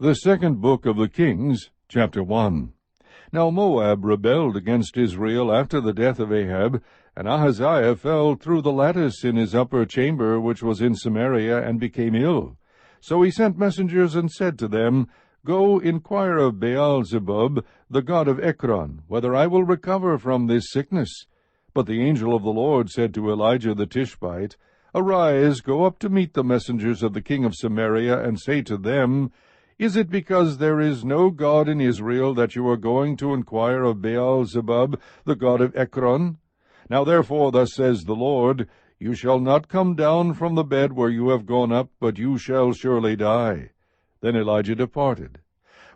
The second book of the Kings, chapter 1. Now Moab rebelled against Israel after the death of Ahab, and Ahaziah fell through the lattice in his upper chamber which was in Samaria, and became ill. So he sent messengers and said to them, Go inquire of Baal-zebub, the god of Ekron, whether I will recover from this sickness. But the angel of the Lord said to Elijah the Tishbite, Arise, go up to meet the messengers of the king of Samaria, and say to them, Is it because there is no God in Israel that you are going to inquire of Baal-zebub, the god of Ekron? Now therefore thus says the Lord, You shall not come down from the bed where you have gone up, but you shall surely die. Then Elijah departed.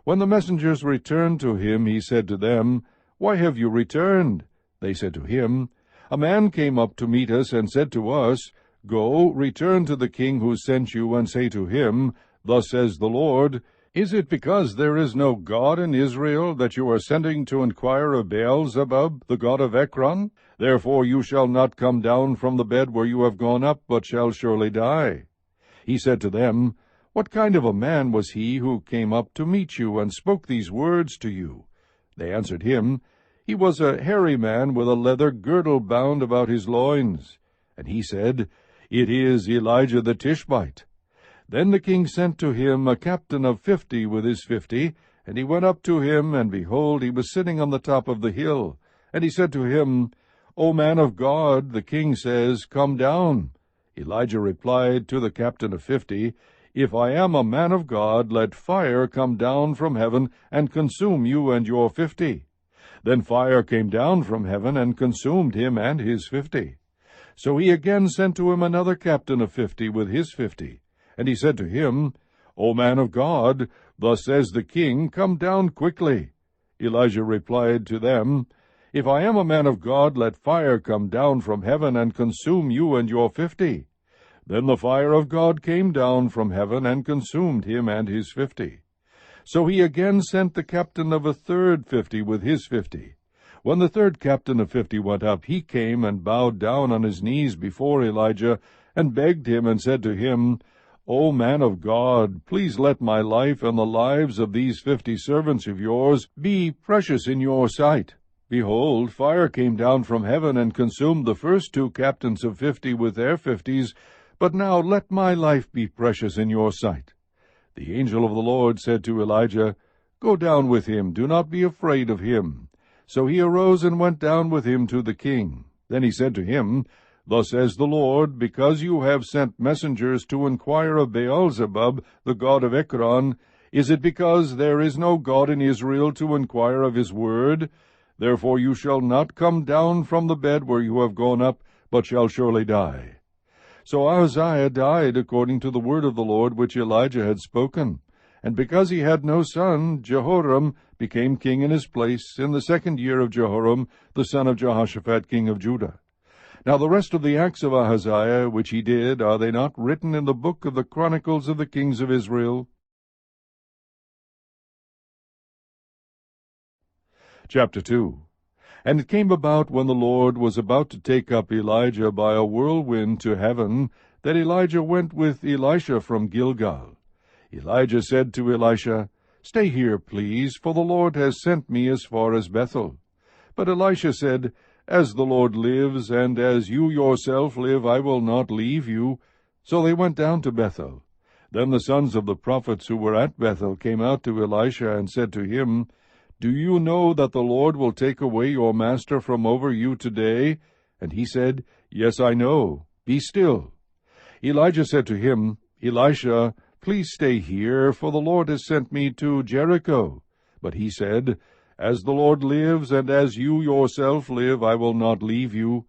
When the messengers returned to him, he said to them, Why have you returned? They said to him, A man came up to meet us, and said to us, Go, return to the king who sent you, and say to him, Thus says the Lord, Is it because there is no God in Israel that you are sending to inquire of Baal-zebub, the god of Ekron? Therefore you shall not come down from the bed where you have gone up, but shall surely die. He said to them, What kind of a man was he who came up to meet you, and spoke these words to you? They answered him, He was a hairy man with a leather girdle bound about his loins. And he said, It is Elijah the Tishbite. Then the king sent to him a captain of 50 with his 50, and he went up to him, and behold, he was sitting on the top of the hill. And he said to him, O man of God, the king says, Come down. Elijah replied to the captain of 50, If I am a man of God, let fire come down from heaven, and consume you and your 50. Then fire came down from heaven, and consumed him and his 50. So he again sent to him another captain of 50 with his 50. And he said to him, O man of God, thus says the king, Come down quickly. Elijah replied to them, If I am a man of God, let fire come down from heaven, and consume you and your 50. Then the fire of God came down from heaven, and consumed him and his 50. So he again sent the captain of a third 50 with his 50. When the third captain of 50 went up, he came and bowed down on his knees before Elijah, and begged him, and said to him, O man of God, please let my life and the lives of these 50 servants of yours be precious in your sight. Behold, fire came down from heaven, and consumed the first 2 captains of 50 with their 50s, but now let my life be precious in your sight. The angel of the Lord said to Elijah, Go down with him, do not be afraid of him. So he arose and went down with him to the king. Then he said to him, Thus says the Lord, Because you have sent messengers to inquire of Baal-zebub, the god of Ekron, is it because there is no God in Israel to inquire of his word? Therefore you shall not come down from the bed where you have gone up, but shall surely die. So Ahaziah died according to the word of the Lord which Elijah had spoken. And because he had no son, Jehoram became king in his place in the 2nd year of Jehoram, the son of Jehoshaphat, king of Judah. Now the rest of the acts of Ahaziah, which he did, are they not written in the book of the Chronicles of the kings of Israel? Chapter 2. And it came about, when the Lord was about to take up Elijah by a whirlwind to heaven, that Elijah went with Elisha from Gilgal. Elijah said to Elisha, Stay here, please, for the Lord has sent me as far as Bethel. But Elisha said, As the Lord lives, and as you yourself live, I will not leave you. So they went down to Bethel. Then the sons of the prophets who were at Bethel came out to Elisha and said to him, Do you know that the Lord will take away your master from over you today? And he said, Yes, I know. Be still. Elijah said to him, Elisha, please stay here, for the Lord has sent me to Jericho. But he said, As the Lord lives, and as you yourself live, I will not leave you.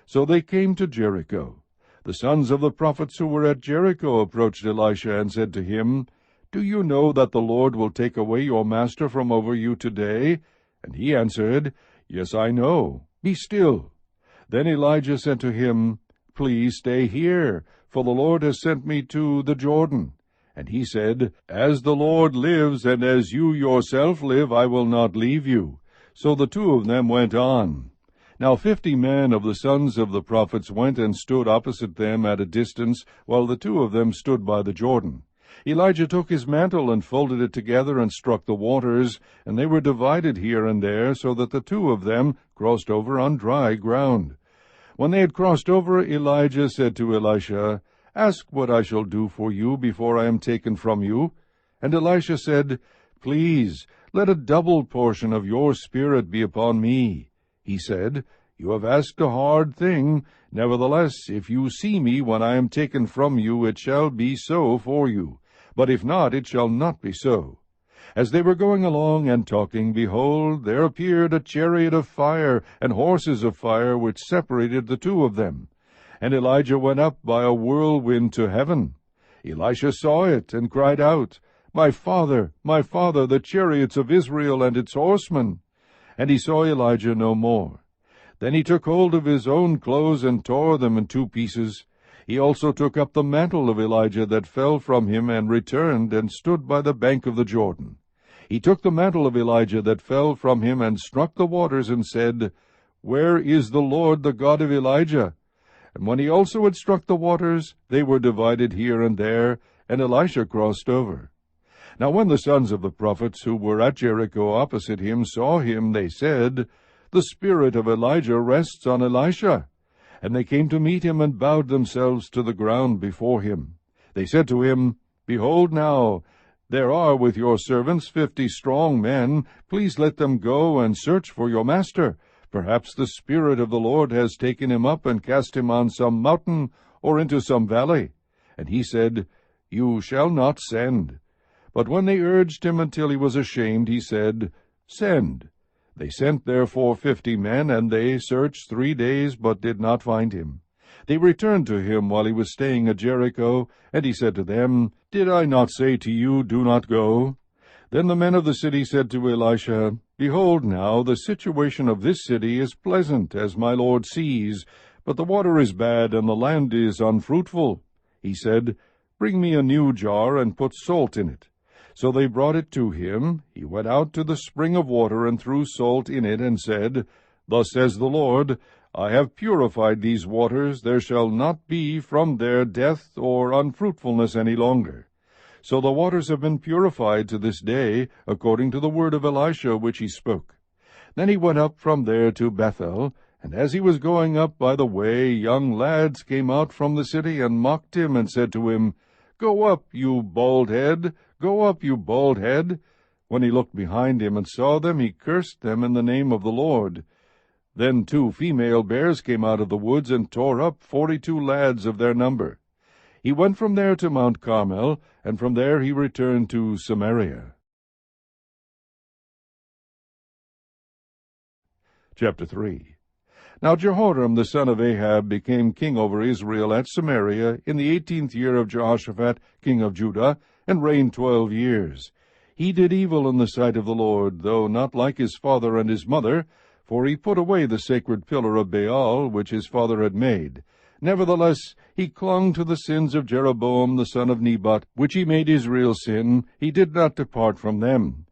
So they came to Jericho. The sons of the prophets who were at Jericho approached Elisha and said to him, Do you know that the Lord will take away your master from over you today? And he answered, Yes, I know. Be still. Then Elijah said to him, Please stay here, for the Lord has sent me to the Jordan. And he said, As the Lord lives, and as you yourself live, I will not leave you. So the 2 of them went on. Now 50 men of the sons of the prophets went and stood opposite them at a distance, while the 2 of them stood by the Jordan. Elijah took his mantle and folded it together and struck the waters, and they were divided here and there, so that the two of them crossed over on dry ground. When they had crossed over, Elijah said to Elisha, "Ask what I shall do for you before I am taken from you." And Elisha said, "Please, let a double portion of your spirit be upon me." He said, "You have asked a hard thing. Nevertheless, if you see me when I am taken from you, it shall be so for you. But if not, it shall not be so." As they were going along and talking, behold, there appeared a chariot of fire and horses of fire, which separated the two of them. And Elijah went up by a whirlwind to heaven. Elisha saw it, and cried out, my father, the chariots of Israel and its horsemen." And he saw Elijah no more. Then he took hold of his own clothes, and tore them in two pieces. He also took up the mantle of Elijah that fell from him, and returned, and stood by the bank of the Jordan. He took the mantle of Elijah that fell from him, and struck the waters, and said, "Where is the Lord, the God of Elijah?" And when he also had struck the waters, they were divided here and there, and Elisha crossed over. Now when the sons of the prophets who were at Jericho opposite him saw him, they said, "The spirit of Elijah rests on Elisha." And they came to meet him, and bowed themselves to the ground before him. They said to him, "Behold now, there are with your servants 50 strong men. Please let them go and search for your master. Perhaps the Spirit of the Lord has taken him up and cast him on some mountain or into some valley." And he said, "You shall not send." But when they urged him until he was ashamed, he said, "Send." They sent therefore 50 men, and they searched 3 days, but did not find him. They returned to him while he was staying at Jericho, and he said to them, "Did I not say to you, do not go?" Then the men of the city said to Elisha, "Behold now, the situation of this city is pleasant, as my lord sees, but the water is bad, and the land is unfruitful." He said, "Bring me a new jar, and put salt in it." So they brought it to him. He went out to the spring of water, and threw salt in it, and said, "Thus says the Lord, I have purified these waters. There shall not be from there death or unfruitfulness any longer." So the waters have been purified to this day, according to the word of Elisha which he spoke. Then he went up from there to Bethel, and as he was going up by the way, young lads came out from the city, and mocked him, and said to him, "Go up, you bald head! Go up, you bald head!" When he looked behind him and saw them, he cursed them in the name of the Lord. Then 2 female bears came out of the woods, and tore up 42 lads of their number. He went from there to Mount Carmel, and from there he returned to Samaria. Chapter 3. Now Jehoram the son of Ahab became king over Israel at Samaria in the 18th year of Jehoshaphat king of Judah, and reigned 12 years. He did evil in the sight of the Lord, though not like his father and his mother, for he put away the sacred pillar of Baal, which his father had made. Nevertheless, he clung to the sins of Jeroboam the son of Nebat, which he made Israel sin. He did not depart from them.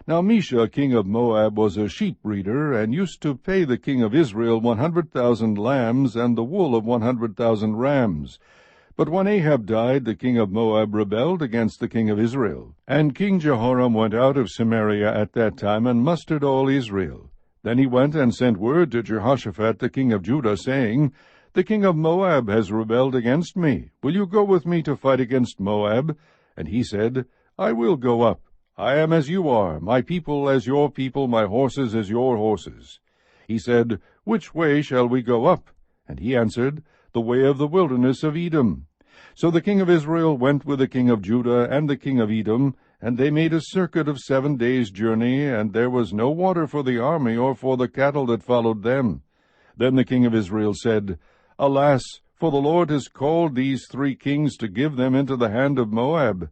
Now Mesha king of Moab was a sheep-breeder, and used to pay the king of Israel 100,000 lambs, and the wool of 100,000 rams. But when Ahab died, the king of Moab rebelled against the king of Israel. And King Jehoram went out of Samaria at that time, and mustered all Israel. Then he went and sent word to Jehoshaphat the king of Judah, saying, "The king of Moab has rebelled against me. Will you go with me to fight against Moab?" And he said, "I will go up. I am as you are, my people as your people, my horses as your horses." He said, "Which way shall we go up?" And he answered, "The way of the wilderness of Edom." So the king of Israel went with the king of Judah and the king of Edom, and they made a circuit of 7 days' journey, and there was no water for the army or for the cattle that followed them. Then the king of Israel said, "Alas, for the Lord has called these 3 kings to give them into the hand of Moab."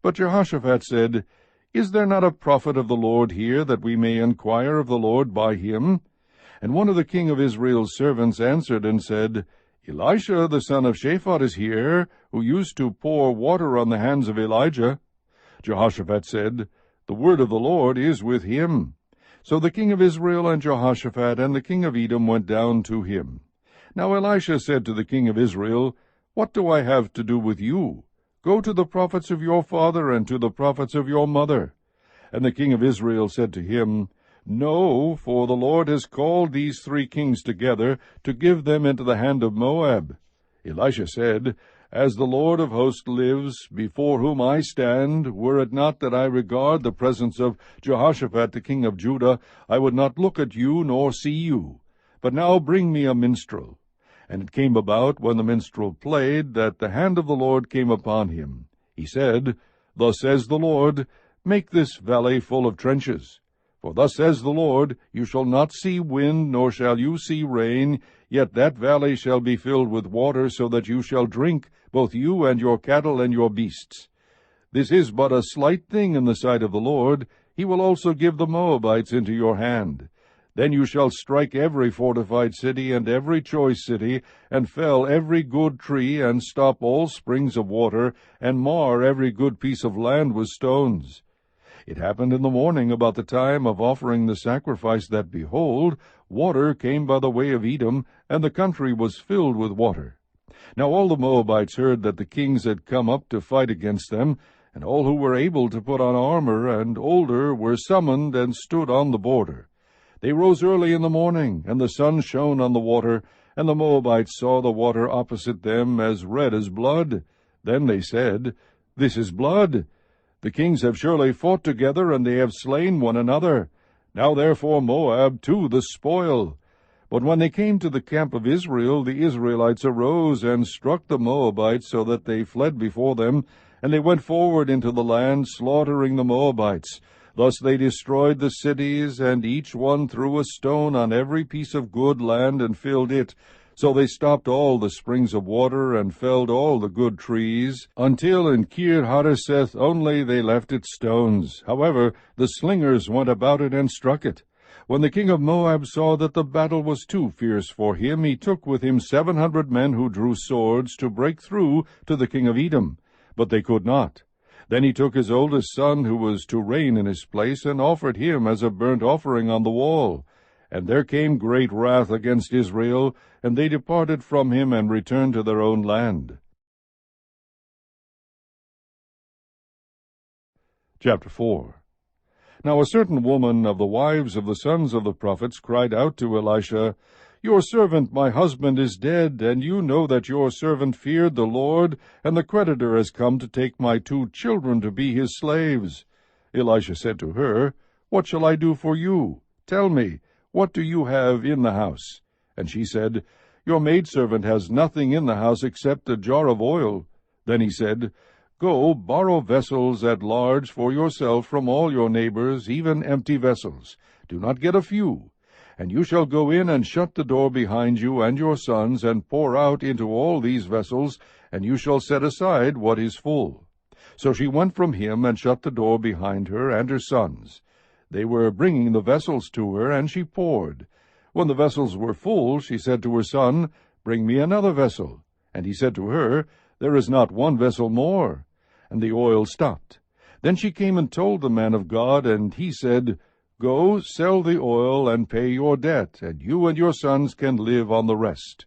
But Jehoshaphat said, "Is there not a prophet of the Lord here, that we may inquire of the Lord by him?" And one of the king of Israel's servants answered and said, "Elisha the son of Shaphat is here, who used to pour water on the hands of Elijah." Jehoshaphat said, "The word of the Lord is with him." So the king of Israel and Jehoshaphat and the king of Edom went down to him. Now Elisha said to the king of Israel, "What do I have to do with you? Go to the prophets of your father and to the prophets of your mother. And the king of Israel said to him, No, for the Lord has called these 3 kings together to give them into the hand of Moab. Elisha said, As the Lord of hosts lives, before whom I stand, were it not that I regard the presence of Jehoshaphat the king of Judah, I would not look at you nor see you. But now bring me a minstrel. And it came about, when the minstrel played, that the hand of the Lord came upon him. He said, Thus says the Lord, Make this valley full of trenches. For thus says the Lord, You shall not see wind, nor shall you see rain, yet that valley shall be filled with water, so that you shall drink, both you and your cattle and your beasts. This is but a slight thing in the sight of the Lord. He will also give the Moabites into your hand. Then you shall strike every fortified city and every choice city, and fell every good tree, and stop all springs of water, and mar every good piece of land with stones. It happened in the morning about the time of offering the sacrifice that, behold, water came by the way of Edom, and the country was filled with water. Now all the Moabites heard that the kings had come up to fight against them, and all who were able to put on armor and older were summoned and stood on the border. They rose early in the morning, and the sun shone on the water, and the Moabites saw the water opposite them as red as blood. Then they said, This is blood. The kings have surely fought together, and they have slain one another. Now therefore Moab too the spoil. But when they came to the camp of Israel, the Israelites arose and struck the Moabites, so that they fled before them, and they went forward into the land, slaughtering the Moabites. Thus they destroyed the cities, and each one threw a stone on every piece of good land, and filled it. So they stopped all the springs of water, and felled all the good trees, until in Kir-hareseth only they left its stones. However, the slingers went about it and struck it. When the king of Moab saw that the battle was too fierce for him, he took with him 700 men who drew swords to break through to the king of Edom. But they could not. Then he took his oldest son, who was to reign in his place, and offered him as a burnt offering on the wall. And there came great wrath against Israel, and they departed from him and returned to their own land. Chapter 4. Now a certain woman of the wives of the sons of the prophets cried out to Elisha, Your servant my husband is dead, and you know that your servant feared the Lord, and the creditor has come to take my 2 children to be his slaves. Elisha said to her, What shall I do for you? Tell me, what do you have in the house? And she said, Your maidservant has nothing in the house except a jar of oil. Then he said, Go, borrow vessels at large for yourself from all your neighbors, even empty vessels. Do not get a few. And you shall go in and shut the door behind you and your sons, and pour out into all these vessels, and you shall set aside what is full. So she went from him and shut the door behind her and her sons. They were bringing the vessels to her, and she poured. When the vessels were full, she said to her son, Bring me another vessel. And he said to her, There is not one vessel more. And the oil stopped. Then she came and told the man of God, and he said, Go, sell the oil, and pay your debt, and you and your sons can live on the rest.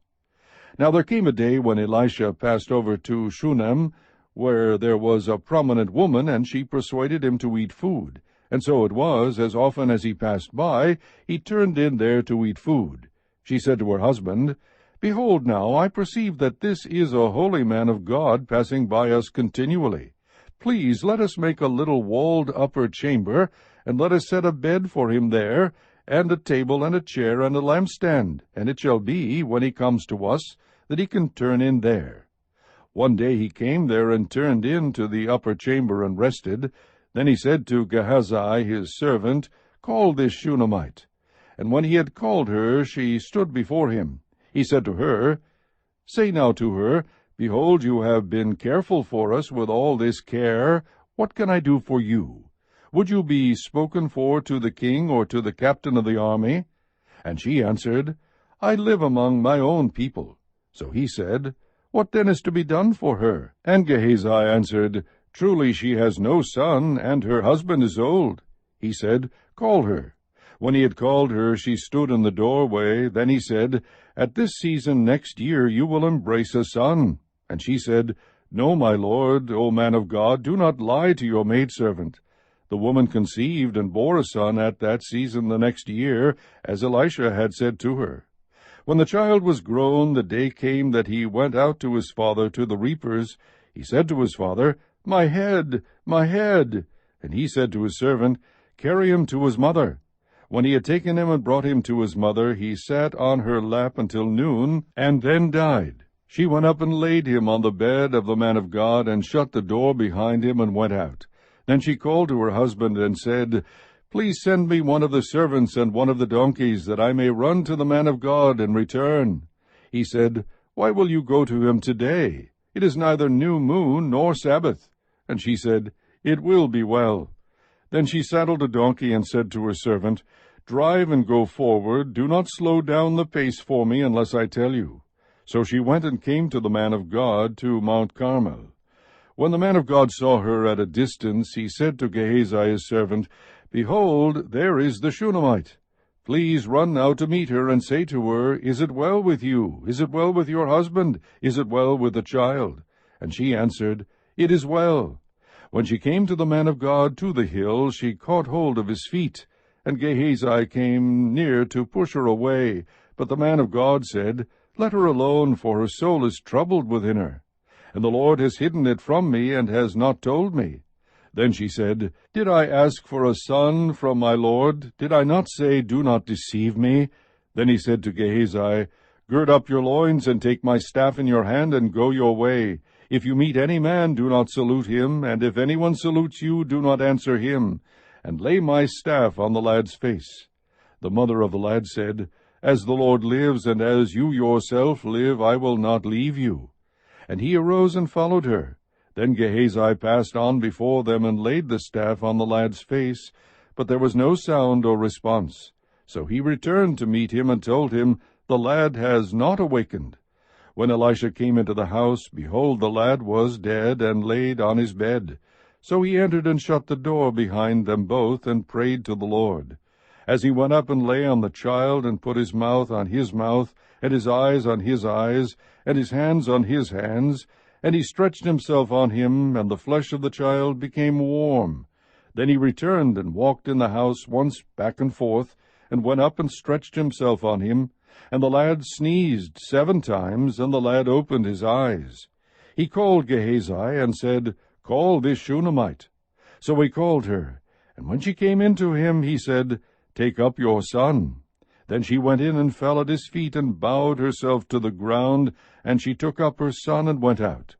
Now there came a day when Elisha passed over to Shunem, where there was a prominent woman, and she persuaded him to eat food. And so it was, as often as he passed by, he turned in there to eat food. She said to her husband, Behold now, I perceive that this is a holy man of God passing by us continually. Please let us make a little walled upper chamber, and let us set a bed for him there, and a table and a chair and a lampstand, and it shall be, when he comes to us, that he can turn in there. One day he came there and turned in to the upper chamber and rested. Then he said to Gehazi his servant, Call this Shunammite. And when he had called her, she stood before him. He said to her, Say now to her, Behold, you have been careful for us with all this care. What can I do for you? Would you be spoken for to the king or to the captain of the army? And she answered, I live among my own people. So he said, What then is to be done for her? And Gehazi answered, Truly she has no son, and her husband is old. He said, Call her. When he had called her, she stood in the doorway. Then he said, At this season next year you will embrace a son. And she said, No, my lord, O man of God, do not lie to your maidservant. The woman conceived and bore a son at that season the next year, as Elisha had said to her. When the child was grown, the day came that he went out to his father to the reapers. He said to his father, My head, my head! And he said to his servant, Carry him to his mother. When he had taken him and brought him to his mother, he sat on her lap until noon, and then died. She went up and laid him on the bed of the man of God, and shut the door behind him, and went out. Then she called to her husband, and said, Please send me one of the servants and one of the donkeys, that I may run to the man of God and return. He said, Why will you go to him today? It is neither new moon nor Sabbath. And she said, It will be well. Then she saddled a donkey and said to her servant, Drive and go forward. Do not slow down the pace for me unless I tell you. So she went and came to the man of God to Mount Carmel. When the man of God saw her at a distance, he said to Gehazi his servant, Behold, there is the Shunammite. Please run now to meet her, and say to her, Is it well with you? Is it well with your husband? Is it well with the child? And she answered, It is well. When she came to the man of God to the hill, she caught hold of his feet, and Gehazi came near to push her away. But the man of God said, Let her alone, for her soul is troubled within her. And the Lord has hidden it from me, and has not told me. Then she said, Did I ask for a son from my Lord? Did I not say, Do not deceive me? Then he said to Gehazi, Gird up your loins, and take my staff in your hand, and go your way. If you meet any man, do not salute him, and if anyone salutes you, do not answer him, and lay my staff on the lad's face. The mother of the lad said, As the Lord lives, and as you yourself live, I will not leave you. And he arose and followed her. Then Gehazi passed on before them, and laid the staff on the lad's face, but there was no sound or response. So he returned to meet him, and told him, The lad has not awakened. When Elisha came into the house, behold, the lad was dead, and laid on his bed. So he entered and shut the door behind them both, and prayed to the Lord. As he went up and lay on the child, and put his mouth on his mouth, and his eyes on his eyes, and his hands on his hands, and he stretched himself on him, and the flesh of the child became warm. Then he returned and walked in the house once back and forth, and went up and stretched himself on him. And the lad sneezed 7 times, and the lad opened his eyes. He called Gehazi, and said, Call this Shunammite. So he called her, and when she came in to him, he said, Take up your son. Then she went in and fell at his feet, and bowed herself to the ground, and she took up her son and went out.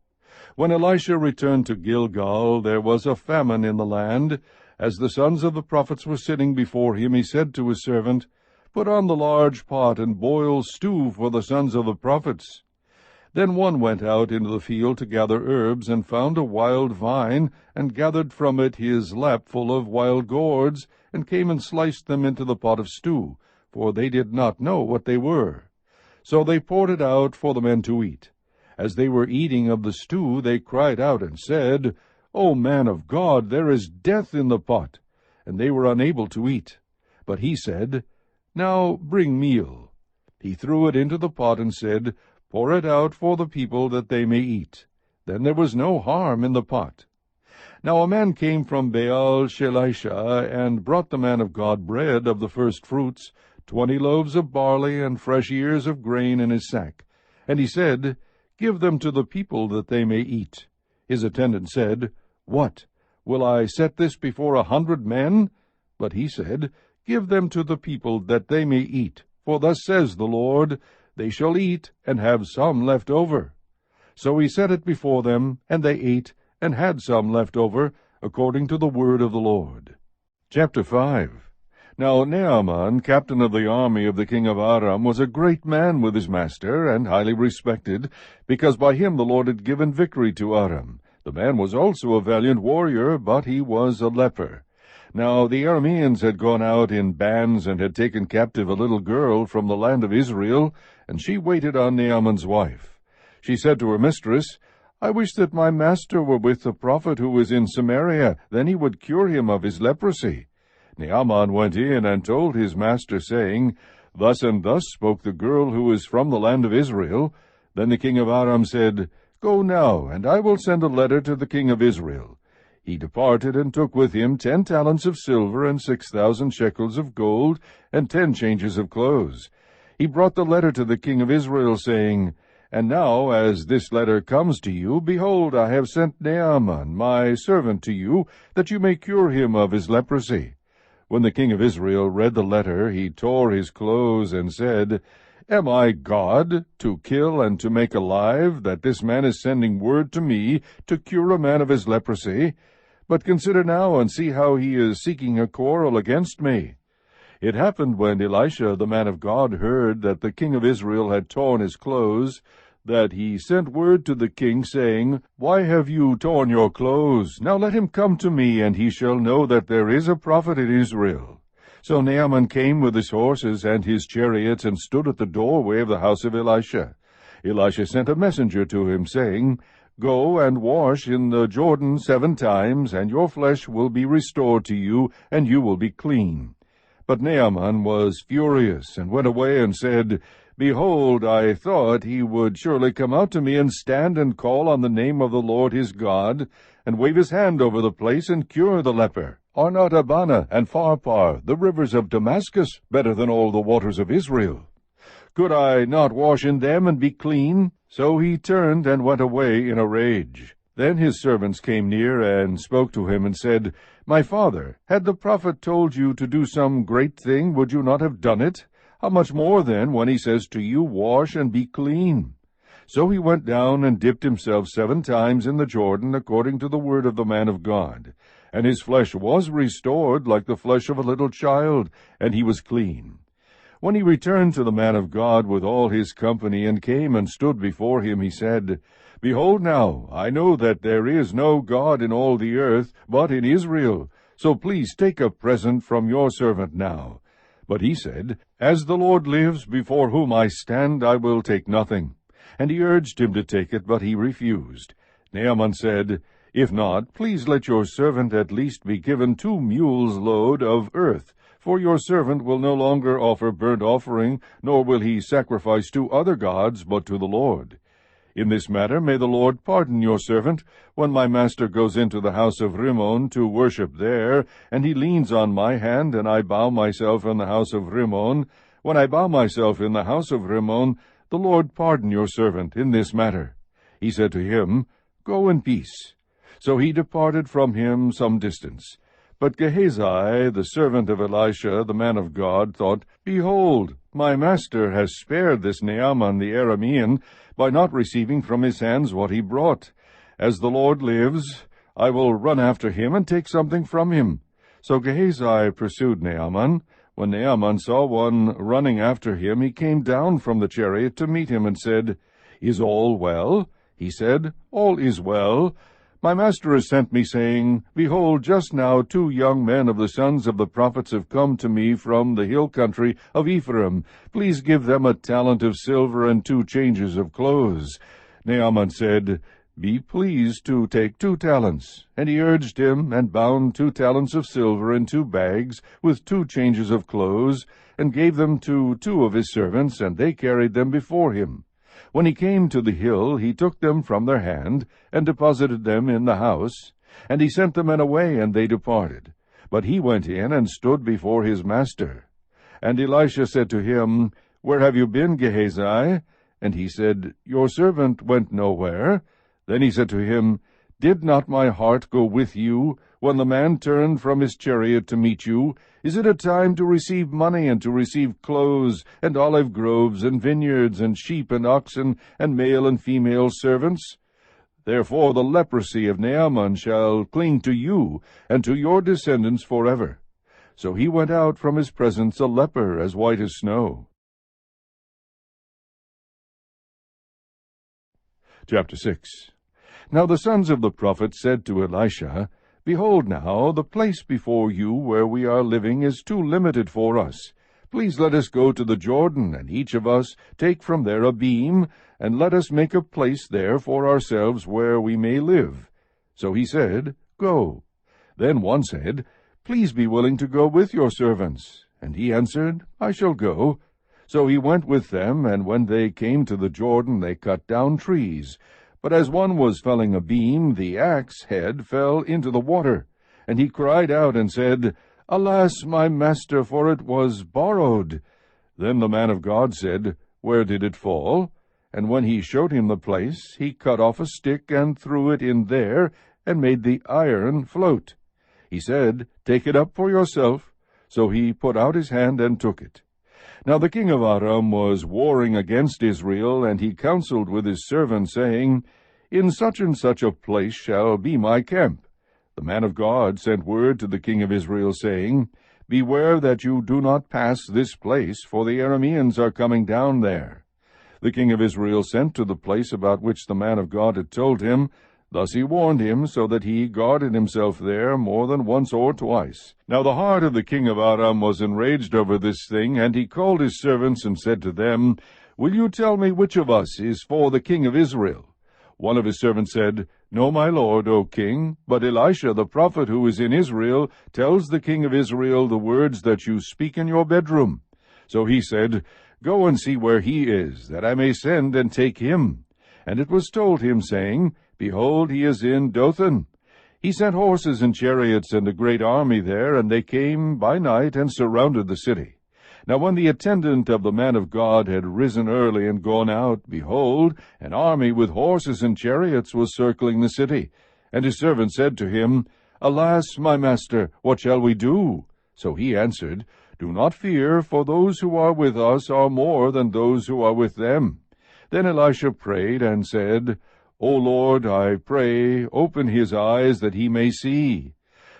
When Elisha returned to Gilgal, there was a famine in the land. As the sons of the prophets were sitting before him, he said to his servant, Put on the large pot, and boil stew for the sons of the prophets. Then one went out into the field to gather herbs, and found a wild vine, and gathered from it his lapful of wild gourds, and came and sliced them into the pot of stew, for they did not know what they were. So they poured it out for the men to eat. As they were eating of the stew, they cried out and said, O man of God, there is death in the pot. And they were unable to eat. But he said, Now bring meal. He threw it into the pot and said, Pour it out for the people that they may eat. Then there was no harm in the pot. Now a man came from Baal Shalisha, and brought the man of God bread of the first fruits, 20 loaves of barley, and fresh ears of grain in his sack. And he said, Give them to the people that they may eat. His attendant said, What? Will I set this before 100 men? But he said, Give them to the people that they may eat. For thus says the Lord, They shall eat, and have some left over. So he set it before them, and they ate, and had some left over, according to the word of the Lord. Chapter 5. Now Naaman, captain of the army of the king of Aram, was a great man with his master, and highly respected, because by him the Lord had given victory to Aram. The man was also a valiant warrior, but he was a leper. Now the Arameans had gone out in bands, and had taken captive a little girl from the land of Israel, and she waited on Naaman's wife. She said to her mistress, I wish that my master were with the prophet who is in Samaria, then he would cure him of his leprosy. Naaman went in and told his master, saying, Thus and thus spoke the girl who is from the land of Israel. Then the king of Aram said, Go now, and I will send a letter to the king of Israel. He departed, and took with him 10 talents of silver, and 6,000 shekels of gold, and 10 changes of clothes. He brought the letter to the king of Israel, saying, And now, as this letter comes to you, behold, I have sent Naaman my servant to you, that you may cure him of his leprosy. When the king of Israel read the letter, he tore his clothes, and said, Am I God, to kill and to make alive, that this man is sending word to me to cure a man of his leprosy? But consider now, and see how he is seeking a quarrel against me. It happened when Elisha the man of God heard that the king of Israel had torn his clothes, that he sent word to the king, saying, Why have you torn your clothes? Now let him come to me, and he shall know that there is a prophet in Israel. So Naaman came with his horses and his chariots, and stood at the doorway of the house of Elisha. Elisha sent a messenger to him, saying, Go and wash in the Jordan 7 times, and your flesh will be restored to you, and you will be clean. But Naaman was furious, and went away, and said, Behold, I thought he would surely come out to me, and stand and call on the name of the Lord his God, and wave his hand over the place, and cure the leper. Are not Abana and Pharpar, the rivers of Damascus, better than all the waters of Israel? Could I not wash in them, and be clean? So he turned, and went away in a rage. Then his servants came near, and spoke to him, and said, My father, had the prophet told you to do some great thing, would you not have done it? How much more then, when he says to you, Wash and be clean? So he went down, and dipped himself 7 times in the Jordan, according to the word of the man of God. And his flesh was restored like the flesh of a little child, and he was clean. When he returned to the man of God with all his company, and came and stood before him, he said, Behold now, I know that there is no God in all the earth, but in Israel. So please take a present from your servant now. But he said, As the Lord lives, before whom I stand, I will take nothing. And he urged him to take it, but he refused. Naaman said, If not, please let your servant at least be given 2 mules' load of earth, for your servant will no longer offer burnt offering, nor will he sacrifice to other gods, but to the Lord. In this matter may the Lord pardon your servant, when my master goes into the house of Rimmon to worship there, and he leans on my hand, and I bow myself in the house of Rimmon. When I bow myself in the house of Rimmon, the Lord pardon your servant in this matter. He said to him, Go in peace. So he departed from him some distance. But Gehazi, the servant of Elisha, the man of God, thought, Behold, my master has spared this Naaman the Aramean, by not receiving from his hands what he brought. As the Lord lives, I will run after him, and take something from him. So Gehazi pursued Naaman. When Naaman saw one running after him, he came down from the chariot to meet him, and said, Is all well? He said, All is well. My master has sent me, saying, Behold, just now 2 young men of the sons of the prophets have come to me from the hill country of Ephraim. Please give them a talent of silver and 2 changes of clothes. Naaman said, Be pleased to take 2 talents. And he urged him, and bound 2 talents of silver in 2 bags, with 2 changes of clothes, and gave them to 2 of his servants, and they carried them before him. When he came to the hill, he took them from their hand, and deposited them in the house. And he sent the men away, and they departed. But he went in, and stood before his master. And Elisha said to him, Where have you been, Gehazi? And he said, Your servant went nowhere. Then he said to him, Did not my heart go with you, when the man turned from his chariot to meet you? Is it a time to receive money, and to receive clothes, and olive groves, and vineyards, and sheep, and oxen, and male and female servants? Therefore the leprosy of Naaman shall cling to you, and to your descendants forever. So he went out from his presence a leper as white as snow. Chapter 6. Now the sons of the prophet said to Elisha, Behold now, the place before you where we are living is too limited for us. Please let us go to the Jordan, and each of us take from there a beam, and let us make a place there for ourselves where we may live. So he said, Go. Then one said, Please be willing to go with your servants. And he answered, I shall go. So he went with them, and when they came to the Jordan, they cut down trees. But as one was felling a beam, the axe head fell into the water. And he cried out and said, Alas, my master, for it was borrowed. Then the man of God said, Where did it fall? And when he showed him the place, he cut off a stick and threw it in there, and made the iron float. He said, Take it up for yourself. So he put out his hand and took it. Now the king of Aram was warring against Israel, and he counseled with his servant, saying, In such and such a place shall be my camp. The man of God sent word to the king of Israel, saying, Beware that you do not pass this place, for the Arameans are coming down there. The king of Israel sent to the place about which the man of God had told him. Thus he warned him, so that he guarded himself there more than once or twice. Now the heart of the king of Aram was enraged over this thing, and he called his servants and said to them, Will you tell me which of us is for the king of Israel? One of his servants said, No, my lord, O king, but Elisha the prophet who is in Israel tells the king of Israel the words that you speak in your bedroom. So he said, Go and see where he is, that I may send and take him. And it was told him, saying, Behold, he is in Dothan. He sent horses and chariots and a great army there, and they came by night and surrounded the city. Now when the attendant of the man of God had risen early and gone out, behold, an army with horses and chariots was circling the city. And his servant said to him, Alas, my master, what shall we do? So he answered, Do not fear, for those who are with us are more than those who are with them. Then Elisha prayed and said, O Lord, I pray, open his eyes that he may see.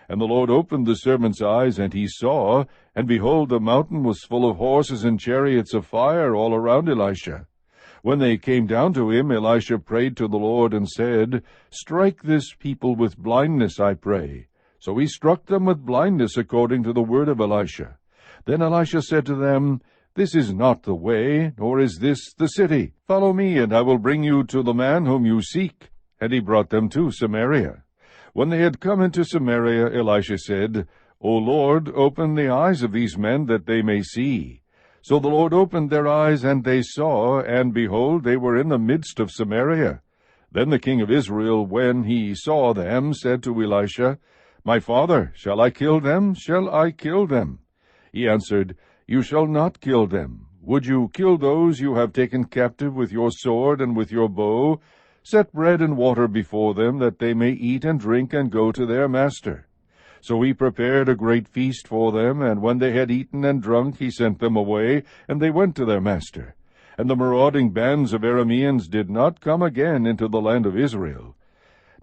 And the Lord opened the servant's eyes, and he saw, and behold, the mountain was full of horses and chariots of fire all around Elisha. When they came down to him, Elisha prayed to the Lord and said, Strike this people with blindness, I pray. So he struck them with blindness according to the word of Elisha. Then Elisha said to them, This is not the way, nor is this the city. Follow me, and I will bring you to the man whom you seek. And he brought them to Samaria. When they had come into Samaria, Elisha said, O Lord, open the eyes of these men, that they may see. So the Lord opened their eyes, and they saw, and behold, they were in the midst of Samaria. Then the king of Israel, when he saw them, said to Elisha, My father, shall I kill them? Shall I kill them? He answered, You shall not kill them. Would you kill those you have taken captive with your sword and with your bow? Set bread and water before them, that they may eat and drink and go to their master. So he prepared a great feast for them, and when they had eaten and drunk, he sent them away, and they went to their master. And the marauding bands of Arameans did not come again into the land of Israel.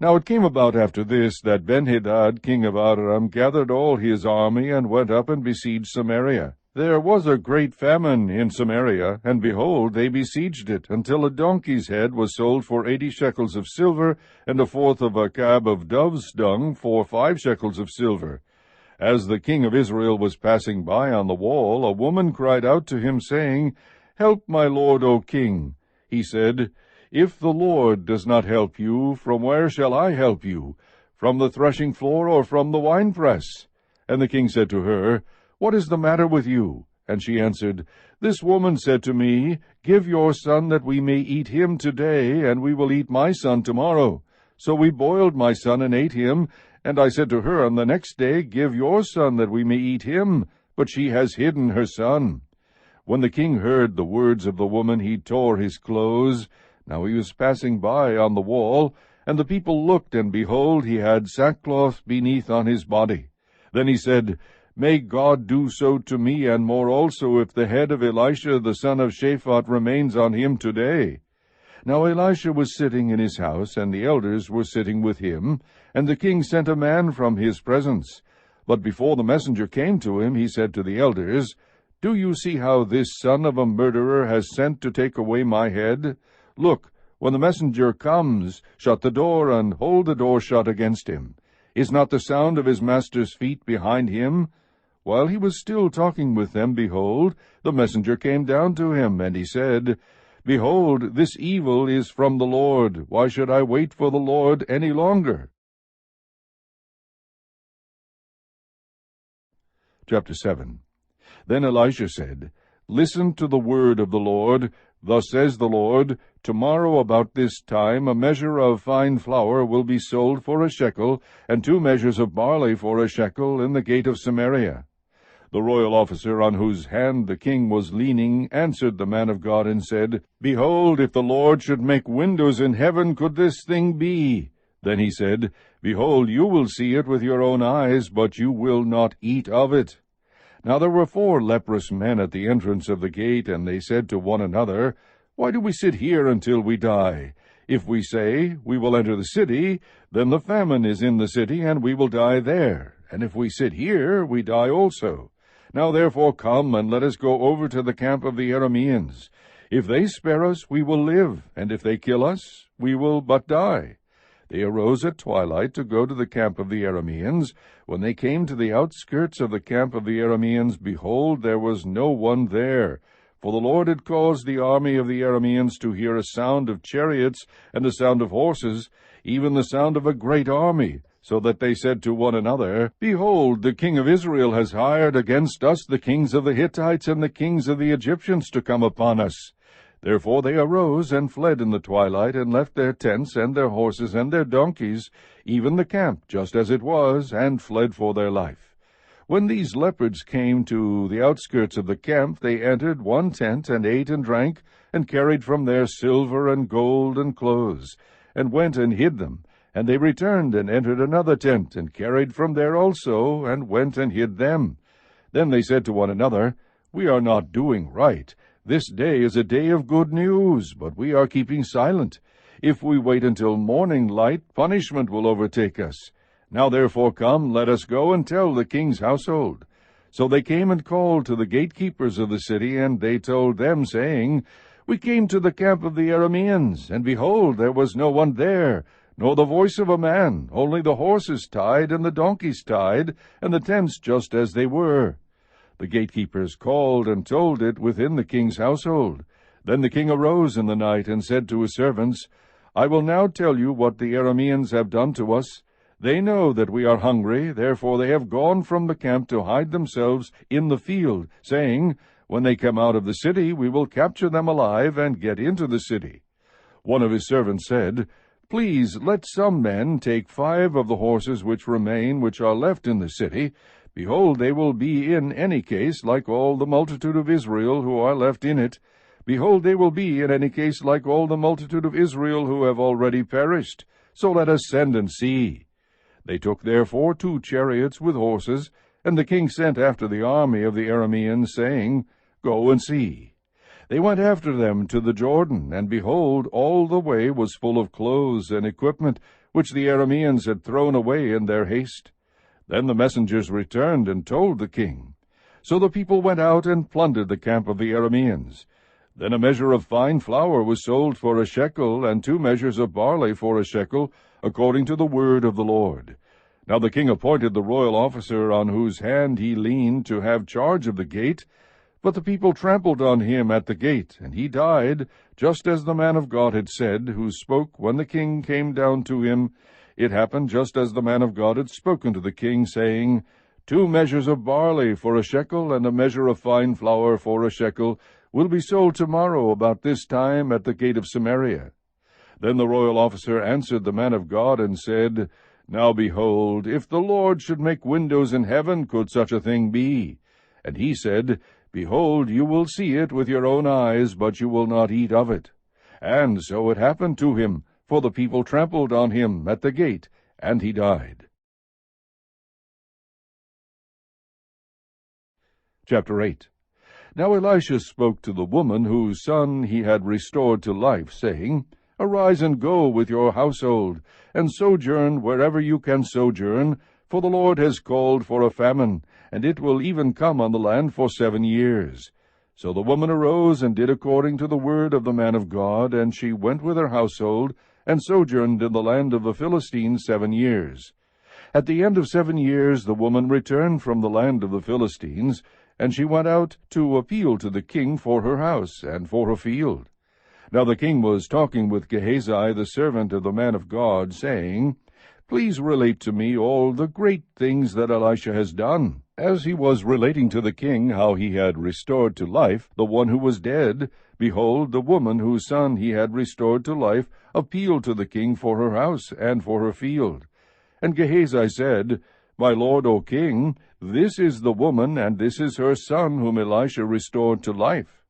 Now it came about after this, that Benhadad king of Aram gathered all his army, and went up and besieged Samaria. There was a great famine in Samaria, and behold, they besieged it, until a donkey's head was sold for 80 shekels of silver, and a fourth of a cab of dove's dung for 5 shekels of silver. As the king of Israel was passing by on the wall, a woman cried out to him, saying, Help, my lord, O king. He said, If the Lord does not help you, from where shall I help you? From the threshing floor, or from the winepress? And the king said to her, What is the matter with you? And she answered, This woman said to me, Give your son that we may eat him today, and we will eat my son tomorrow. So we boiled my son and ate him. And I said to her on the next day, Give your son that we may eat him. But she has hidden her son. When the king heard the words of the woman, he tore his clothes. Now he was passing by on the wall, and the people looked, and behold, he had sackcloth beneath on his body. Then he said, May God do so to me, and more also, if the head of Elisha the son of Shaphat remains on him today. Now Elisha was sitting in his house, and the elders were sitting with him, and the king sent a man from his presence. But before the messenger came to him, he said to the elders, Do you see how this son of a murderer has sent to take away my head? Look, when the messenger comes, shut the door, and hold the door shut against him. Is not the sound of his master's feet behind him? While he was still talking with them, behold, the messenger came down to him, and he said, Behold, this evil is from the Lord. Why should I wait for the Lord any longer? Chapter 7. Then Elisha said, Listen to the word of the Lord. Thus says the Lord, Tomorrow about this time a measure of fine flour will be sold for a shekel, and 2 measures of barley for a shekel in the gate of Samaria. The royal officer on whose hand the king was leaning answered the man of God and said, Behold, if the Lord should make windows in heaven, could this thing be? Then he said, Behold, you will see it with your own eyes, but you will not eat of it. Now there were 4 leprous men at the entrance of the gate, and they said to one another, Why do we sit here until we die? If we say, We will enter the city, then the famine is in the city, and we will die there. And if we sit here, we die also. Now therefore come, and let us go over to the camp of the Arameans. If they spare us, we will live, and if they kill us, we will but die. They arose at twilight to go to the camp of the Arameans. When they came to the outskirts of the camp of the Arameans, behold, there was no one there. For the Lord had caused the army of the Arameans to hear a sound of chariots and a sound of horses, even the sound of a great army, so that they said to one another, Behold, the king of Israel has hired against us the kings of the Hittites and the kings of the Egyptians to come upon us. Therefore they arose and fled in the twilight, and left their tents and their horses and their donkeys, even the camp just as it was, and fled for their life. When these leopards came to the outskirts of the camp, they entered one tent, and ate and drank, and carried from there silver and gold and clothes, and went and hid them. And they returned and entered another tent, and carried from there also, and went and hid them. Then they said to one another, We are not doing right. This day is a day of good news, but we are keeping silent. If we wait until morning light, punishment will overtake us. Now therefore come, let us go and tell the king's household. So they came and called to the gatekeepers of the city, and they told them, saying, We came to the camp of the Arameans, and behold, there was no one there, nor the voice of a man, only the horses tied and the donkeys tied, and the tents just as they were. The gatekeepers called and told it within the king's household. Then the king arose in the night, and said to his servants, I will now tell you what the Arameans have done to us. They know that we are hungry, therefore they have gone from the camp to hide themselves in the field, saying, When they come out of the city, we will capture them alive, and get into the city. One of his servants said, Please let some men take 5 of the horses which remain, which are left in the city. Behold, they will be in any case like all the multitude of Israel who are left in it. Behold, they will be in any case like all the multitude of Israel who have already perished. So let us send and see. They took therefore 2 chariots with horses, and the king sent after the army of the Arameans, saying, Go and see. They went after them to the Jordan, and behold, all the way was full of clothes and equipment, which the Arameans had thrown away in their haste. Then the messengers returned and told the king. So the people went out and plundered the camp of the Arameans. Then a measure of fine flour was sold for a shekel, and 2 measures of barley for a shekel, according to the word of the Lord. Now the king appointed the royal officer on whose hand he leaned to have charge of the gate. But the people trampled on him at the gate, and he died, just as the man of God had said, who spoke when the king came down to him. It happened just as the man of God had spoken to the king, saying, 2 measures of barley for a shekel, and a measure of fine flour for a shekel, will be sold tomorrow about this time at the gate of Samaria. Then the royal officer answered the man of God, and said, Now behold, if the Lord should make windows in heaven, could such a thing be? And he said, Behold, you will see it with your own eyes, but you will not eat of it. And so it happened to him, for the people trampled on him at the gate, and he died. Chapter 8. Now Elisha spoke to the woman whose son he had restored to life, saying, Arise and go with your household, and sojourn wherever you can sojourn, for the Lord has called for a famine, and it will even come on the land for 7 years. So the woman arose and did according to the word of the man of God, and she went with her household, and sojourned in the land of the Philistines 7 years. At the end of 7 years the woman returned from the land of the Philistines, and she went out to appeal to the king for her house and for her field. Now the king was talking with Gehazi the servant of the man of God, saying, Please relate to me all the great things that Elisha has done." As he was relating to the king how he had restored to life the one who was dead, behold, the woman whose son he had restored to life appealed to the king for her house and for her field. And Gehazi said, "My lord, O king, this is the woman, and this is her son whom Elisha restored to life."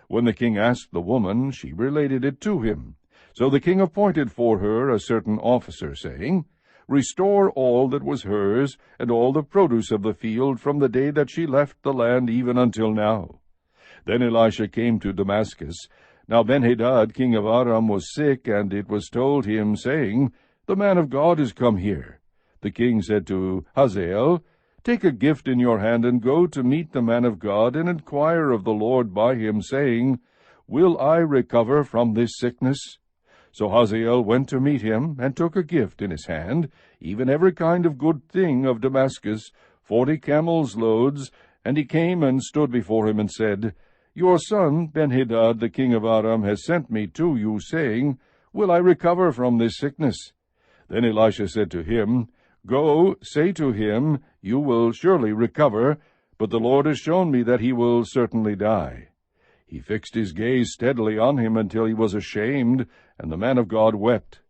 When the king asked the woman, she related it to him. So the king appointed for her a certain officer, saying, "Restore all that was hers, and all the produce of the field, from the day that she left the land even until now." Then Elisha came to Damascus. Now Benhadad king of Aram was sick, and it was told him, saying, "The man of God is come here." The king said to Hazael, "Take a gift in your hand, and go to meet the man of God, and inquire of the Lord by him, saying, Will I recover from this sickness?" So Hazael went to meet him, and took a gift in his hand, even every kind of good thing of Damascus, 40 camels' loads. And he came and stood before him, and said, "Your son Benhadad the king of Aram has sent me to you, saying, Will I recover from this sickness?" Then Elisha said to him, "Go, say to him, You will surely recover, but the Lord has shown me that he will certainly die." He fixed his gaze steadily on him until he was ashamed, and the man of God wept.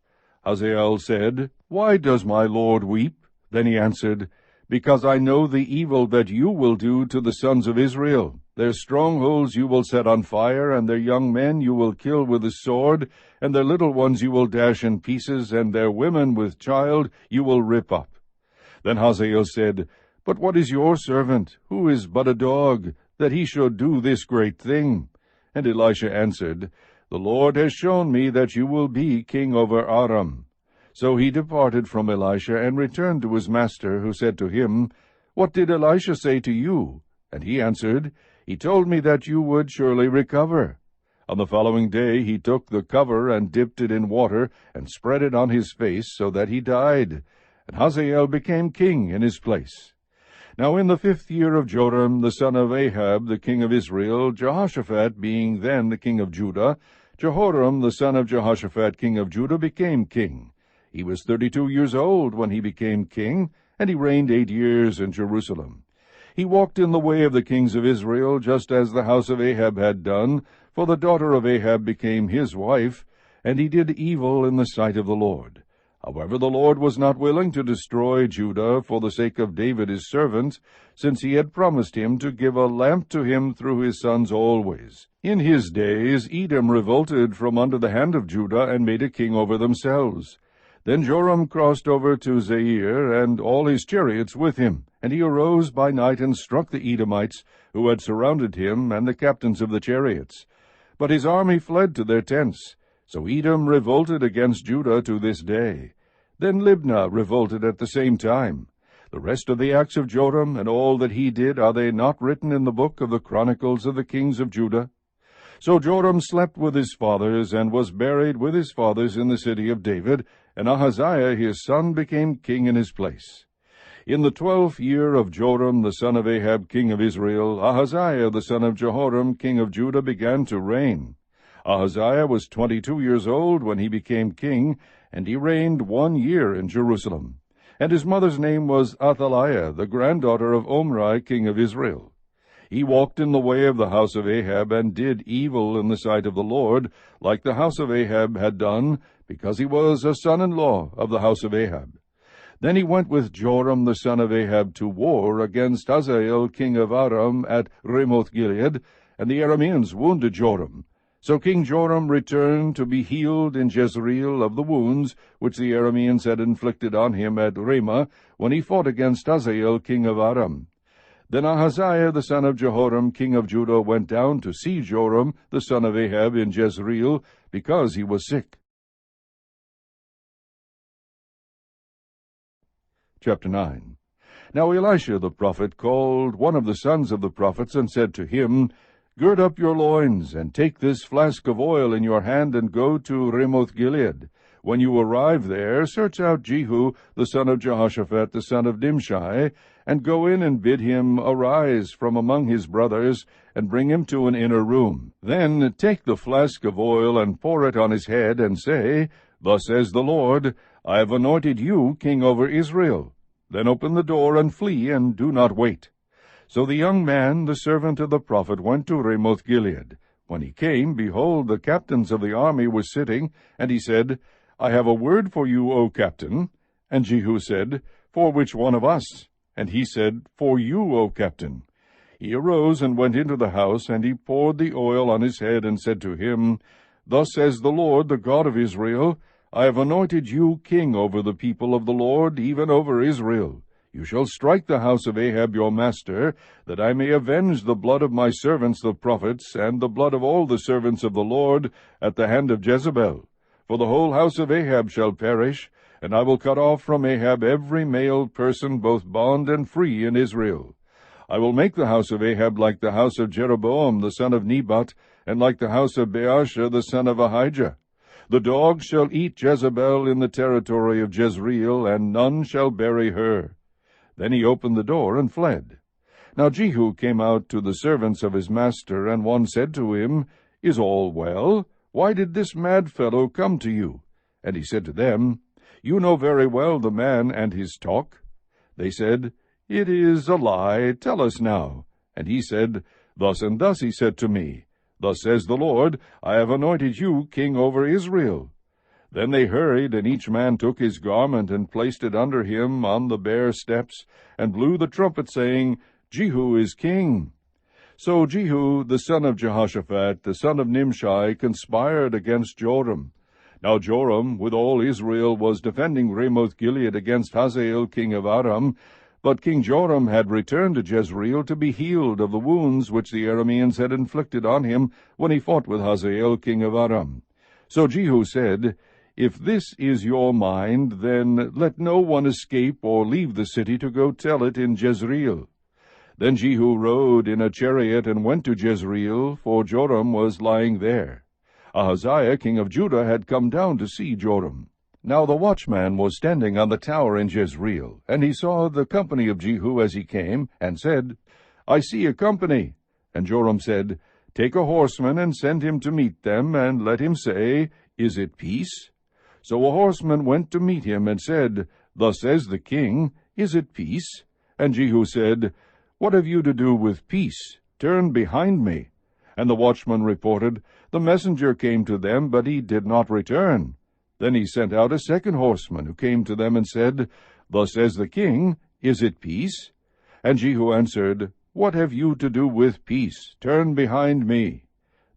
Hazael said, "Why does my lord weep?" Then he answered, "Because I know the evil that you will do to the sons of Israel. Their strongholds you will set on fire, and their young men you will kill with the sword, and their little ones you will dash in pieces, and their women with child you will rip up." Then Hazael said, "But what is your servant, who is but a dog, that he should do this great thing?" And Elisha answered, "The Lord has shown me that you will be king over Aram." So he departed from Elisha, and returned to his master, who said to him, "What did Elisha say to you?" And he answered, "He told me that you would surely recover." On the following day he took the cover, and dipped it in water, and spread it on his face, so that he died. And Hazael became king in his place. Now in the 5th year of Joram, the son of Ahab, the king of Israel, Jehoshaphat being then the king of Judah, Jehoram, the son of Jehoshaphat, king of Judah, became king. He was 32 years old when he became king, and he reigned 8 years in Jerusalem. He walked in the way of the kings of Israel, just as the house of Ahab had done, for the daughter of Ahab became his wife, and he did evil in the sight of the Lord. However, the Lord was not willing to destroy Judah for the sake of David his servant, since he had promised him to give a lamp to him through his sons always. In his days Edom revolted from under the hand of Judah, and made a king over themselves. Then Joram crossed over to Zair, and all his chariots with him, and he arose by night and struck the Edomites, who had surrounded him, and the captains of the chariots. But his army fled to their tents. So Edom revolted against Judah to this day. Then Libnah revolted at the same time. The rest of the acts of Joram, and all that he did, are they not written in the book of the Chronicles of the kings of Judah? So Joram slept with his fathers, and was buried with his fathers in the city of David, and Ahaziah his son became king in his place. In the 12th year of Joram the son of Ahab king of Israel, Ahaziah the son of Jehoram king of Judah began to reign. Ahaziah was 22 years old when he became king, and he reigned 1 year in Jerusalem. And his mother's name was Athaliah, the granddaughter of Omri king of Israel. He walked in the way of the house of Ahab, and did evil in the sight of the Lord, like the house of Ahab had done, because he was a son-in-law of the house of Ahab. Then he went with Joram the son of Ahab to war against Hazael king of Aram at Ramoth-Gilead, and the Arameans wounded Joram. So King Joram returned to be healed in Jezreel of the wounds which the Arameans had inflicted on him at Ramah, when he fought against Hazael king of Aram. Then Ahaziah the son of Jehoram king of Judah went down to see Joram the son of Ahab in Jezreel, because he was sick. Chapter 9. Now Elisha the prophet called one of the sons of the prophets, and said to him, Gird up your loins, and take this flask of oil in your hand, and go to Ramoth-Gilead. When you arrive there, search out Jehu the son of Jehoshaphat the son of Nimshi, and go in and bid him arise from among his brothers, and bring him to an inner room. Then take the flask of oil, and pour it on his head, and say, Thus says the Lord, I have anointed you king over Israel. Then open the door and flee, and do not wait. So the young man, the servant of the prophet, went to Ramoth-Gilead. When he came, behold, the captains of the army were sitting, and he said, I have a word for you, O captain. And Jehu said, For which one of us? And he said, For you, O captain. He arose and went into the house, and he poured the oil on his head, and said to him, Thus says the Lord, the God of Israel, I have anointed you king over the people of the Lord, even over Israel. You shall strike the house of Ahab your master, that I may avenge the blood of my servants the prophets, and the blood of all the servants of the Lord, at the hand of Jezebel. For the whole house of Ahab shall perish, and I will cut off from Ahab every male person, both bond and free, in Israel. I will make the house of Ahab like the house of Jeroboam the son of Nebat, and like the house of Baasha the son of Ahijah. The dogs shall eat Jezebel in the territory of Jezreel, and none shall bury her. Then he opened the door and fled. Now Jehu came out to the servants of his master, and one said to him, Is all well? Why did this mad fellow come to you? And he said to them, You know very well the man and his talk. They said, It is a lie. Tell us now. And he said, Thus and thus he said to me, Thus says the Lord, I have anointed you king over Israel. Then they hurried, and each man took his garment, and placed it under him on the bare steps, and blew the trumpet, saying, Jehu is king. So Jehu, the son of Jehoshaphat, the son of Nimshi, conspired against Joram. Now Joram, with all Israel, was defending Ramoth-Gilead against Hazael king of Aram, but King Joram had returned to Jezreel to be healed of the wounds which the Arameans had inflicted on him when he fought with Hazael king of Aram. So Jehu said, If this is your mind, then let no one escape or leave the city to go tell it in Jezreel. Then Jehu rode in a chariot and went to Jezreel, for Joram was lying there. Ahaziah king of Judah had come down to see Joram. Now the watchman was standing on the tower in Jezreel, and he saw the company of Jehu as he came, and said, I see a company. And Joram said, Take a horseman, and send him to meet them, and let him say, Is it peace? So a horseman went to meet him, and said, Thus says the king, Is it peace? And Jehu said, What have you to do with peace? Turn behind me. And the watchman reported, The messenger came to them, but he did not return. Then he sent out a second horseman, who came to them and said, Thus says the king, Is it peace? And Jehu answered, What have you to do with peace? Turn behind me.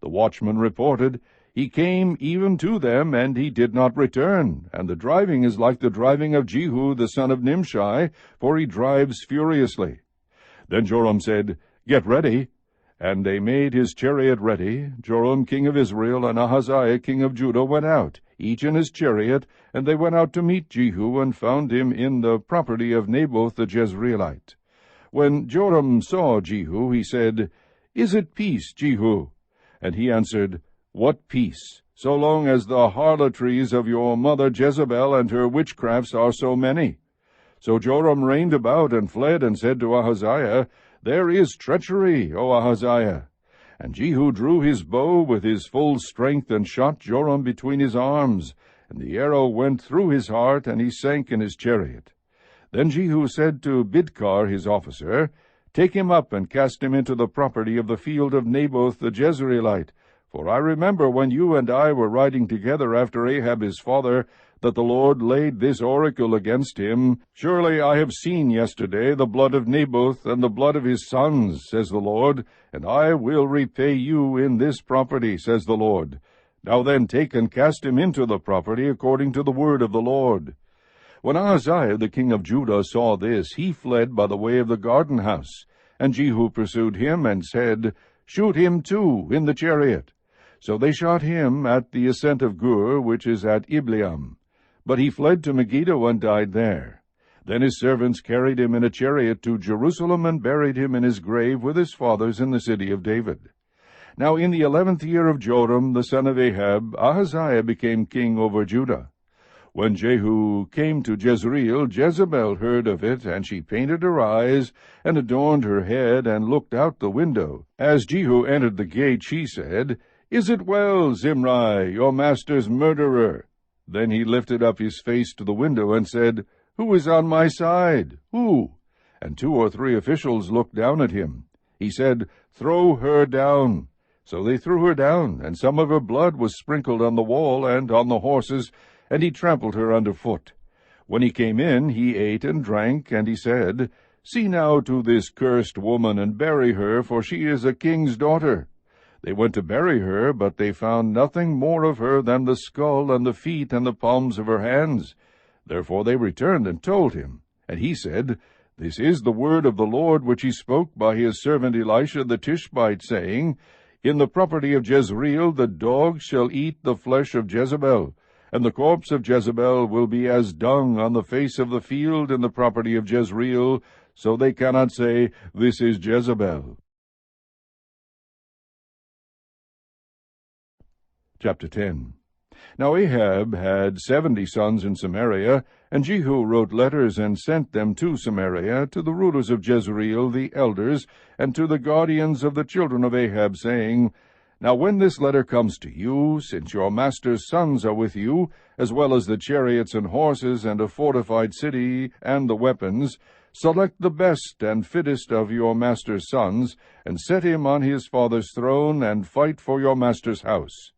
The watchman reported, He came even to them, and he did not return, and the driving is like the driving of Jehu the son of Nimshi, for he drives furiously. Then Joram said, Get ready. And they made his chariot ready. Joram king of Israel and Ahaziah king of Judah went out, each in his chariot, and they went out to meet Jehu, and found him in the property of Naboth the Jezreelite. When Joram saw Jehu, he said, Is it peace, Jehu? And he answered, What peace, so long as the harlotries of your mother Jezebel and her witchcrafts are so many? So Joram reined about and fled, and said to Ahaziah, There is treachery, O Ahaziah. And Jehu drew his bow with his full strength, and shot Joram between his arms, and the arrow went through his heart, and he sank in his chariot. Then Jehu said to Bidkar his officer, Take him up, and cast him into the property of the field of Naboth the Jezreelite, for I remember when you and I were riding together after Ahab his father, that the Lord laid this oracle against him, Surely I have seen yesterday the blood of Naboth and the blood of his sons, says the Lord, and I will repay you in this property, says the Lord. Now then take and cast him into the property according to the word of the Lord. When Ahaziah the king of Judah saw this, he fled by the way of the garden house. And Jehu pursued him, and said, Shoot him too in the chariot. So they shot him at the ascent of Gur, which is at Ibleam. But he fled to Megiddo and died there. Then his servants carried him in a chariot to Jerusalem, and buried him in his grave with his fathers in the city of David. Now in the 11th year of Joram, the son of Ahab, Ahaziah became king over Judah. When Jehu came to Jezreel, Jezebel heard of it, and she painted her eyes, and adorned her head, and looked out the window. As Jehu entered the gate, she said, Is it well, Zimri, your master's murderer? Then he lifted up his face to the window and said, "Who is on my side? Who?" And 2 or 3 officials looked down at him. He said, "Throw her down." So they threw her down, and some of her blood was sprinkled on the wall and on the horses, and he trampled her under foot. When he came in, he ate and drank, and he said, "See now to this cursed woman, and bury her, for she is a king's daughter." They went to bury her, but they found nothing more of her than the skull and the feet and the palms of her hands. Therefore they returned and told him. And he said, "This is the word of the Lord which he spoke by his servant Elisha the Tishbite, saying, In the property of Jezreel the dogs shall eat the flesh of Jezebel, and the corpse of Jezebel will be as dung on the face of the field in the property of Jezreel, so they cannot say, This is Jezebel." Chapter 10. Now Ahab had 70 sons in Samaria, and Jehu wrote letters and sent them to Samaria, to the rulers of Jezreel, the elders, and to the guardians of the children of Ahab, saying, Now when this letter comes to you, since your master's sons are with you, as well as the chariots and horses, and a fortified city, and the weapons, select the best and fittest of your master's sons, and set him on his father's throne, and fight for your master's house.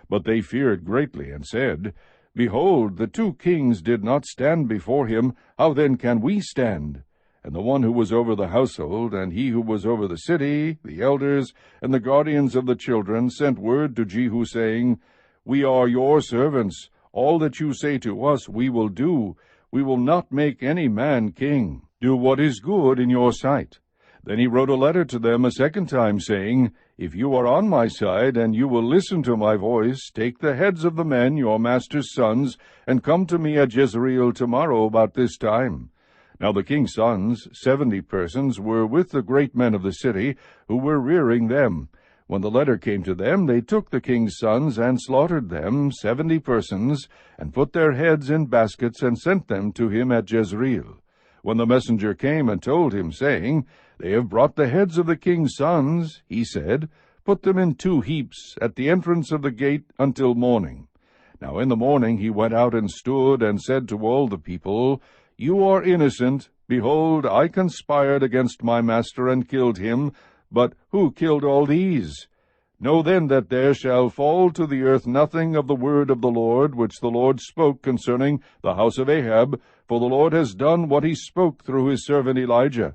But they feared greatly, and said, Behold, the 2 kings did not stand before him, how then can we stand? And the one who was over the household, and he who was over the city, the elders, and the guardians of the children, sent word to Jehu, saying, We are your servants. All that you say to us we will do. We will not make any man king. Do what is good in your sight. Then he wrote a letter to them a second time, saying, If you are on my side, and you will listen to my voice, take the heads of the men, your master's sons, and come to me at Jezreel tomorrow about this time. Now the king's sons, 70 persons, were with the great men of the city, who were rearing them. When the letter came to them, they took the king's sons, and slaughtered them, 70 persons, and put their heads in baskets, and sent them to him at Jezreel. When the messenger came and told him, saying, They have brought the heads of the king's sons, he said, Put them in 2 heaps at the entrance of the gate until morning. Now in the morning he went out and stood, and said to all the people, You are innocent. Behold, I conspired against my master, and killed him. But who killed all these? Know then that there shall fall to the earth nothing of the word of the Lord, which the Lord spoke concerning the house of Ahab, for the Lord has done what he spoke through his servant Elijah.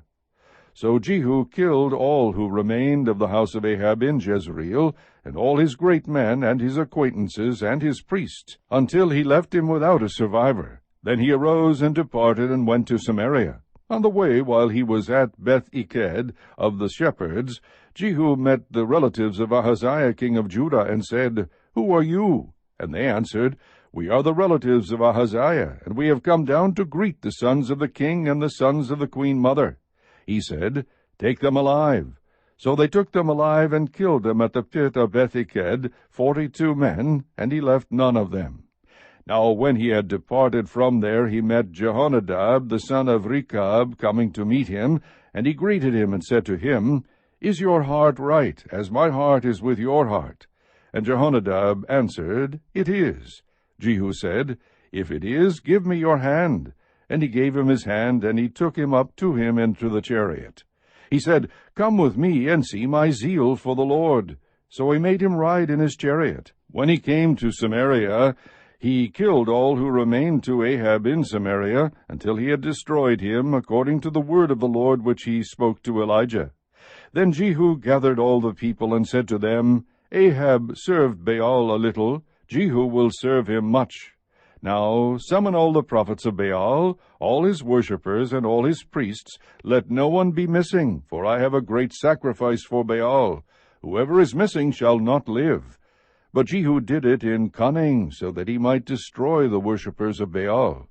So Jehu killed all who remained of the house of Ahab in Jezreel, and all his great men, and his acquaintances, and his priests, until he left him without a survivor. Then he arose and departed, and went to Samaria. On the way, while he was at Beth-Eked of the shepherds, Jehu met the relatives of Ahaziah king of Judah, and said, Who are you? And they answered, We are the relatives of Ahaziah, and we have come down to greet the sons of the king and the sons of the queen mother. He said, Take them alive. So they took them alive, and killed them at the pit of Beth-Eked, 42 men, and he left none of them. Now when he had departed from there, he met Jehonadab, the son of Rechab, coming to meet him, and he greeted him, and said to him, Is your heart right, as my heart is with your heart? And Jehonadab answered, It is. Jehu said, If it is, give me your hand. And he gave him his hand, and he took him up to him into the chariot. He said, Come with me, and see my zeal for the Lord. So he made him ride in his chariot. When he came to Samaria, he killed all who remained to Ahab in Samaria, until he had destroyed him, according to the word of the Lord which he spoke to Elijah. Then Jehu gathered all the people, and said to them, Ahab served Baal a little, Jehu will serve him much. Now summon all the prophets of Baal, all his worshippers, and all his priests. Let no one be missing, for I have a great sacrifice for Baal. Whoever is missing shall not live. But Jehu did it in cunning, so that he might destroy the worshippers of Baal.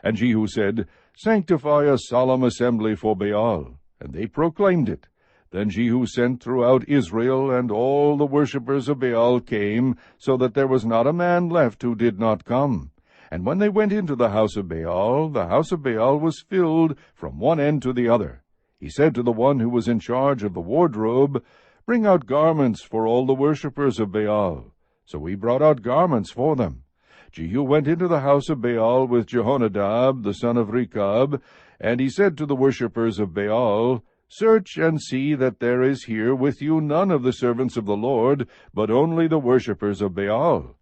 And Jehu said, Sanctify a solemn assembly for Baal. And they proclaimed it. Then Jehu sent throughout Israel, and all the worshippers of Baal came, so that there was not a man left who did not come. And when they went into the house of Baal was filled from one end to the other. He said to the one who was in charge of the wardrobe, Bring out garments for all the worshippers of Baal. So he brought out garments for them. Jehu went into the house of Baal with Jehonadab the son of Rechab, and he said to the worshippers of Baal, Search and see that there is here with you none of the servants of the Lord, but only the worshippers of Baal.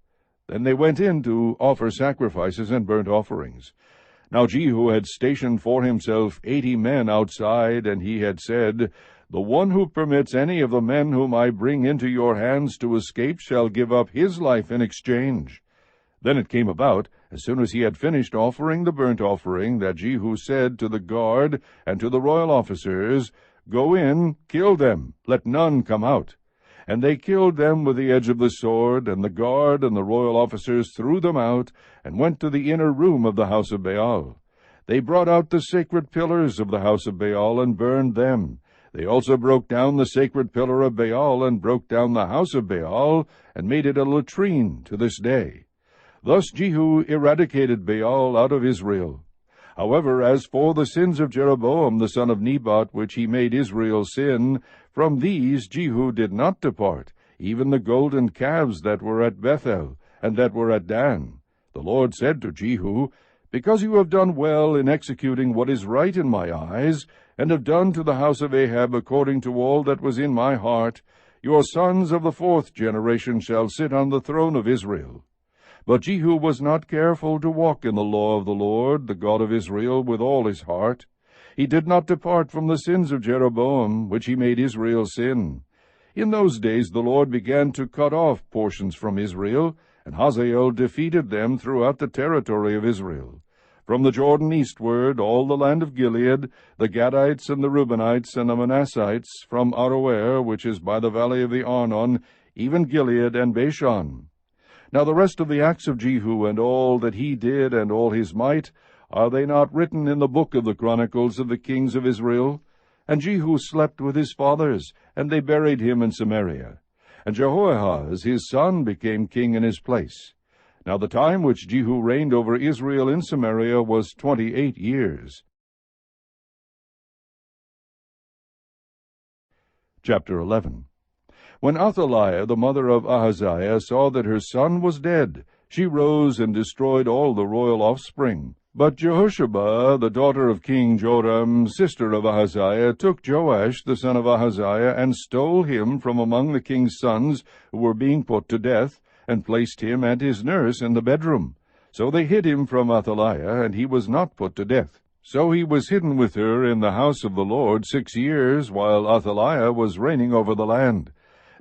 Then they went in to offer sacrifices and burnt offerings. Now Jehu had stationed for himself 80 men outside, and he had said, The one who permits any of the men whom I bring into your hands to escape shall give up his life in exchange. Then it came about, as soon as he had finished offering the burnt offering, that Jehu said to the guard and to the royal officers, Go in, kill them, let none come out. And they killed them with the edge of the sword, and the guard and the royal officers threw them out, and went to the inner room of the house of Baal. They brought out the sacred pillars of the house of Baal, and burned them. They also broke down the sacred pillar of Baal, and broke down the house of Baal, and made it a latrine to this day. Thus Jehu eradicated Baal out of Israel. However, as for the sins of Jeroboam the son of Nebat, which he made Israel sin, from these Jehu did not depart, even the golden calves that were at Bethel, and that were at Dan. The Lord said to Jehu, Because you have done well in executing what is right in my eyes, and have done to the house of Ahab according to all that was in my heart, your sons of the 4th generation shall sit on the throne of Israel. But Jehu was not careful to walk in the law of the Lord, the God of Israel, with all his heart. He did not depart from the sins of Jeroboam, which he made Israel sin. In those days the Lord began to cut off portions from Israel, and Hazael defeated them throughout the territory of Israel. From the Jordan eastward, all the land of Gilead, the Gadites and the Reubenites and the Manassites, from Aroer, which is by the valley of the Arnon, even Gilead and Bashan. Now the rest of the acts of Jehu, and all that he did, and all his might, are they not written in the book of the Chronicles of the kings of Israel? And Jehu slept with his fathers, and they buried him in Samaria. And Jehoahaz his son became king in his place. Now the time which Jehu reigned over Israel in Samaria was 28 years. Chapter 11. When Athaliah, the mother of Ahaziah, saw that her son was dead, she rose and destroyed all the royal offspring. But Jehosheba, the daughter of King Joram, sister of Ahaziah, took Joash the son of Ahaziah, and stole him from among the king's sons who were being put to death, and placed him and his nurse in the bedroom. So they hid him from Athaliah, and he was not put to death. So he was hidden with her in the house of the Lord 6 years, while Athaliah was reigning over the land.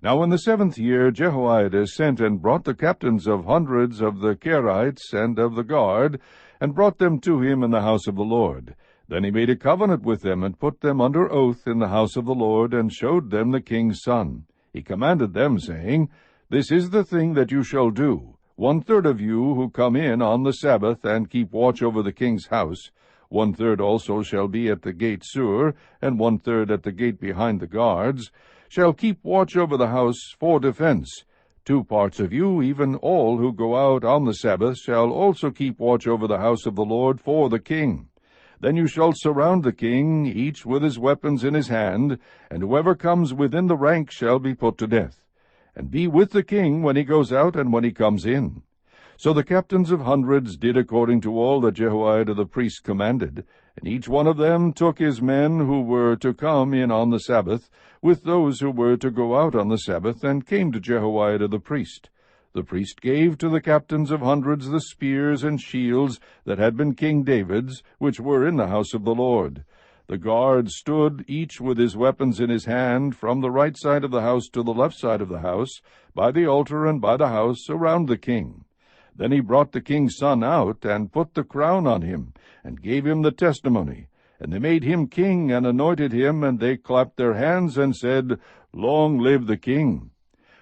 Now in the 7th year Jehoiada sent and brought the captains of hundreds of the Kerites and of the guard, and brought them to him in the house of the Lord. Then he made a covenant with them, and put them under oath in the house of the Lord, and showed them the king's son. He commanded them, saying, This is the thing that you shall do. 1/3 of you who come in on the Sabbath, and keep watch over the king's house, 1/3 also shall be at the gate Sur, and 1/3 at the gate behind the guards, shall keep watch over the house for defense. 2 parts of you, even all who go out on the Sabbath, shall also keep watch over the house of the Lord for the king. Then you shall surround the king, each with his weapons in his hand, and whoever comes within the rank shall be put to death. And be with the king when he goes out and when he comes in. So the captains of hundreds did according to all that Jehoiada the priest commanded, and each one of them took his men who were to come in on the Sabbath, with those who were to go out on the Sabbath, and came to Jehoiada the priest. The priest gave to the captains of hundreds the spears and shields that had been King David's, which were in the house of the Lord. The guards stood, each with his weapons in his hand, from the right side of the house to the left side of the house, by the altar and by the house, around the king. Then he brought the king's son out, and put the crown on him, and gave him the testimony. And they made him king, and anointed him, and they clapped their hands, and said, Long live the king!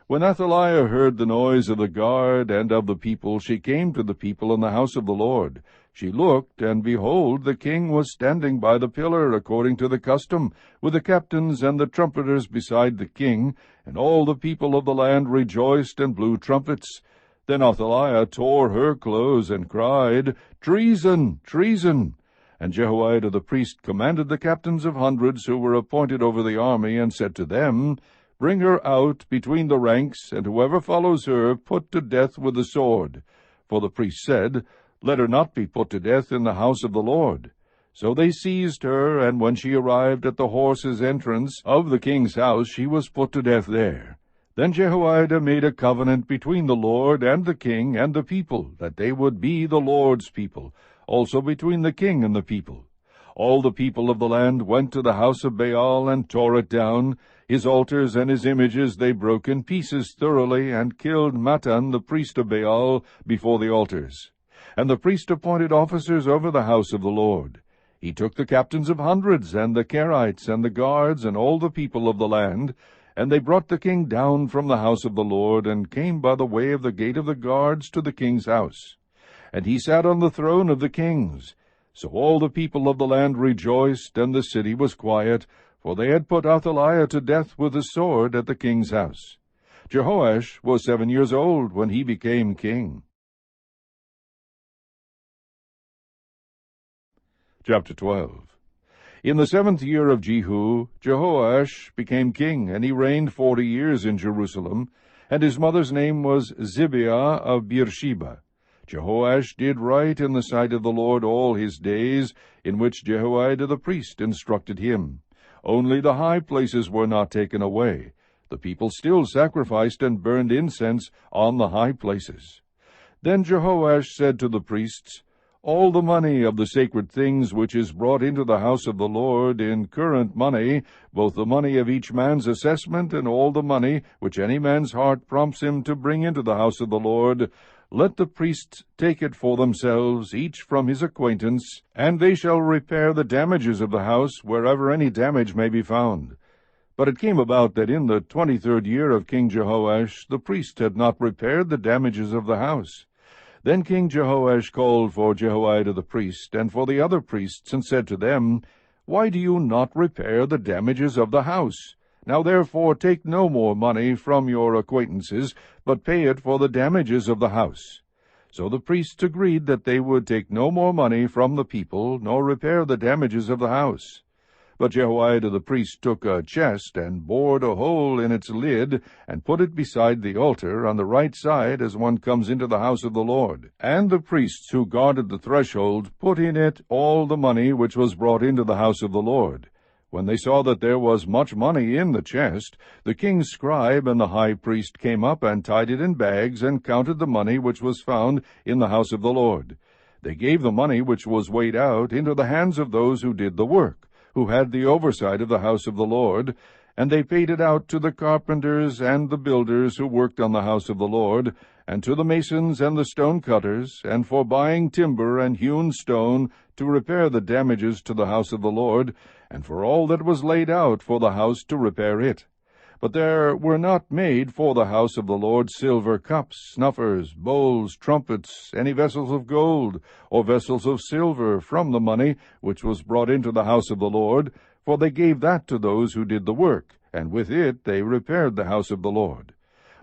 When Athaliah heard the noise of the guard and of the people, she came to the people in the house of the Lord. She looked, and behold, the king was standing by the pillar, according to the custom, with the captains and the trumpeters beside the king, and all the people of the land rejoiced and blew trumpets. Then Athaliah tore her clothes, and cried, Treason! Treason! And Jehoiada the priest commanded the captains of hundreds who were appointed over the army, and said to them, Bring her out between the ranks, and whoever follows her put to death with the sword. For the priest said, Let her not be put to death in the house of the Lord. So they seized her, and when she arrived at the horses' entrance of the king's house, she was put to death there. Then Jehoiada made a covenant between the Lord and the king and the people, that they would be the Lord's people, also between the king and the people. All the people of the land went to the house of Baal and tore it down. His altars and his images they broke in pieces thoroughly, and killed Mattan the priest of Baal before the altars. And the priest appointed officers over the house of the Lord. He took the captains of hundreds, and the Kerites, and the guards, and all the people of the land, and they brought the king down from the house of the Lord, and came by the way of the gate of the guards to the king's house. And he sat on the throne of the kings. So all the people of the land rejoiced, and the city was quiet, for they had put Athaliah to death with the sword at the king's house. Jehoash was 7 years old when he became king. Chapter 12. In the 7th year of Jehu, Jehoash became king, and he reigned 40 years in Jerusalem, and his mother's name was Zibiah of Beersheba. Jehoash did right in the sight of the Lord all his days, in which Jehoiada the priest instructed him. Only the high places were not taken away. The people still sacrificed and burned incense on the high places. Then Jehoash said to the priests, All the money of the sacred things which is brought into the house of the Lord in current money, both the money of each man's assessment and all the money which any man's heart prompts him to bring into the house of the Lord, let the priests take it for themselves, each from his acquaintance, and they shall repair the damages of the house wherever any damage may be found. But it came about that in the 23rd year of King Jehoash the priests had not repaired the damages of the house. Then King Jehoash called for Jehoiada the priest, and for the other priests, and said to them, Why do you not repair the damages of the house? Now therefore take no more money from your acquaintances, but pay it for the damages of the house. So the priests agreed that they would take no more money from the people, nor repair the damages of the house. But Jehoiada the priest took a chest, and bored a hole in its lid, and put it beside the altar, on the right side as one comes into the house of the Lord. And the priests who guarded the threshold put in it all the money which was brought into the house of the Lord. When they saw that there was much money in the chest, the king's scribe and the high priest came up and tied it in bags, and counted the money which was found in the house of the Lord. They gave the money which was weighed out into the hands of those who did the work, who had the oversight of the house of the Lord, and they paid it out to the carpenters and the builders who worked on the house of the Lord, and to the masons and the stone cutters, and for buying timber and hewn stone to repair the damages to the house of the Lord, and for all that was laid out for the house to repair it. But there were not made for the house of the Lord silver cups, snuffers, bowls, trumpets, any vessels of gold, or vessels of silver from the money which was brought into the house of the Lord, for they gave that to those who did the work, and with it they repaired the house of the Lord.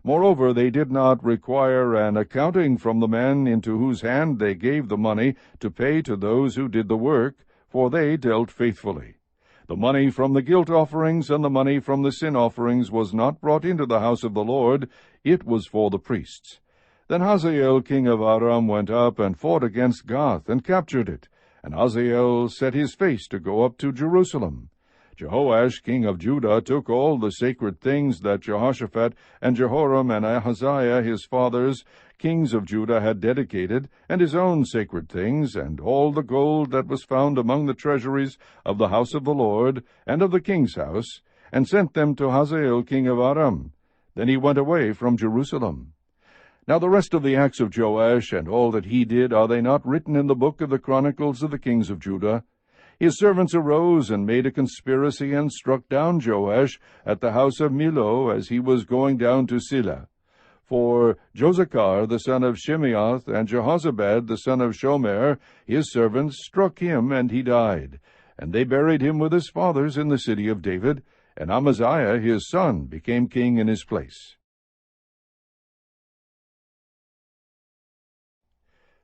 Moreover, they did not require an accounting from the men into whose hand they gave the money to pay to those who did the work, for they dealt faithfully. The money from the guilt offerings and the money from the sin offerings was not brought into the house of the Lord, it was for the priests. Then Hazael king of Aram went up and fought against Gath, and captured it, and Hazael set his face to go up to Jerusalem. Jehoash king of Judah took all the sacred things that Jehoshaphat and Jehoram and Ahaziah his fathers, kings of Judah, had dedicated, and his own sacred things, and all the gold that was found among the treasuries of the house of the Lord, and of the king's house, and sent them to Hazael king of Aram. Then he went away from Jerusalem. Now the rest of the acts of Joash, and all that he did, are they not written in the book of the Chronicles of the kings of Judah? His servants arose and made a conspiracy, and struck down Joash at the house of Millo as he was going down to Silla. For Josachar the son of Shimeath and Jehozabad the son of Shomer, his servants, struck him, and he died. And they buried him with his fathers in the city of David, and Amaziah his son became king in his place.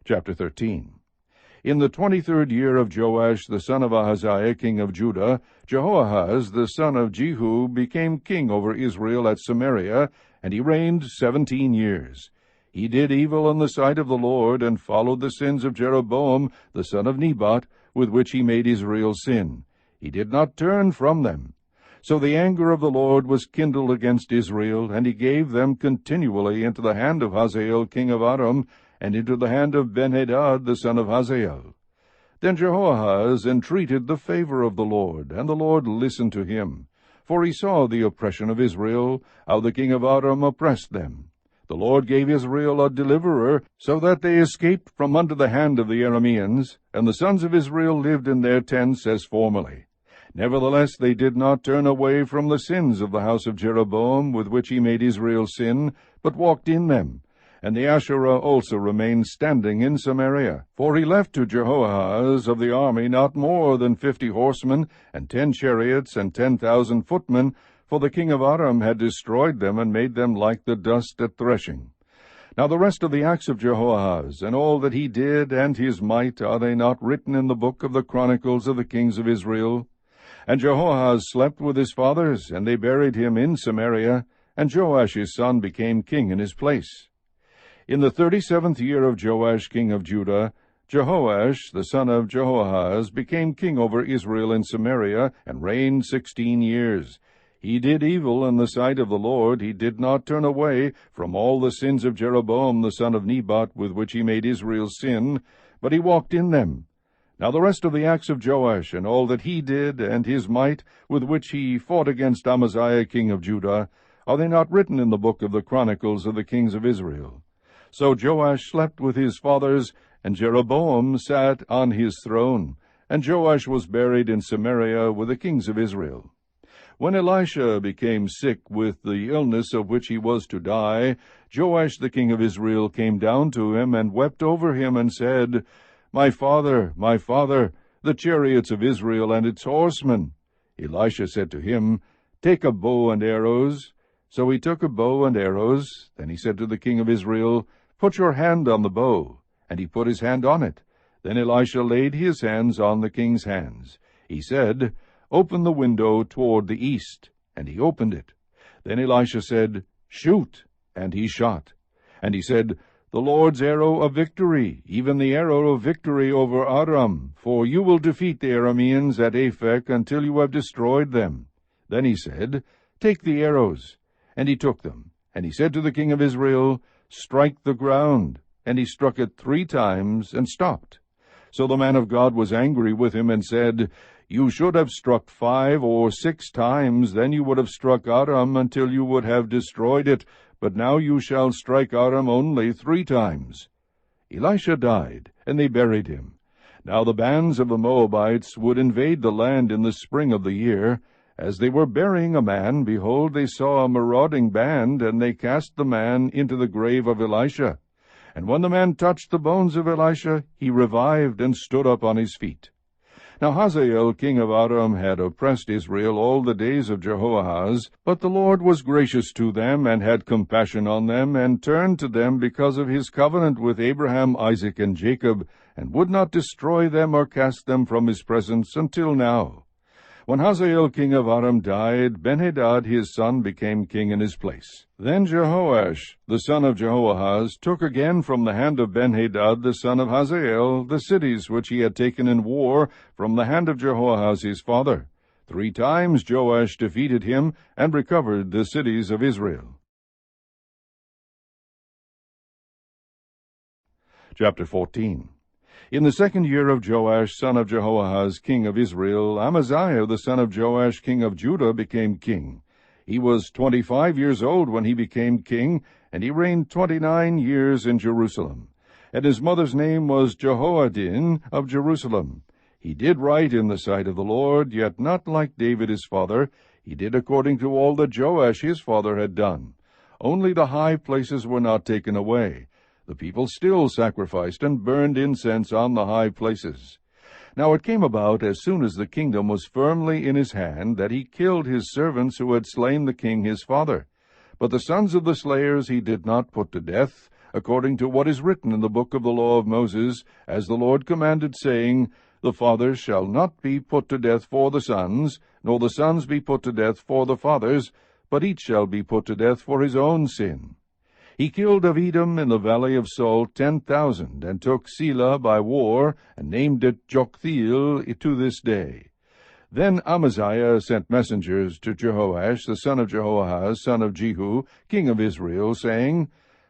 Chapter 13. In the 23rd year of Joash the son of Ahaziah king of Judah, Jehoahaz the son of Jehu became king over Israel at Samaria, and he reigned 17 years. He did evil in the sight of the Lord, and followed the sins of Jeroboam the son of Nebat, with which he made Israel sin. He did not turn from them. So the anger of the Lord was kindled against Israel, and he gave them continually into the hand of Hazael king of Aram, and into the hand of Benhadad the son of Hazael. Then Jehoahaz entreated the favor of the Lord, and the Lord listened to him. For he saw the oppression of Israel, how the king of Aram oppressed them. The Lord gave Israel a deliverer, so that they escaped from under the hand of the Arameans, and the sons of Israel lived in their tents as formerly. Nevertheless they did not turn away from the sins of the house of Jeroboam, with which he made Israel sin, but walked in them. And the Asherah also remained standing in Samaria. For he left to Jehoahaz of the army not more than 50 horsemen, and 10 chariots, and 10,000 footmen, for the king of Aram had destroyed them, and made them like the dust at threshing. Now the rest of the acts of Jehoahaz, and all that he did, and his might, are they not written in the book of the Chronicles of the kings of Israel? And Jehoahaz slept with his fathers, and they buried him in Samaria, and Joash his son became king in his place. In the 37th year of Joash king of Judah, Jehoash the son of Jehoahaz became king over Israel in Samaria, and reigned 16 years. He did evil in the sight of the Lord. He did not turn away from all the sins of Jeroboam the son of Nebat, with which he made Israel sin, but he walked in them. Now the rest of the acts of Joash, and all that he did, and his might, with which he fought against Amaziah king of Judah, are they not written in the book of the Chronicles of the kings of Israel? So Joash slept with his fathers, and Jeroboam sat on his throne, and Joash was buried in Samaria with the kings of Israel. When Elisha became sick with the illness of which he was to die, Joash the king of Israel came down to him, and wept over him, and said, my father, the chariots of Israel and its horsemen. Elisha said to him, Take a bow and arrows. So he took a bow and arrows. Then he said to the king of Israel, Put your hand on the bow. And he put his hand on it. Then Elisha laid his hands on the king's hands. He said, Open the window toward the east. And he opened it. Then Elisha said, Shoot. And he shot. And he said, The Lord's arrow of victory, even the arrow of victory over Aram, for you will defeat the Arameans at Aphek until you have destroyed them. Then he said, Take the arrows. And he took them. And he said to the king of Israel, Strike the ground. And he struck it 3 times, and stopped. So the man of God was angry with him, and said, You should have struck 5 or 6 times, then you would have struck Aram until you would have destroyed it, but now you shall strike Aram only 3 times. Elisha died, and they buried him. Now the bands of the Moabites would invade the land in the spring of the year. As they were burying a man, behold, they saw a marauding band, and they cast the man into the grave of Elisha. And when the man touched the bones of Elisha, he revived and stood up on his feet. Now Hazael king of Aram had oppressed Israel all the days of Jehoahaz, but the Lord was gracious to them, and had compassion on them, and turned to them because of his covenant with Abraham, Isaac, and Jacob, and would not destroy them or cast them from his presence until now. When Hazael king of Aram died, Benhadad his son became king in his place. Then Jehoash the son of Jehoahaz took again from the hand of Benhadad the son of Hazael the cities which he had taken in war from the hand of Jehoahaz his father. 3 times Joash defeated him, and recovered the cities of Israel. Chapter 14. In the 2nd year of Joash son of Jehoahaz king of Israel, Amaziah the son of Joash king of Judah became king. He was 25 years old when he became king, and he reigned 29 years in Jerusalem. And his mother's name was Jehoaddin of Jerusalem. He did right in the sight of the Lord, yet not like David his father. He did according to all that Joash his father had done. Only the high places were not taken away. The people still sacrificed and burned incense on the high places. Now it came about, as soon as the kingdom was firmly in his hand, that he killed his servants who had slain the king his father. But the sons of the slayers he did not put to death, according to what is written in the book of the law of Moses, as the Lord commanded, saying, The fathers shall not be put to death for the sons, nor the sons be put to death for the fathers, but each shall be put to death for his own sin. He killed of Edom in the valley of Salt 10,000, and took Selah by war, and named it Joktheel to this day. Then Amaziah sent messengers to Jehoash, the son of Jehoahaz, son of Jehu, king of Israel, saying,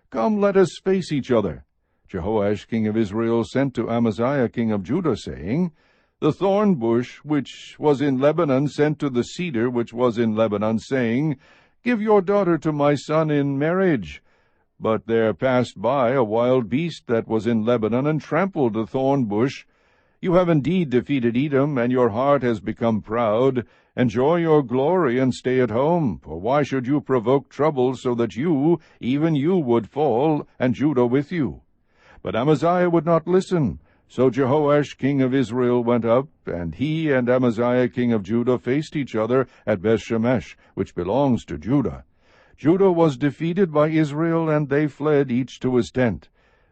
Come, let us face each other. Jehoash, king of Israel, sent to Amaziah, king of Judah, saying, The thorn bush which was in Lebanon sent to the cedar which was in Lebanon, saying, Give your daughter to my son in marriage. But there passed by a wild beast that was in Lebanon, and trampled the thorn bush. You have indeed defeated Edom, and your heart has become proud. Enjoy your glory, and stay at home. For why should you provoke trouble, so that you, even you, would fall, and Judah with you? But Amaziah would not listen. So Jehoash king of Israel went up, and he and Amaziah king of Judah faced each other at Bethshemesh, which belongs to Judah. Judah was defeated by Israel, and they fled each to his tent.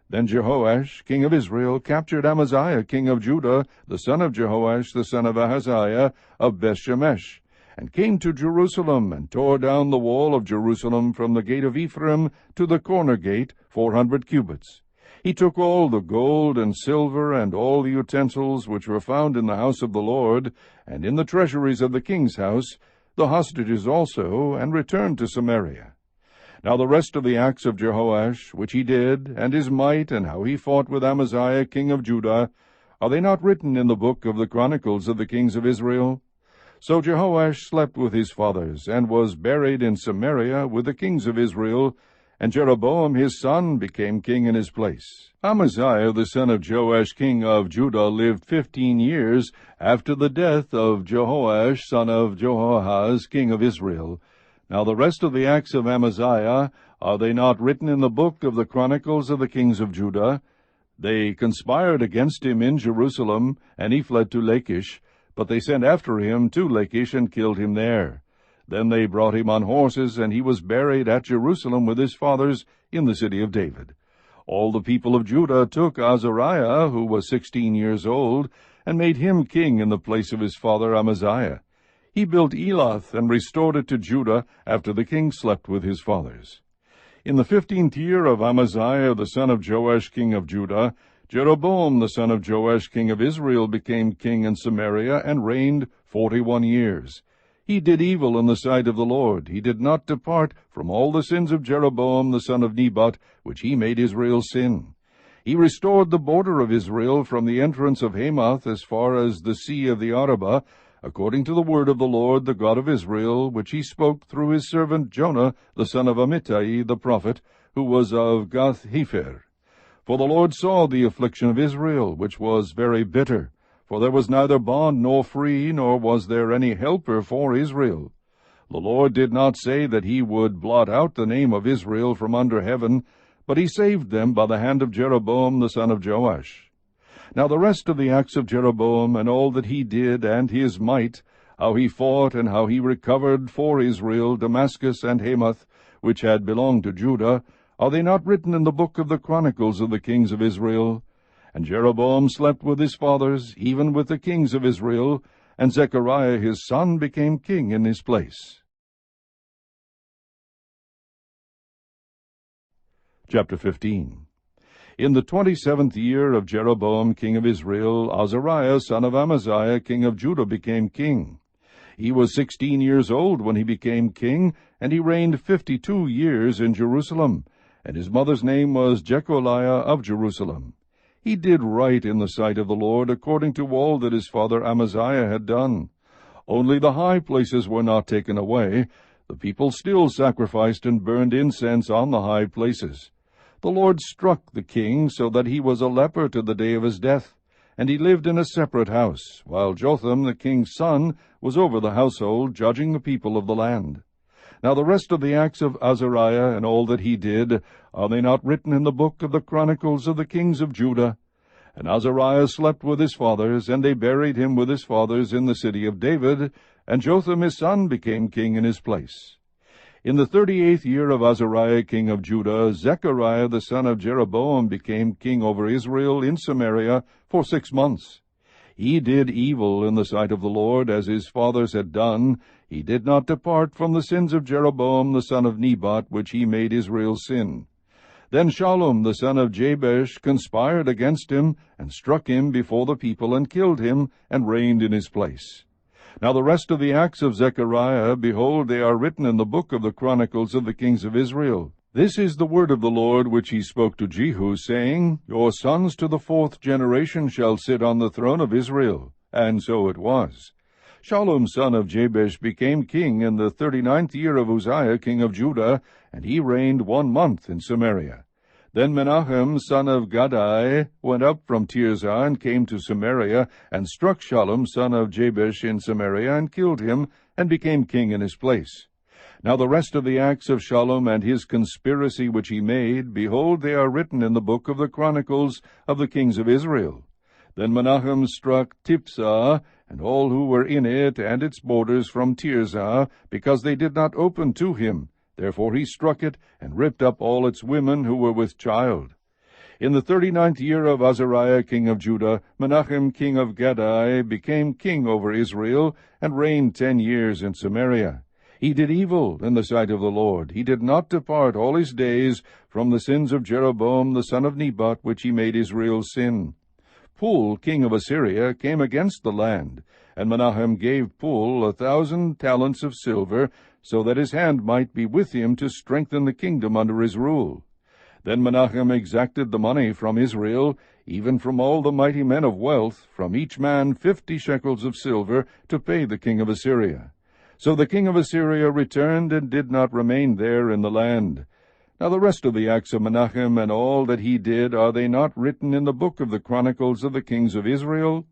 Then Jehoash king of Israel captured Amaziah king of Judah, the son of Jehoash the son of Ahaziah, of Bethshemesh, and came to Jerusalem, and tore down the wall of Jerusalem from the gate of Ephraim to the corner gate, 400 cubits. He took all the gold and silver and all the utensils which were found in the house of the Lord, and in the treasuries of the king's house, the hostages also, and returned to Samaria. Now the rest of the acts of Jehoash, which he did, and his might, and how he fought with Amaziah king of Judah, are they not written in the book of the Chronicles of the kings of Israel? So Jehoash slept with his fathers, and was buried in Samaria with the kings of Israel, and Jeroboam his son became king in his place. Amaziah the son of Joash king of Judah lived 15 years after the death of Jehoash son of Jehoahaz king of Israel. Now the rest of the acts of Amaziah, are they not written in the book of the Chronicles of the kings of Judah? They conspired against him in Jerusalem, and he fled to Lachish, but they sent after him to Lachish and killed him there. Then they brought him on horses, and he was buried at Jerusalem with his fathers in the city of David. All the people of Judah took Azariah, who was 16 years old, and made him king in the place of his father Amaziah. He built Elath, and restored it to Judah, after the king slept with his fathers. In the 15th year of Amaziah the son of Joash king of Judah, Jeroboam the son of Joash king of Israel became king in Samaria, and reigned 41 years. He did evil in the sight of the Lord. He did not depart from all the sins of Jeroboam the son of Nebat, which he made Israel sin. He restored the border of Israel from the entrance of Hamath as far as the sea of the Arabah, according to the word of the Lord, the God of Israel, which he spoke through his servant Jonah, the son of Amittai, the prophet, who was of Gath-hepher. For the Lord saw the affliction of Israel, which was very bitter. For there was neither bond nor free, nor was there any helper for Israel. The Lord did not say that he would blot out the name of Israel from under heaven, but he saved them by the hand of Jeroboam the son of Joash. Now the rest of the acts of Jeroboam, and all that he did, and his might, how he fought, and how he recovered for Israel Damascus and Hamath, which had belonged to Judah, are they not written in the book of the Chronicles of the kings of Israel? And Jeroboam slept with his fathers, even with the kings of Israel, and Zechariah his son became king in his place. Chapter 15. In the 27th year of Jeroboam king of Israel, Azariah son of Amaziah king of Judah became king. He was 16 years old when he became king, and he reigned 52 years in Jerusalem, and his mother's name was Jecholiah of Jerusalem. He did right in the sight of the Lord, according to all that his father Amaziah had done. Only the high places were not taken away. The people still sacrificed and burned incense on the high places. The Lord struck the king so that he was a leper to the day of his death, and he lived in a separate house, while Jotham the king's son was over the household, judging the people of the land. Now the rest of the acts of Azariah, and all that he did, are they not written in the book of the Chronicles of the kings of Judah? And Azariah slept with his fathers, and they buried him with his fathers in the city of David, and Jotham his son became king in his place. In the 38th year of Azariah king of Judah, Zechariah the son of Jeroboam became king over Israel in Samaria for 6 months. He did evil in the sight of the Lord, as his fathers had done. He did not depart from the sins of Jeroboam the son of Nebat, which he made Israel sin. Then Shallum the son of Jabesh conspired against him, and struck him before the people, and killed him, and reigned in his place. Now the rest of the acts of Zechariah, behold, they are written in the book of the Chronicles of the kings of Israel. This is the word of the Lord which he spoke to Jehu, saying, Your sons to the 4th generation shall sit on the throne of Israel. And so it was. Shallum son of Jabesh became king in the 39th year of Uzziah king of Judah, and he reigned 1 month in Samaria. Then Menahem son of Gadai went up from Tirzah, and came to Samaria, and struck Shallum son of Jabesh in Samaria, and killed him, and became king in his place. Now the rest of the acts of Shallum, and his conspiracy which he made, behold, they are written in the book of the Chronicles of the kings of Israel. Then Menahem struck Tiphsah, and all who were in it, and its borders from Tirzah, because they did not open to him. Therefore he struck it, and ripped up all its women who were with child. In the 39th year of Azariah king of Judah, Menahem king of Gadai became king over Israel, and reigned 10 years in Samaria. He did evil in the sight of the Lord. He did not depart all his days from the sins of Jeroboam the son of Nebat, which he made Israel sin. Pul king of Assyria came against the land, and Menahem gave Pul 1,000 talents of silver, so that his hand might be with him to strengthen the kingdom under his rule. Then Menahem exacted the money from Israel, even from all the mighty men of wealth, from each man 50 shekels of silver, to pay the king of Assyria. So the king of Assyria returned, and did not remain there in the land. Now the rest of the acts of Menahem, and all that he did, are they not written in the book of the Chronicles of the kings of Israel?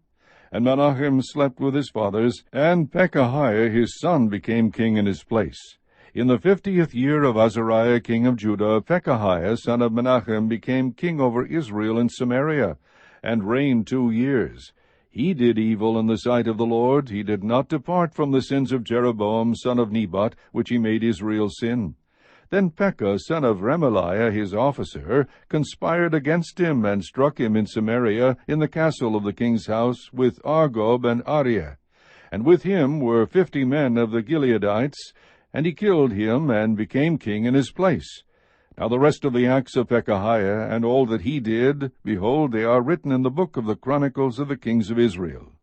And Menahem slept with his fathers, and Pekahiah his son became king in his place. In the 50th year of Azariah king of Judah, Pekahiah son of Menahem became king over Israel in Samaria, and reigned 2 years. He did evil in the sight of the Lord. He did not depart from the sins of Jeroboam son of Nebat, which he made Israel sin. Then Pekah son of Remaliah his officer conspired against him, and struck him in Samaria, in the castle of the king's house, with Argob and Arieh. And with him were 50 men of the Gileadites, and he killed him, and became king in his place. Now the rest of the acts of Pekahiah, and all that he did, behold, they are written in the book of the Chronicles of the kings of Israel.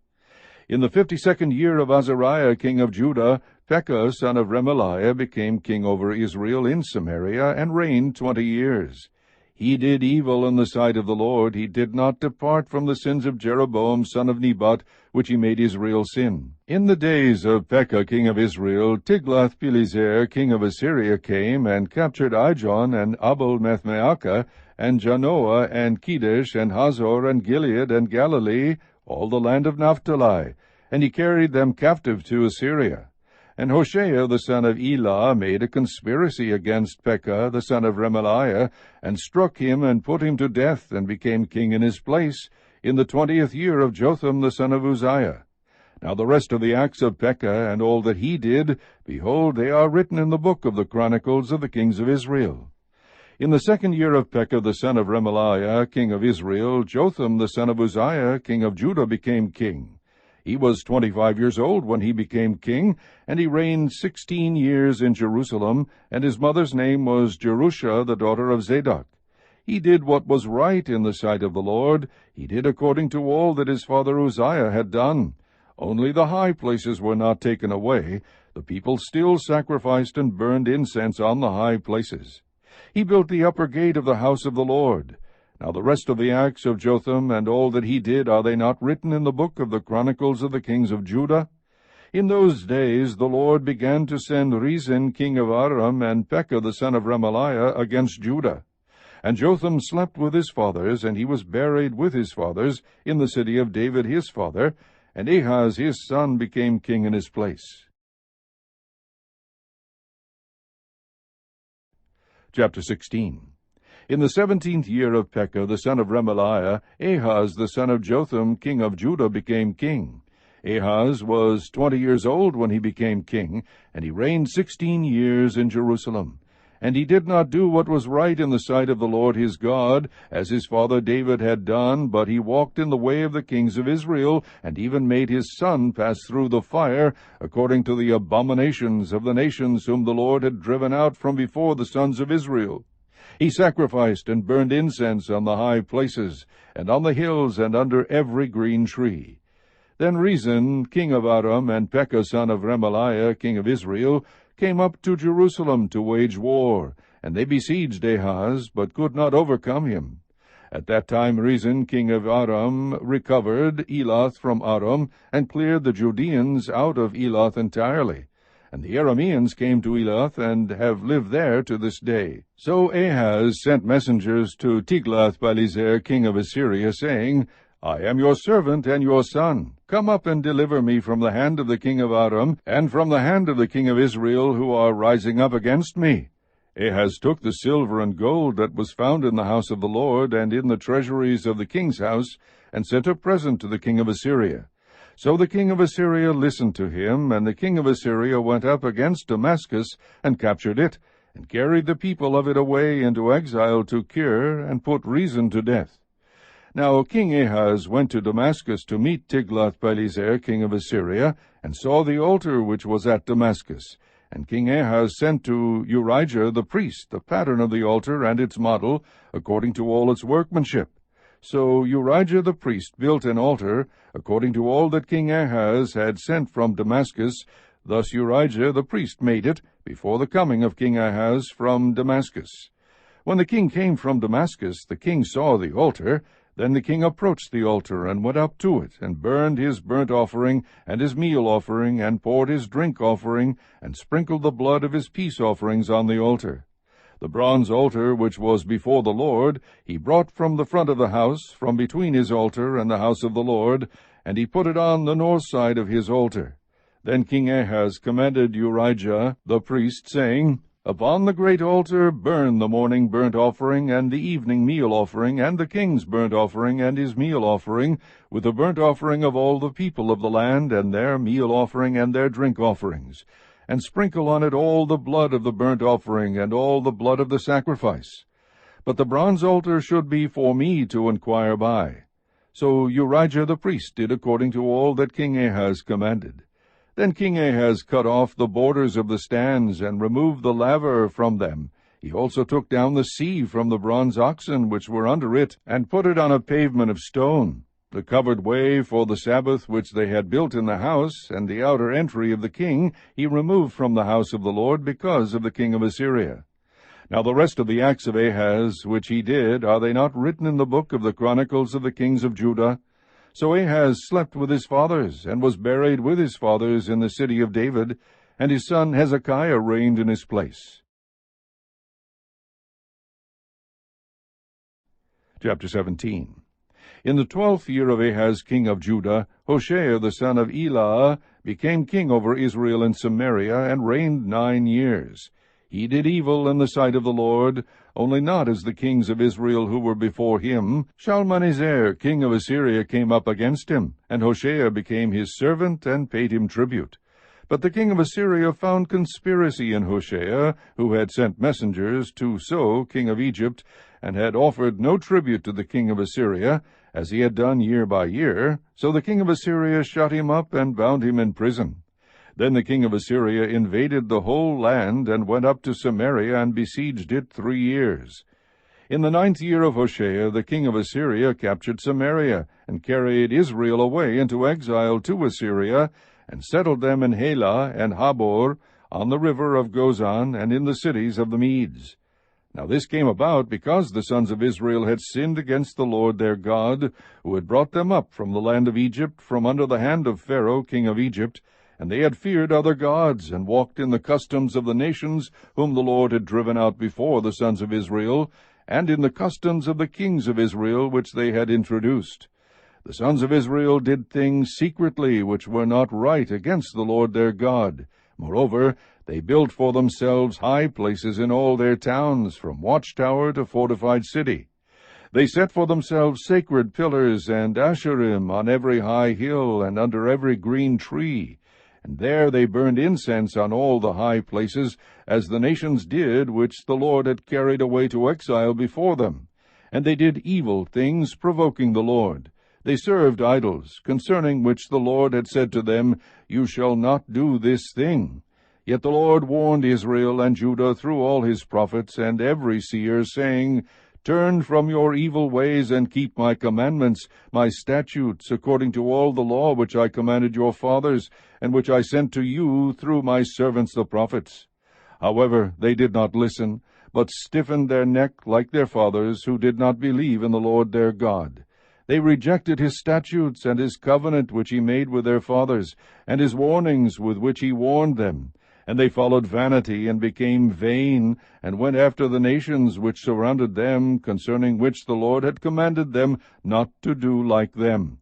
In the 52nd year of Azariah king of Judah, Pekah son of Remaliah became king over Israel in Samaria, and reigned 20 years. He did evil in the sight of the Lord. He did not depart from the sins of Jeroboam son of Nebat, which he made Israel sin. In the days of Pekah king of Israel, Tiglath-Pileser king of Assyria came, and captured Ijon, and Abel-Methmaachah, and Janoah, and Kedesh, and Hazor, and Gilead, and Galilee, all the land of Naphtali, and he carried them captive to Assyria. And Hoshea the son of Elah made a conspiracy against Pekah the son of Remaliah, and struck him, and put him to death, and became king in his place, in the 20th year of Jotham the son of Uzziah. Now the rest of the acts of Pekah, and all that he did, behold, they are written in the book of the Chronicles of the kings of Israel. In the 2nd year of Pekah the son of Remaliah, king of Israel, Jotham the son of Uzziah, king of Judah, became king. He was 25 years old when he became king, and he reigned 16 years in Jerusalem, and his mother's name was Jerusha, the daughter of Zadok. He did what was right in the sight of the Lord. He did according to all that his father Uzziah had done. Only the high places were not taken away. The people still sacrificed and burned incense on the high places. He built the upper gate of the house of the Lord. Now the rest of the acts of Jotham, and all that he did, are they not written in the book of the Chronicles of the kings of Judah? In those days the Lord began to send Rezin king of Aram, and Pekah the son of Remaliah, against Judah. And Jotham slept with his fathers, and he was buried with his fathers in the city of David his father, and Ahaz his son became king in his place. Chapter 16. In the 17th year of Pekah the son of Remaliah, Ahaz the son of Jotham king of Judah became king. Ahaz was 20 years old when he became king, and he reigned 16 years in Jerusalem. And he did not do what was right in the sight of the Lord his God, as his father David had done, but he walked in the way of the kings of Israel, and even made his son pass through the fire, according to the abominations of the nations whom the Lord had driven out from before the sons of Israel. He sacrificed and burned incense on the high places, and on the hills, and under every green tree. Then Rezin, king of Aram, and Pekah son of Remaliah, king of Israel, came up to Jerusalem to wage war, and they besieged Ahaz, but could not overcome him. At that time Rezin, king of Aram, recovered Elath from Aram, and cleared the Judeans out of Elath entirely. And the Arameans came to Elath, and have lived there to this day. So Ahaz sent messengers to Tiglath-Pileser, king of Assyria, saying, I am your servant and your son. Come up and deliver me from the hand of the king of Aram, and from the hand of the king of Israel, who are rising up against me. Ahaz took the silver and gold that was found in the house of the Lord, and in the treasuries of the king's house, and sent a present to the king of Assyria. So the king of Assyria listened to him, and the king of Assyria went up against Damascus, and captured it, and carried the people of it away into exile to Kir, and put Rezin to death. Now King Ahaz went to Damascus to meet Tiglath-Pileser, king of Assyria, and saw the altar which was at Damascus. And King Ahaz sent to Urijah the priest the pattern of the altar and its model, according to all its workmanship. So Urijah the priest built an altar, according to all that King Ahaz had sent from Damascus. Thus Urijah the priest made it, before the coming of King Ahaz from Damascus. When the king came from Damascus, the king saw the altar. Then the king approached the altar, and went up to it, and burned his burnt offering, and his meal offering, and poured his drink offering, and sprinkled the blood of his peace offerings on the altar. The bronze altar which was before the Lord he brought from the front of the house, from between his altar and the house of the Lord, and he put it on the north side of his altar. Then King Ahaz commanded Urijah the priest, saying, Upon the great altar burn the morning burnt offering, and the evening meal offering, and the king's burnt offering, and his meal offering, with the burnt offering of all the people of the land, and their meal offering, and their drink offerings. And sprinkle on it all the blood of the burnt offering, and all the blood of the sacrifice. But the bronze altar should be for me to inquire by. So Urijah the priest did according to all that King Ahaz commanded. Then King Ahaz cut off the borders of the stands, and removed the laver from them. He also took down the sea from the bronze oxen which were under it, and put it on a pavement of stone. The covered way for the Sabbath which they had built in the house, and the outer entry of the king, he removed from the house of the Lord because of the king of Assyria. Now the rest of the acts of Ahaz which he did, are they not written in the book of the Chronicles of the kings of Judah? So Ahaz slept with his fathers, and was buried with his fathers in the city of David, and his son Hezekiah reigned in his place. Chapter 17. In the 12th year of Ahaz king of Judah, Hoshea the son of Elah became king over Israel and Samaria, and reigned 9 years. He did evil in the sight of the Lord, only not as the kings of Israel who were before him. Shalmaneser, king of Assyria, came up against him, and Hoshea became his servant, and paid him tribute. But the king of Assyria found conspiracy in Hoshea, who had sent messengers to So, king of Egypt, and had offered no tribute to the king of Assyria, as he had done year by year. So the king of Assyria shut him up, and bound him in prison. Then the king of Assyria invaded the whole land, and went up to Samaria, and besieged it 3 years. In the 9th year of Hoshea, the king of Assyria captured Samaria, and carried Israel away into exile to Assyria, and settled them in Halah and Habor, on the river of Gozan, and in the cities of the Medes. Now this came about because the sons of Israel had sinned against the Lord their God, who had brought them up from the land of Egypt, from under the hand of Pharaoh king of Egypt, and they had feared other gods, and walked in the customs of the nations whom the Lord had driven out before the sons of Israel, and in the customs of the kings of Israel which they had introduced. The sons of Israel did things secretly which were not right against the Lord their God. Moreover, they built for themselves high places in all their towns, from watchtower to fortified city. They set for themselves sacred pillars and asherim on every high hill and under every green tree. And there they burned incense on all the high places, as the nations did, which the Lord had carried away to exile before them. And they did evil things, provoking the Lord. They served idols, concerning which the Lord had said to them, You shall not do this thing. Yet the Lord warned Israel and Judah through all his prophets and every seer, saying, Turn from your evil ways, and keep my commandments, my statutes, according to all the law which I commanded your fathers, and which I sent to you through my servants the prophets. However, they did not listen, but stiffened their neck like their fathers, who did not believe in the Lord their God. They rejected his statutes and his covenant which he made with their fathers, and his warnings with which he warned them. And they followed vanity, and became vain, and went after the nations which surrounded them, concerning which the Lord had commanded them not to do like them.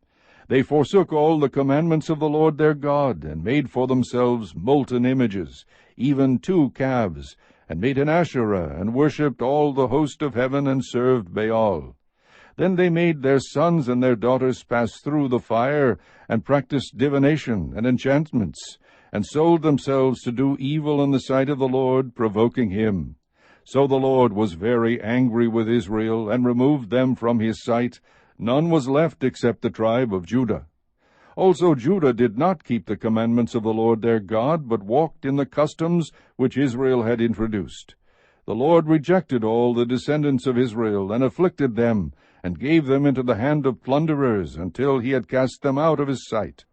They forsook all the commandments of the Lord their God, and made for themselves molten images, even 2 calves, and made an Asherah, and worshipped all the host of heaven, and served Baal. Then they made their sons and their daughters pass through the fire, and practiced divination and enchantments, and sold themselves to do evil in the sight of the Lord, provoking him. So the Lord was very angry with Israel, and removed them from his sight. None was left except the tribe of Judah. Also Judah did not keep the commandments of the Lord their God, but walked in the customs which Israel had introduced. The Lord rejected all the descendants of Israel, and afflicted them, and gave them into the hand of plunderers, until he had cast them out of his sight.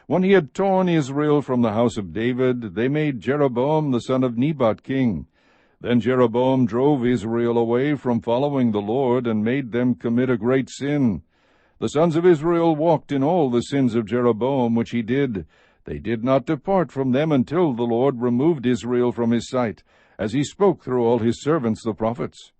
When he had torn Israel from the house of David, they made Jeroboam the son of Nebat king. Then Jeroboam drove Israel away from following the Lord, and made them commit a great sin. The sons of Israel walked in all the sins of Jeroboam which he did. They did not depart from them until the Lord removed Israel from his sight, as he spoke through all his servants the prophets.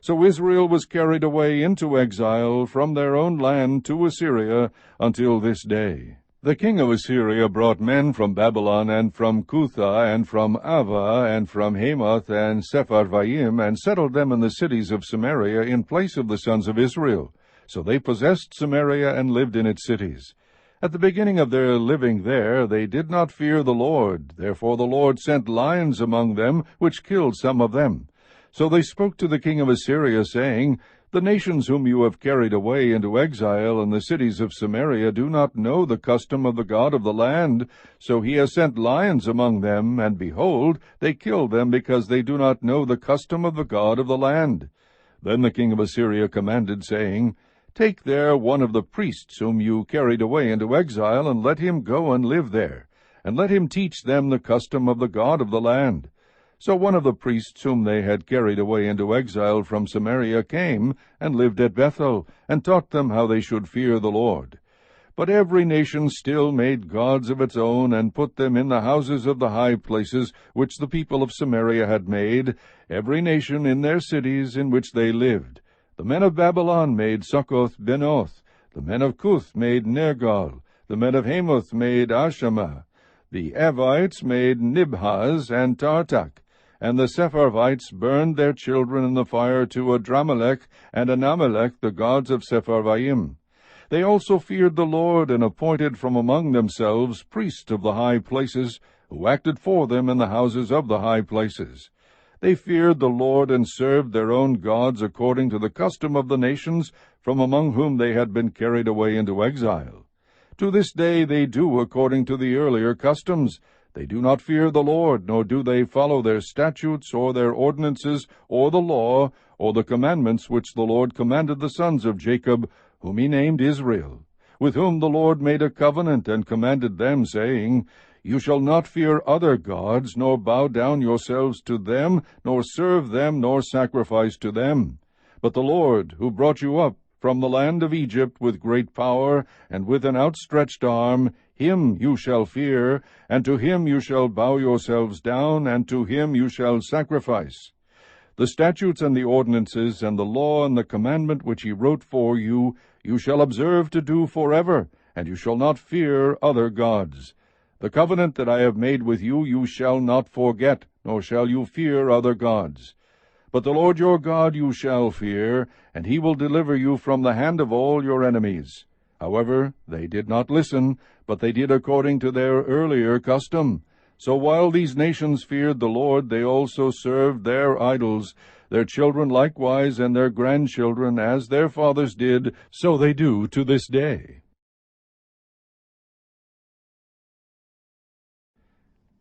So Israel was carried away into exile from their own land to Assyria until this day. The king of Assyria brought men from Babylon, and from Cutha, and from Ava, and from Hamath, and Sepharvaim, and settled them in the cities of Samaria in place of the sons of Israel. So they possessed Samaria and lived in its cities. At the beginning of their living there, they did not fear the Lord. Therefore the Lord sent lions among them, which killed some of them. So they spoke to the king of Assyria, saying, The nations whom you have carried away into exile in the cities of Samaria do not know the custom of the God of the land. So he has sent lions among them, and behold, they kill them, because they do not know the custom of the God of the land. Then the king of Assyria commanded, saying, Take there one of the priests whom you carried away into exile, and let him go and live there, and let him teach them the custom of the God of the land. So one of the priests whom they had carried away into exile from Samaria came, and lived at Bethel, and taught them how they should fear the Lord. But every nation still made gods of its own, and put them in the houses of the high places which the people of Samaria had made, every nation in their cities in which they lived. The men of Babylon made Succoth-Benoth, the men of Cuth made Nergal, the men of Hamath made Ashima, the Avites made Nibhaz and Tartak, and the Sepharvites burned their children in the fire to Adramelech and Anamelech, the gods of Sepharvaim. They also feared the Lord, and appointed from among themselves priests of the high places, who acted for them in the houses of the high places. They feared the Lord, and served their own gods according to the custom of the nations from among whom they had been carried away into exile. To this day they do according to the earlier customs. They do not fear the Lord, nor do they follow their statutes, or their ordinances, or the law, or the commandments which the Lord commanded the sons of Jacob, whom he named Israel, with whom the Lord made a covenant, and commanded them, saying, You shall not fear other gods, nor bow down yourselves to them, nor serve them, nor sacrifice to them. But the Lord, who brought you up from the land of Egypt with great power, and with an outstretched arm, him you shall fear, and to him you shall bow yourselves down, and to him you shall sacrifice. The statutes and the ordinances, and the law and the commandment which he wrote for you, you shall observe to do forever, and you shall not fear other gods. The covenant that I have made with you, you shall not forget, nor shall you fear other gods. But the Lord your God you shall fear, and he will deliver you from the hand of all your enemies. However, they did not listen, but they did according to their earlier custom. So while these nations feared the Lord, they also served their idols. Their children likewise, and their grandchildren, as their fathers did, so they do to this day.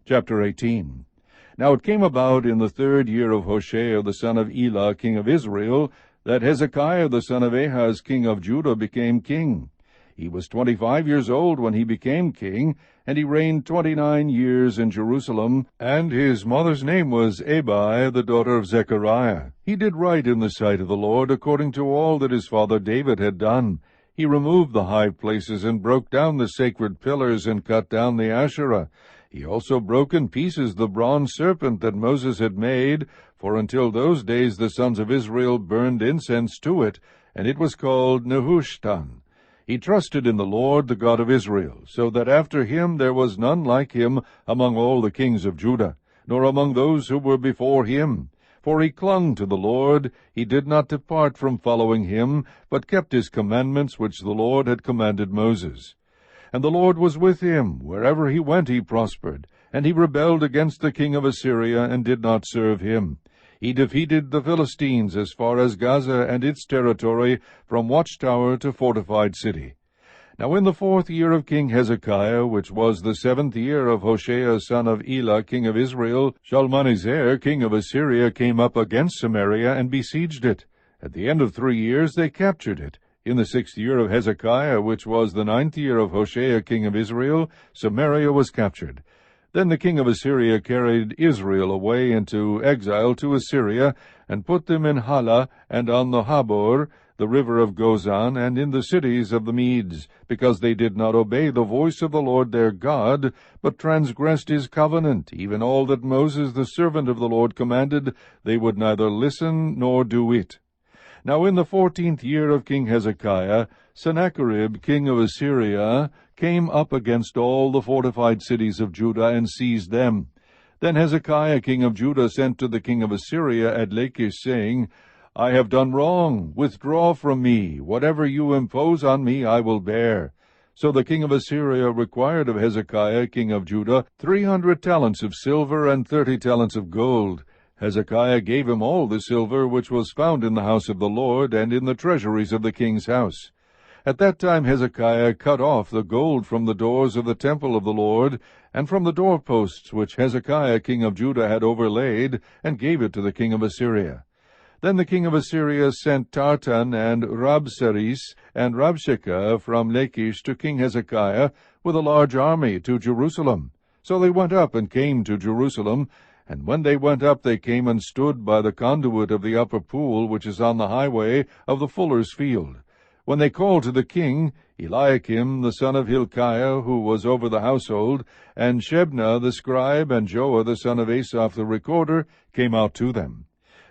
Chapter 18. Now it came about in the 3rd year of Hoshea the son of Elah, king of Israel, that Hezekiah the son of Ahaz, king of Judah, became king. He was 25 years old when he became king, and he reigned 29 years in Jerusalem, and his mother's name was Abi, the daughter of Zechariah. He did right in the sight of the Lord, according to all that his father David had done. He removed the high places, and broke down the sacred pillars, and cut down the Asherah. He also broke in pieces the bronze serpent that Moses had made, for until those days the sons of Israel burned incense to it, and it was called Nehushtan. He trusted in the Lord, the God of Israel, so that after him there was none like him among all the kings of Judah, nor among those who were before him. For he clung to the Lord, he did not depart from following him, but kept his commandments which the Lord had commanded Moses. And the Lord was with him, wherever he went he prospered, and he rebelled against the king of Assyria, and did not serve him. He defeated the Philistines as far as Gaza and its territory, from watchtower to fortified city. Now in the 4th year of King Hezekiah, which was the 7th year of Hoshea son of Elah, king of Israel, Shalmaneser, king of Assyria, came up against Samaria and besieged it. At the end of 3 years they captured it. In the 6th year of Hezekiah, which was the 9th year of Hoshea king of Israel, Samaria was captured. Then the king of Assyria carried Israel away into exile to Assyria, and put them in Hala, and on the Habor, the river of Gozan, and in the cities of the Medes, because they did not obey the voice of the Lord their God, but transgressed his covenant, even all that Moses the servant of the Lord commanded. They would neither listen nor do it. Now in the 14th year of King Hezekiah, Sennacherib king of Assyria came up against all the fortified cities of Judah, and seized them. Then Hezekiah king of Judah sent to the king of Assyria at Lachish, saying, I have done wrong. Withdraw from me. Whatever you impose on me I will bear. So the king of Assyria required of Hezekiah king of Judah 300 talents of silver and 30 talents of gold. Hezekiah gave him all the silver which was found in the house of the Lord, and in the treasuries of the king's house. At that time Hezekiah cut off the gold from the doors of the temple of the Lord, and from the doorposts which Hezekiah king of Judah had overlaid, and gave it to the king of Assyria. Then the king of Assyria sent Tartan and Rabsaris and Rabshakeh from Lachish to King Hezekiah with a large army to Jerusalem. So they went up and came to Jerusalem, and when they went up they came and stood by the conduit of the upper pool, which is on the highway of the fuller's field. When they called to the king, Eliakim the son of Hilkiah, who was over the household, and Shebna the scribe, and Joah the son of Asaph the recorder, came out to them.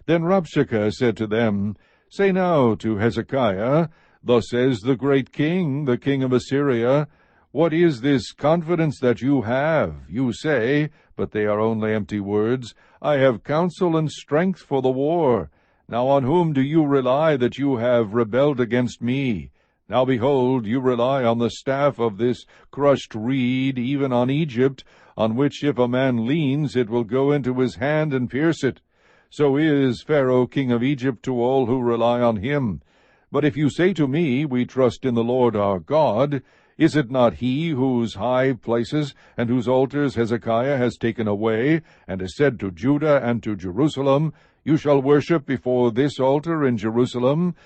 Then Rabshakeh said to them, Say now to Hezekiah, Thus says the great king, the king of Assyria, What is this confidence that you have? You say, but they are only empty words, I have counsel and strength for the war. Now on whom do you rely that you have rebelled against me? Now behold, you rely on the staff of this crushed reed, even on Egypt, on which if a man leans, it will go into his hand and pierce it. So is Pharaoh king of Egypt to all who rely on him. But if you say to me, We trust in the Lord our God, is it not he whose high places and whose altars Hezekiah has taken away, and has said to Judah and to Jerusalem, You shall worship before this altar in Jerusalem?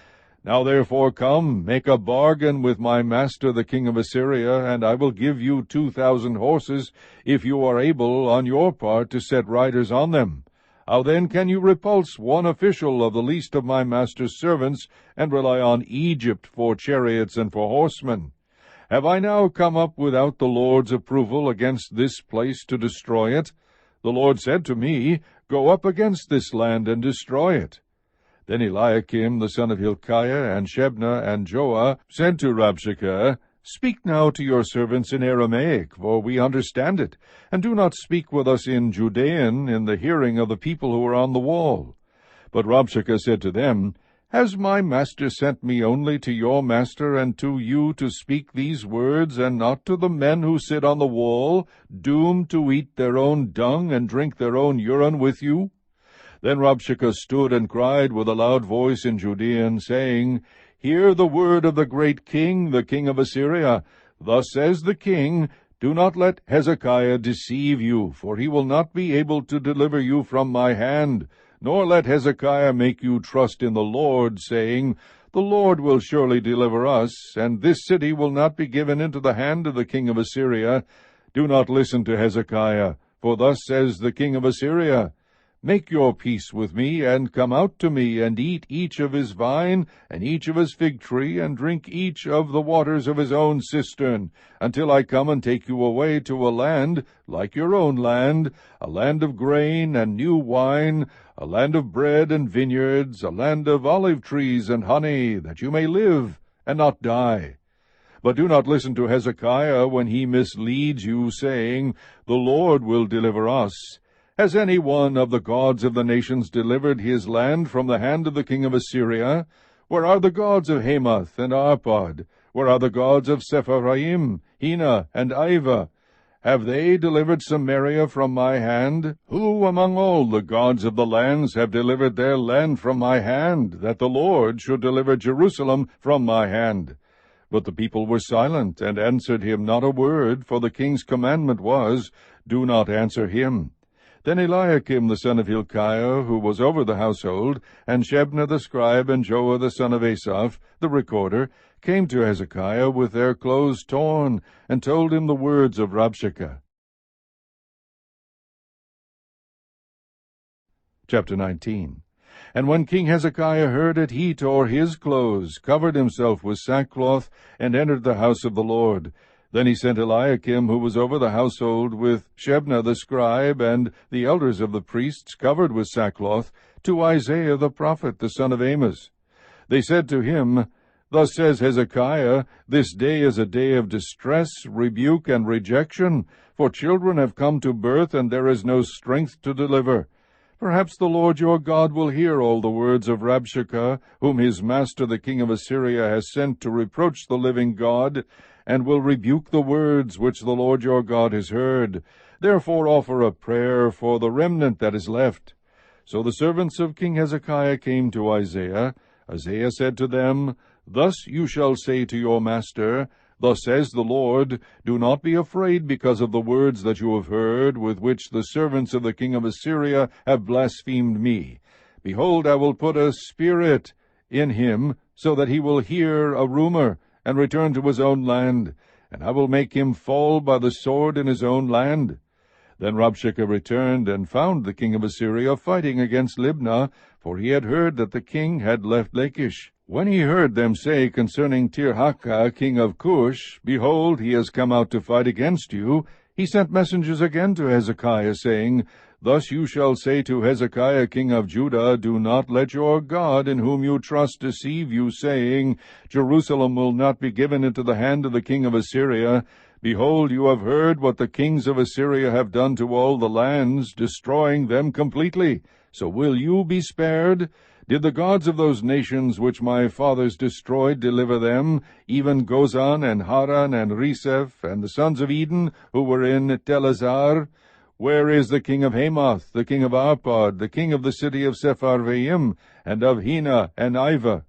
Now therefore come, make a bargain with my master the king of Assyria, and I will give you 2,000 horses, if you are able on your part to set riders on them. How then can you repulse one official of the least of my master's servants, and rely on Egypt for chariots and for horsemen? Have I now come up without the Lord's approval against this place to destroy it? The Lord said to me, Go up against this land and destroy it. Then Eliakim the son of Hilkiah, and Shebna, and Joah said to Rabshakeh, Speak now to your servants in Aramaic, for we understand it, and do not speak with us in Judean, in the hearing of the people who are on the wall. But Rabshakeh said to them, Has my master sent me only to your master and to you to speak these words, and not to the men who sit on the wall, doomed to eat their own dung and drink their own urine with you? Then Rabshakeh stood and cried with a loud voice in Judean, saying, Hear the word of the great king, the king of Assyria. Thus says the king, Do not let Hezekiah deceive you, for he will not be able to deliver you from my hand. Nor let Hezekiah make you trust in the Lord, saying, The Lord will surely deliver us, and this city will not be given into the hand of the king of Assyria. Do not listen to Hezekiah, for thus says the king of Assyria, Make your peace with me, and come out to me, and eat each of his vine, and each of his fig tree, and drink each of the waters of his own cistern, until I come and take you away to a land like your own land, a land of grain and new wine, a land of bread and vineyards, a land of olive trees and honey, that you may live and not die. But do not listen to Hezekiah when he misleads you, saying, The Lord will deliver us. Has any one of the gods of the nations delivered his land from the hand of the king of Assyria? Where are the gods of Hamath and Arpad? Where are the gods of Sepharvaim, Hena, and Ivah? Have they delivered Samaria from my hand? Who among all the gods of the lands have delivered their land from my hand, that the Lord should deliver Jerusalem from my hand? But the people were silent, and answered him not a word, for the king's commandment was, Do not answer him. Then Eliakim the son of Hilkiah, who was over the household, and Shebna the scribe, and Joah the son of Asaph, the recorder, came to Hezekiah with their clothes torn, and told him the words of Rabshakeh. Chapter 19. And when King Hezekiah heard it, he tore his clothes, covered himself with sackcloth, and entered the house of the Lord. Then he sent Eliakim, who was over the household, with Shebna the scribe, and the elders of the priests, covered with sackcloth, to Isaiah the prophet, the son of Amos. They said to him, Thus says Hezekiah, This day is a day of distress, rebuke, and rejection, for children have come to birth, and there is no strength to deliver. Perhaps the Lord your God will hear all the words of Rabshakeh, whom his master the king of Assyria has sent to reproach the living God, and will rebuke the words which the Lord your God has heard. Therefore offer a prayer for the remnant that is left. So the servants of King Hezekiah came to Isaiah. Isaiah said to them, Thus you shall say to your master, Thus says the Lord, Do not be afraid because of the words that you have heard, with which the servants of the king of Assyria have blasphemed me. Behold, I will put a spirit in him, so that he will hear a rumor, and return to his own land, and I will make him fall by the sword in his own land. Then Rabshakeh returned, and found the king of Assyria fighting against Libnah, for he had heard that the king had left Lachish. When he heard them say concerning Tirhakah, king of Cush, Behold, he has come out to fight against you, he sent messengers again to Hezekiah, saying, Thus you shall say to Hezekiah king of Judah, Do not let your God, in whom you trust, deceive you, saying, Jerusalem will not be given into the hand of the king of Assyria. Behold, you have heard what the kings of Assyria have done to all the lands, destroying them completely. So will you be spared? Did the gods of those nations which my fathers destroyed deliver them, even Gozan and Haran and Reseph, and the sons of Eden, who were in Telazar? Where is the king of Hamath, the king of Arpad, the king of the city of Sepharvaim, and of Hena and Ivah?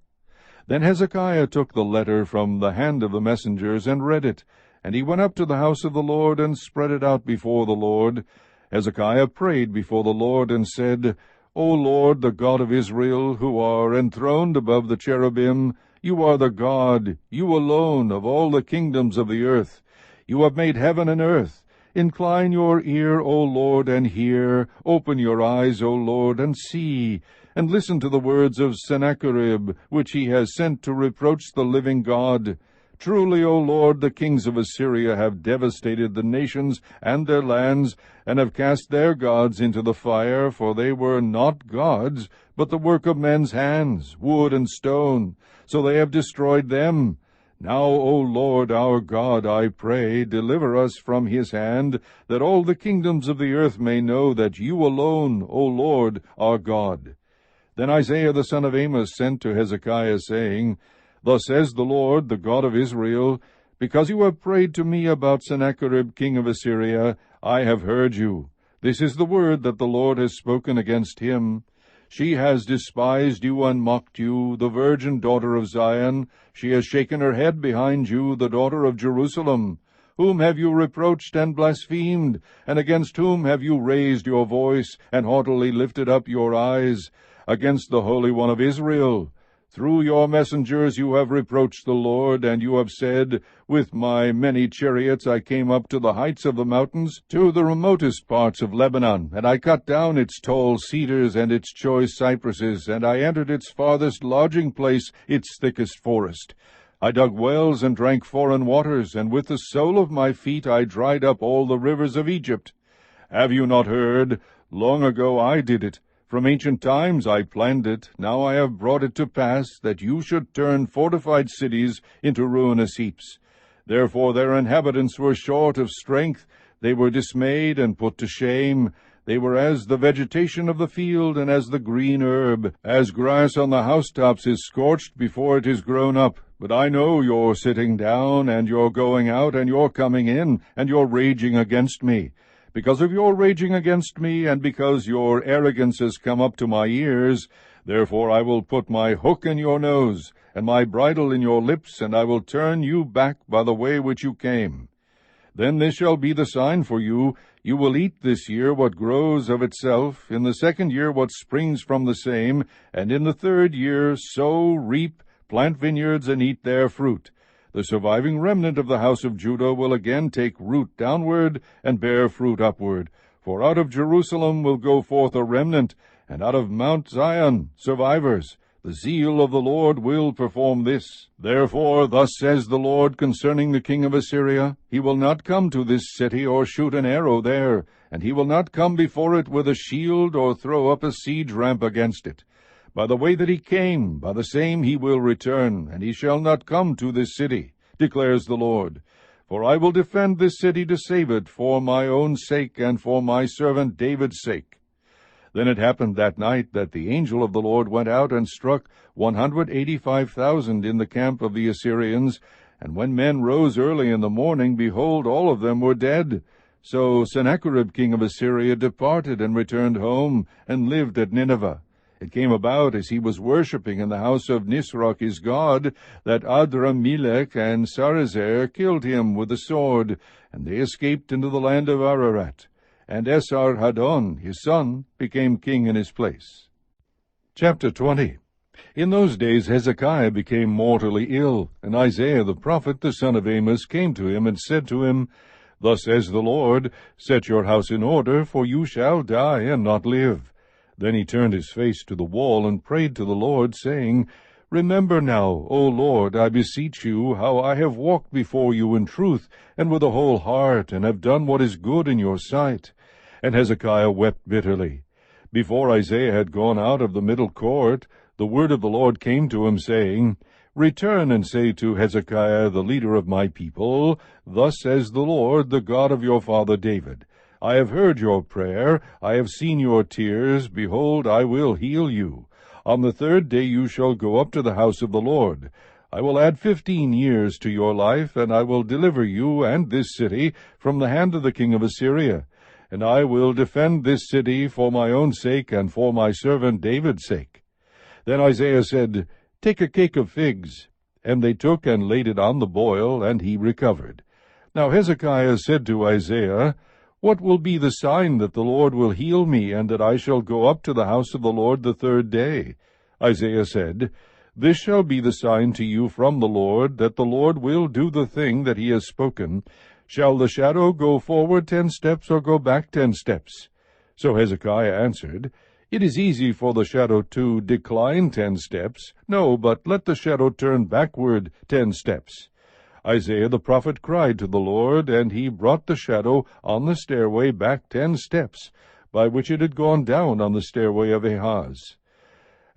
Then Hezekiah took the letter from the hand of the messengers, and read it. And he went up to the house of the Lord, and spread it out before the Lord. Hezekiah prayed before the Lord, and said, O Lord, the God of Israel, who are enthroned above the cherubim, you are the God, you alone, of all the kingdoms of the earth. You have made heaven and earth. Incline your ear, O Lord, and hear. Open your eyes, O Lord, and see. And listen to the words of Sennacherib, which he has sent to reproach the living God. Truly, O Lord, the kings of Assyria have devastated the nations and their lands, and have cast their gods into the fire, for they were not gods, but the work of men's hands, wood and stone. So they have destroyed them. Now, O Lord our God, I pray, deliver us from his hand, that all the kingdoms of the earth may know that you alone, O Lord, are God. Then Isaiah the son of Amos sent to Hezekiah, saying, Thus says the Lord, the God of Israel, Because you have prayed to me about Sennacherib king of Assyria, I have heard you. This is the word that the Lord has spoken against him. She has despised you and mocked you, the virgin daughter of Zion. She has shaken her head behind you, the daughter of Jerusalem. Whom have you reproached and blasphemed? And against whom have you raised your voice, and haughtily lifted up your eyes? Against the Holy One of Israel. Through your messengers you have reproached the Lord, and you have said, With my many chariots I came up to the heights of the mountains, to the remotest parts of Lebanon, and I cut down its tall cedars and its choice cypresses, and I entered its farthest lodging place, its thickest forest. I dug wells and drank foreign waters, and with the sole of my feet I dried up all the rivers of Egypt. Have you not heard? Long ago I did it. From ancient times I planned it. Now I have brought it to pass, that you should turn fortified cities into ruinous heaps. Therefore their inhabitants were short of strength. They were dismayed and put to shame. They were as the vegetation of the field, and as the green herb. As grass on the housetops is scorched before it is grown up. But I know your sitting down, and your going out, and your coming in, and your raging against me. Because of your raging against me, and because your arrogance has come up to my ears, therefore I will put my hook in your nose, and my bridle in your lips, and I will turn you back by the way which you came. Then this shall be the sign for you. You will eat this year what grows of itself, in the second year what springs from the same, and in the third year sow, reap, plant vineyards, and eat their fruit. The surviving remnant of the house of Judah will again take root downward and bear fruit upward. For out of Jerusalem will go forth a remnant, and out of Mount Zion survivors. The zeal of the Lord will perform this. Therefore thus says the Lord concerning the king of Assyria, He will not come to this city, or shoot an arrow there, and he will not come before it with a shield, or throw up a siege ramp against it. By the way that he came, by the same he will return, and he shall not come to this city, declares the Lord. For I will defend this city to save it, for my own sake, and for my servant David's sake. Then it happened that night that the angel of the Lord went out and struck 185,000 in the camp of the Assyrians, and when men rose early in the morning, behold, all of them were dead. So Sennacherib king of Assyria departed and returned home, and lived at Nineveh. It came about, as he was worshipping in the house of Nisroch his god, that Adramelech and Sarezer killed him with the sword, and they escaped into the land of Ararat. And Esarhaddon, his son, became king in his place. Chapter 20. In those days Hezekiah became mortally ill, and Isaiah the prophet, the son of Amos, came to him and said to him, Thus says the Lord, Set your house in order, for you shall die and not live. Then he turned his face to the wall and prayed to the Lord, saying, Remember now, O Lord, I beseech you, how I have walked before you in truth, and with a whole heart, and have done what is good in your sight. And Hezekiah wept bitterly. Before Isaiah had gone out of the middle court, the word of the Lord came to him, saying, Return and say to Hezekiah, the leader of my people, Thus says the Lord, the God of your father David, I have heard your prayer, I have seen your tears, behold, I will heal you. On the third day you shall go up to the house of the Lord. I will add 15 years to your life, and I will deliver you and this city from the hand of the king of Assyria. And I will defend this city for my own sake and for my servant David's sake. Then Isaiah said, Take a cake of figs. And they took and laid it on the boil, and he recovered. Now Hezekiah said to Isaiah, What will be the sign that the Lord will heal me, and that I shall go up to the house of the Lord the third day? Isaiah said, This shall be the sign to you from the Lord, that the Lord will do the thing that he has spoken. Shall the shadow go forward 10 steps, or go back 10 steps? So Hezekiah answered, It is easy for the shadow to decline 10 steps. No, but let the shadow turn backward 10 steps. Isaiah the prophet cried to the Lord, and he brought the shadow on the stairway back 10 steps, by which it had gone down on the stairway of Ahaz.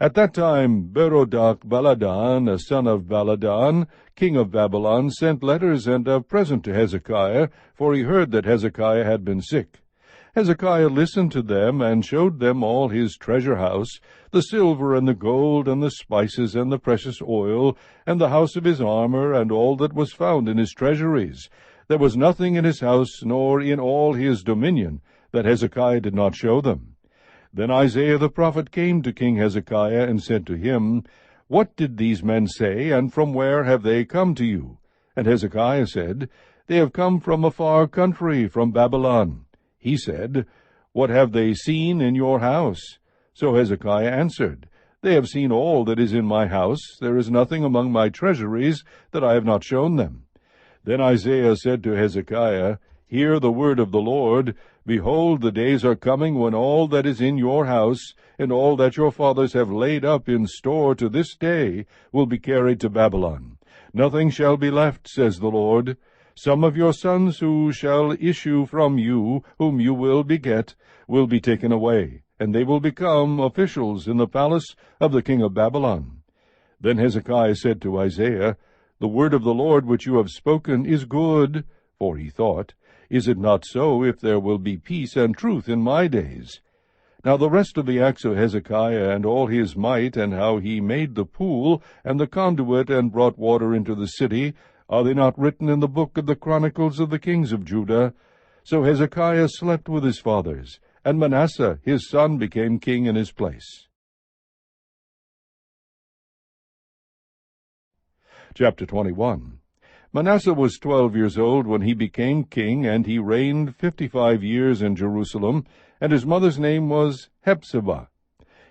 At that time Berodach-Baladan, a son of Baladan, king of Babylon, sent letters and a present to Hezekiah, for he heard that Hezekiah had been sick. Hezekiah listened to them, and showed them all his treasure house, the silver and the gold, and the spices and the precious oil, and the house of his armor, and all that was found in his treasuries. There was nothing in his house, nor in all his dominion, that Hezekiah did not show them. Then Isaiah the prophet came to King Hezekiah, and said to him, What did these men say, and from where have they come to you? And Hezekiah said, They have come from a far country, from Babylon. He said, What have they seen in your house? So Hezekiah answered, They have seen all that is in my house. There is nothing among my treasuries that I have not shown them. Then Isaiah said to Hezekiah, Hear the word of the Lord. Behold, the days are coming when all that is in your house, and all that your fathers have laid up in store to this day, will be carried to Babylon. Nothing shall be left, says the Lord. Some of your sons who shall issue from you, whom you will beget, will be taken away, and they will become officials in the palace of the king of Babylon. Then Hezekiah said to Isaiah, The word of the Lord which you have spoken is good. For he thought, Is it not so, if there will be peace and truth in my days? Now the rest of the acts of Hezekiah, and all his might, and how he made the pool, and the conduit, and brought water into the city, are they not written in the book of the Chronicles of the kings of Judah? So Hezekiah slept with his fathers, and Manasseh his son became king in his place. Chapter 21. Manasseh was 12 years old when he became king, and he reigned 55 years in Jerusalem, and his mother's name was Hephzibah.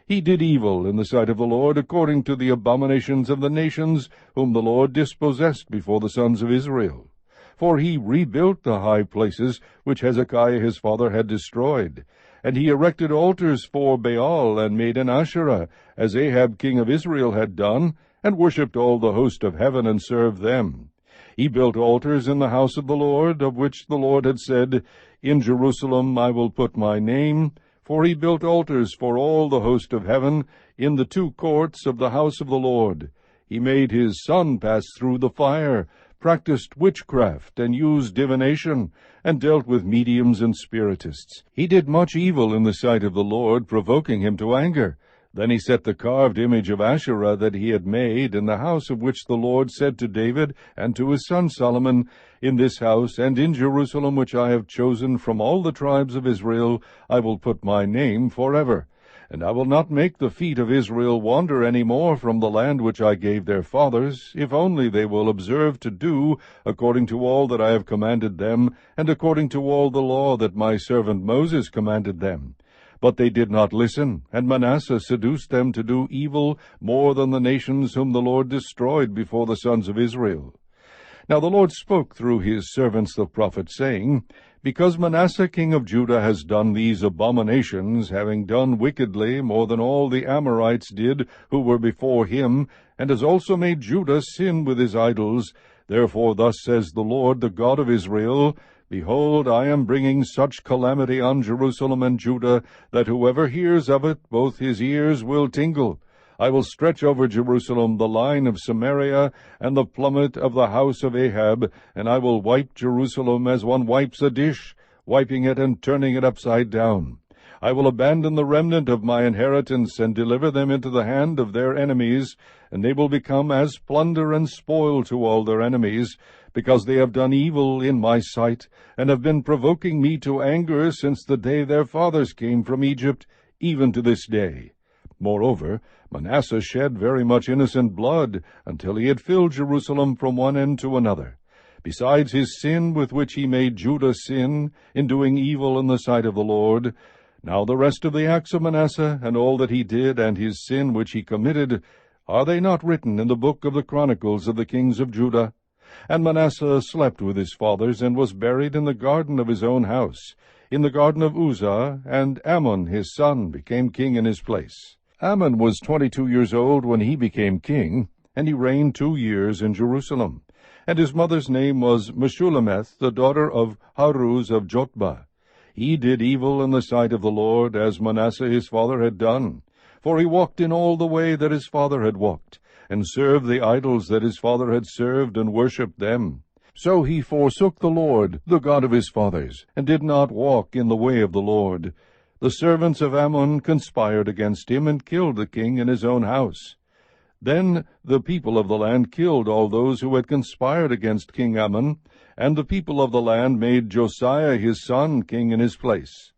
He did evil in the sight of the Lord, according to the abominations of the nations, whom the Lord dispossessed before the sons of Israel. For he rebuilt the high places which Hezekiah his father had destroyed. And he erected altars for Baal, and made an Asherah, as Ahab king of Israel had done, and worshipped all the host of heaven, and served them. He built altars in the house of the Lord, of which the Lord had said, In Jerusalem I will put my name. For he built altars for all the host of heaven in the 2 courts of the house of the Lord. He made his son pass through the fire, practiced witchcraft, and used divination, and dealt with mediums and spiritists. He did much evil in the sight of the Lord, provoking him to anger. Then he set the carved image of Asherah that he had made in the house, of which the Lord said to David and to his son Solomon, In this house and in Jerusalem, which I have chosen from all the tribes of Israel, I will put my name forever. And I will not make the feet of Israel wander any more from the land which I gave their fathers, if only they will observe to do according to all that I have commanded them, and according to all the law that my servant Moses commanded them. But they did not listen, and Manasseh seduced them to do evil more than the nations whom the Lord destroyed before the sons of Israel. Now the Lord spoke through his servants the prophets, saying, Because Manasseh king of Judah has done these abominations, having done wickedly more than all the Amorites did who were before him, and has also made Judah sin with his idols, therefore thus says the Lord, the God of Israel, Behold, I am bringing such calamity on Jerusalem and Judah, that whoever hears of it, both his ears will tingle. I will stretch over Jerusalem the line of Samaria, and the plummet of the house of Ahab, and I will wipe Jerusalem as one wipes a dish, wiping it and turning it upside down. I will abandon the remnant of my inheritance, and deliver them into the hand of their enemies, and they will become as plunder and spoil to all their enemies, because they have done evil in my sight, and have been provoking me to anger since the day their fathers came from Egypt, even to this day. Moreover, Manasseh shed very much innocent blood, until he had filled Jerusalem from one end to another. Besides his sin with which he made Judah sin, in doing evil in the sight of the Lord, now the rest of the acts of Manasseh, and all that he did, and his sin which he committed, are they not written in the book of the Chronicles of the kings of Judah? And Manasseh slept with his fathers, and was buried in the garden of his own house, in the garden of Uzzah, and Amon his son became king in his place. Amon was 22 years old when he became king, and he reigned 2 years in Jerusalem. And his mother's name was Meshullemeth, the daughter of Haruz of Jotbah. He did evil in the sight of the Lord, as Manasseh his father had done. For he walked in all the way that his father had walked, and served the idols that his father had served, and worshipped them. So he forsook the Lord, the God of his fathers, and did not walk in the way of the Lord. The servants of Ammon conspired against him, and killed the king in his own house. Then the people of the land killed all those who had conspired against King Ammon, and the people of the land made Josiah his son king in his place.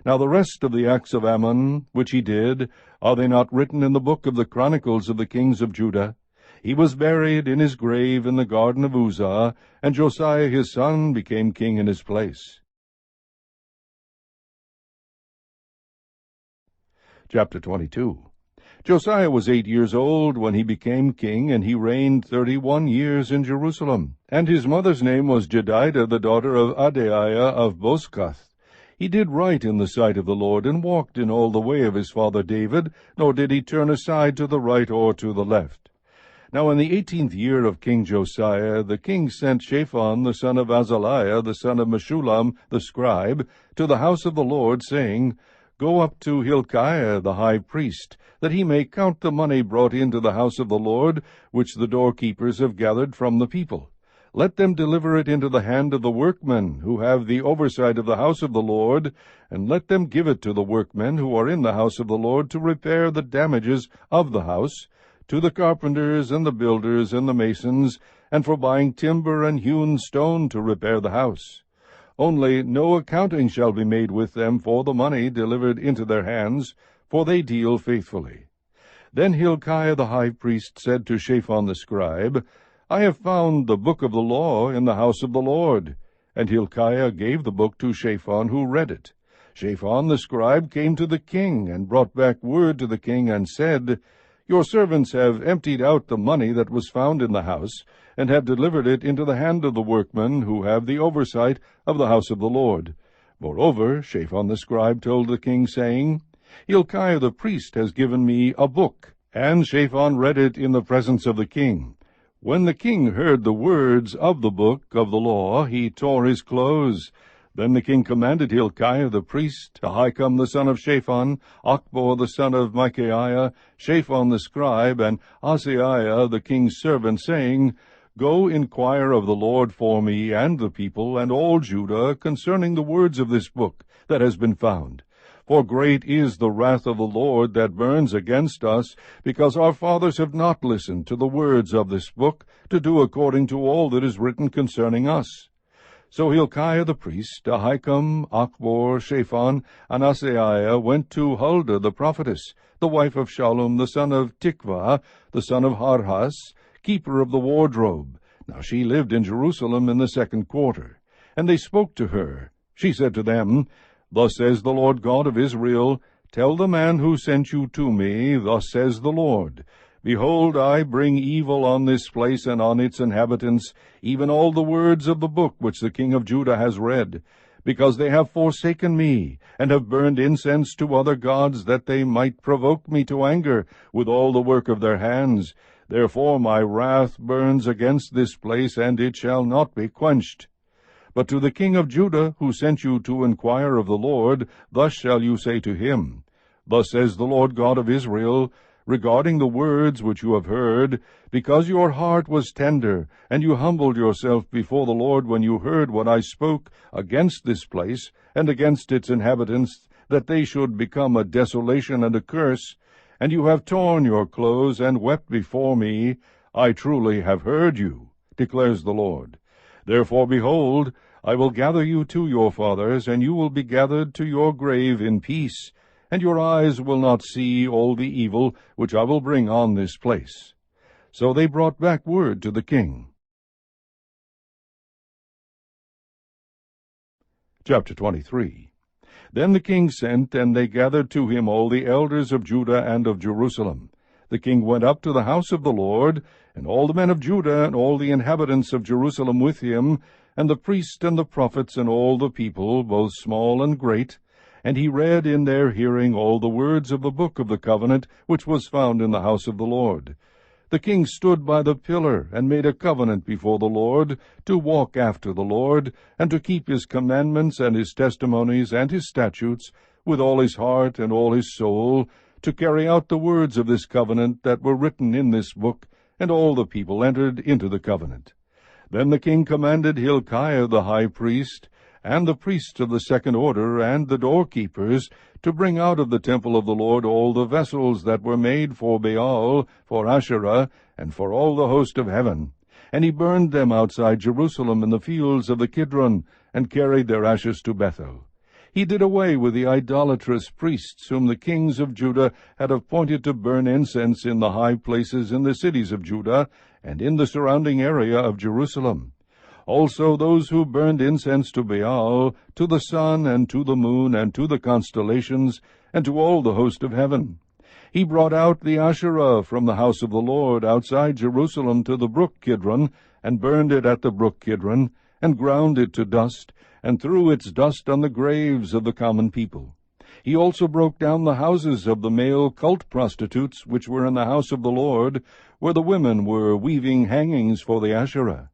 Now the rest of the acts of Ammon, which he did, are they not written in the book of the Chronicles of the kings of Judah? He was buried in his grave in the garden of Uzzah, and Josiah his son became king in his place. Chapter 22. Josiah was 8 years old when he became king, and he reigned 31 years in Jerusalem. And his mother's name was Jedidah, the daughter of Adaiah of Bozkath. He did right in the sight of the Lord, and walked in all the way of his father David, nor did he turn aside to the right or to the left. Now in the 18th year of King Josiah, the king sent Shaphan the son of Azaliah, the son of Meshullam the scribe, to the house of the Lord, saying, Go up to Hilkiah the high priest, that he may count the money brought into the house of the Lord, which the doorkeepers have gathered from the people. Let them deliver it into the hand of the workmen, who have the oversight of the house of the Lord, and let them give it to the workmen who are in the house of the Lord to repair the damages of the house, to the carpenters and the builders and the masons, and for buying timber and hewn stone to repair the house. Only no accounting shall be made with them for the money delivered into their hands, for they deal faithfully. Then Hilkiah the high priest said to Shaphan the scribe, I have found the book of the law in the house of the Lord. And Hilkiah gave the book to Shaphan, who read it. Shaphan the scribe came to the king, and brought back word to the king, and said, Your servants have emptied out the money that was found in the house, and have delivered it into the hand of the workmen who have the oversight of the house of the Lord. Moreover, Shaphan the scribe told the king, saying, Hilkiah the priest has given me a book. And Shaphan read it in the presence of the king. When the king heard the words of the book of the law, he tore his clothes. Then the king commanded Hilkiah the priest, Ahikam the son of Shaphan, Achbor the son of Micaiah, Shaphan the scribe, and Asaiah the king's servant, saying, Go inquire of the Lord for me and the people and all Judah concerning the words of this book that has been found. For great is the wrath of the Lord that burns against us, because our fathers have not listened to the words of this book, to do according to all that is written concerning us. So Hilkiah the priest, Ahikam, Achbor, Shaphan, and Asaiah went to Huldah the prophetess, the wife of Shallum the son of Tikvah, the son of Harhas, keeper of the wardrobe. Now she lived in Jerusalem in the 2nd quarter. And they spoke to her. She said to them, Thus says the Lord God of Israel, Tell the man who sent you to me, Thus says the Lord, Behold, I bring evil on this place and on its inhabitants, even all the words of the book which the king of Judah has read, because they have forsaken me, and have burned incense to other gods, that they might provoke me to anger with all the work of their hands. Therefore my wrath burns against this place, and it shall not be quenched. But to the king of Judah, who sent you to inquire of the Lord, thus shall you say to him, Thus says the Lord God of Israel, regarding the words which you have heard, because your heart was tender, and you humbled yourself before the Lord when you heard what I spoke against this place, and against its inhabitants, that they should become a desolation and a curse, and you have torn your clothes and wept before me, I truly have heard you, declares the Lord. Therefore, behold, I will gather you to your fathers, and you will be gathered to your grave in peace, and your eyes will not see all the evil which I will bring on this place. So they brought back word to the king. Chapter 23. Then the king sent, and they gathered to him all the elders of Judah and of Jerusalem. The king went up to the house of the Lord, and all the men of Judah and all the inhabitants of Jerusalem with him, and the priests and the prophets and all the people, both small and great. And he read in their hearing all the words of the book of the covenant which was found in the house of the Lord. The king stood by the pillar, and made a covenant before the Lord, to walk after the Lord, and to keep his commandments and his testimonies and his statutes, with all his heart and all his soul, to carry out the words of this covenant that were written in this book, and all the people entered into the covenant. Then the king commanded Hilkiah the high priest, and the priests of the 2nd order, and the doorkeepers, to bring out of the temple of the Lord all the vessels that were made for Baal, for Asherah, and for all the host of heaven. And he burned them outside Jerusalem in the fields of the Kidron, and carried their ashes to Bethel. He did away with the idolatrous priests whom the kings of Judah had appointed to burn incense in the high places in the cities of Judah and in the surrounding area of Jerusalem. Also those who burned incense to Baal, to the sun, and to the moon, and to the constellations, and to all the host of heaven. He brought out the Asherah from the house of the Lord outside Jerusalem to the brook Kidron, and burned it at the brook Kidron, and ground it to dust, and threw its dust on the graves of the common people. He also broke down the houses of the male cult prostitutes which were in the house of the Lord, where the women were weaving hangings for the Asherah.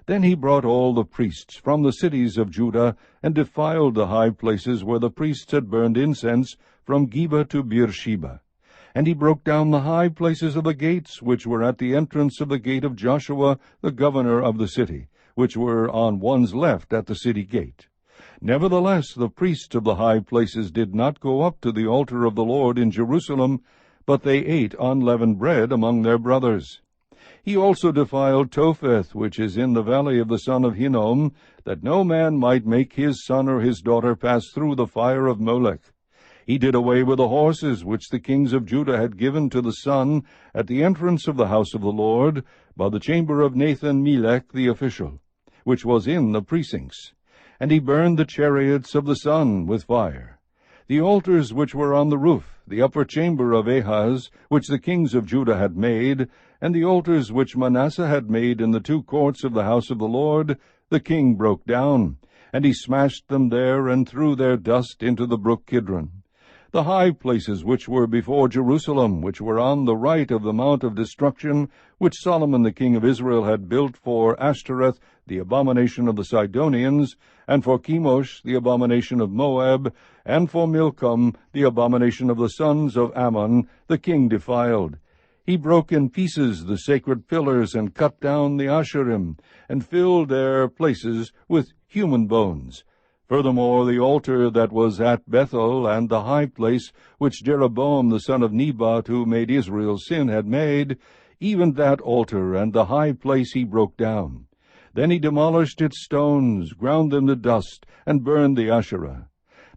Then he brought all the priests from the cities of Judah, and defiled the high places where the priests had burned incense, from Geba to Beersheba. And he broke down the high places of the gates which were at the entrance of the gate of Joshua, the governor of the city, which were on one's left at the city gate. Nevertheless the priests of the high places did not go up to the altar of the Lord in Jerusalem, but they ate unleavened bread among their brothers. He also defiled Topheth, which is in the valley of the son of Hinnom, that no man might make his son or his daughter pass through the fire of Molech. He did away with the horses which the kings of Judah had given to the sun at the entrance of the house of the Lord, by the chamber of Nathan-Melech the official, which was in the precincts. And he burned the chariots of the sun with fire. The altars which were on the roof, the upper chamber of Ahaz, which the kings of Judah had made, and the altars which Manasseh had made in the two courts of the house of the Lord, the king broke down, and he smashed them there, and threw their dust into the brook Kidron. The high places which were before Jerusalem, which were on the right of the mount of destruction, which Solomon the king of Israel had built for Ashtoreth, the abomination of the Sidonians, and for Chemosh, the abomination of Moab, and for Milcom, the abomination of the sons of Ammon, the king defiled. He broke in pieces the sacred pillars, and cut down the Asherim, and filled their places with human bones. Furthermore, the altar that was at Bethel, and the high place which Jeroboam the son of Nebat, who made Israel sin, had made, even that altar and the high place he broke down. Then he demolished its stones, ground them to dust, and burned the Asherah.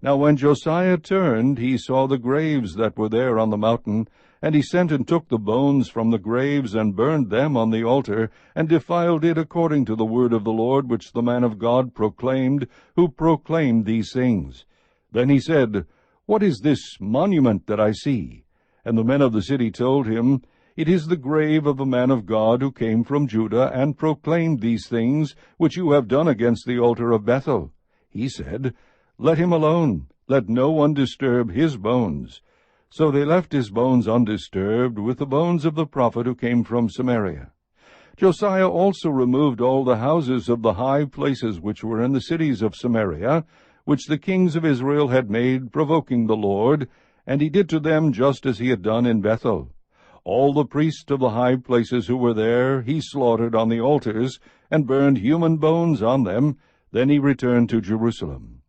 Now when Josiah turned, he saw the graves that were there on the mountain, and he sent and took the bones from the graves, and burned them on the altar, and defiled it according to the word of the Lord, which the man of God proclaimed, who proclaimed these things. Then he said, What is this monument that I see? And the men of the city told him, It is the grave of a man of God who came from Judah, and proclaimed these things, which you have done against the altar of Bethel. He said, Let him alone, let no one disturb his bones. So they left his bones undisturbed, with the bones of the prophet who came from Samaria. Josiah also removed all the houses of the high places which were in the cities of Samaria, which the kings of Israel had made, provoking the Lord, and he did to them just as he had done in Bethel. All the priests of the high places who were there he slaughtered on the altars, and burned human bones on them. Then he returned to Jerusalem.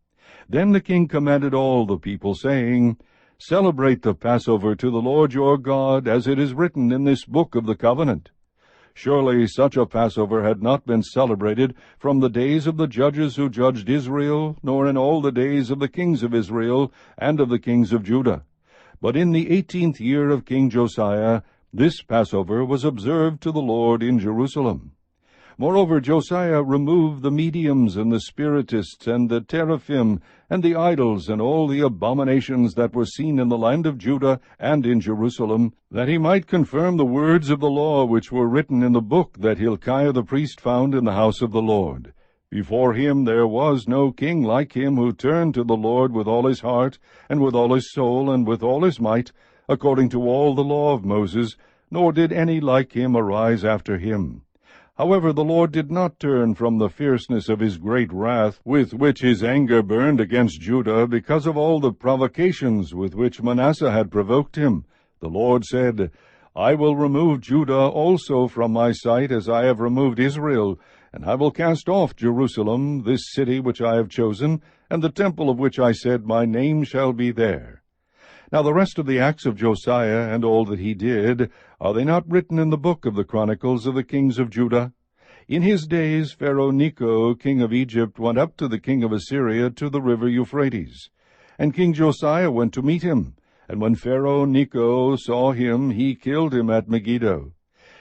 Then the king commanded all the people, saying, Celebrate the Passover to the Lord your God, as it is written in this book of the covenant. Surely such a Passover had not been celebrated from the days of the judges who judged Israel, nor in all the days of the kings of Israel and of the kings of Judah. But in the 18th year of King Josiah, this Passover was observed to the Lord in Jerusalem. Moreover, Josiah removed the mediums and the spiritists and the teraphim and the idols and all the abominations that were seen in the land of Judah and in Jerusalem, that he might confirm the words of the law which were written in the book that Hilkiah the priest found in the house of the Lord. Before him there was no king like him, who turned to the Lord with all his heart, and with all his soul, and with all his might, according to all the law of Moses, nor did any like him arise after him. However, the Lord did not turn from the fierceness of his great wrath, with which his anger burned against Judah, because of all the provocations with which Manasseh had provoked him. The Lord said, I will remove Judah also from my sight, as I have removed Israel, and I will cast off Jerusalem, this city which I have chosen, and the temple of which I said, My name shall be there. Now the rest of the acts of Josiah, and all that he did, are they not written in the book of the Chronicles of the kings of Judah? In his days Pharaoh Necho, king of Egypt, went up to the king of Assyria to the river Euphrates. And King Josiah went to meet him, and when Pharaoh Necho saw him, he killed him at Megiddo.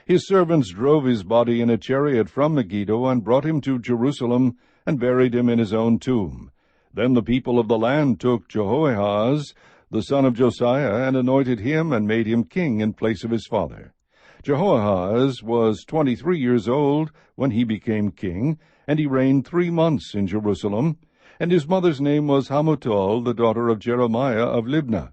His servants drove his body in a chariot from Megiddo, and brought him to Jerusalem, and buried him in his own tomb. Then the people of the land took Jehoahaz, the son of Josiah, and anointed him, and made him king in place of his father. Jehoahaz was 23 years old when he became king, and he reigned 3 months in Jerusalem. And his mother's name was Hamutal, the daughter of Jeremiah of Libnah.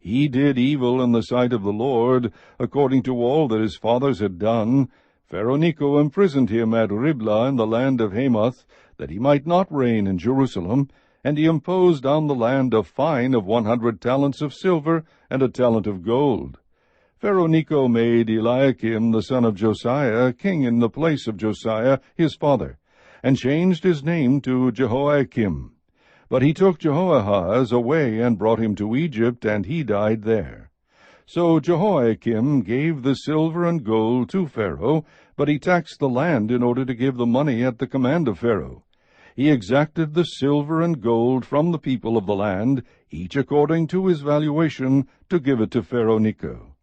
He did evil in the sight of the Lord, according to all that his fathers had done. Pharaoh Necho imprisoned him at Riblah in the land of Hamath, that he might not reign in Jerusalem, and he imposed on the land a fine of 100 talents of silver and a talent of gold. Pharaoh Necho made Eliakim the son of Josiah king in the place of Josiah his father, and changed his name to Jehoiakim. But he took Jehoahaz away and brought him to Egypt, and he died there. So Jehoiakim gave the silver and gold to Pharaoh, but he taxed the land in order to give the money at the command of Pharaoh. He exacted the silver and gold from the people of the land, each according to his valuation, to give it to Pharaoh Necho.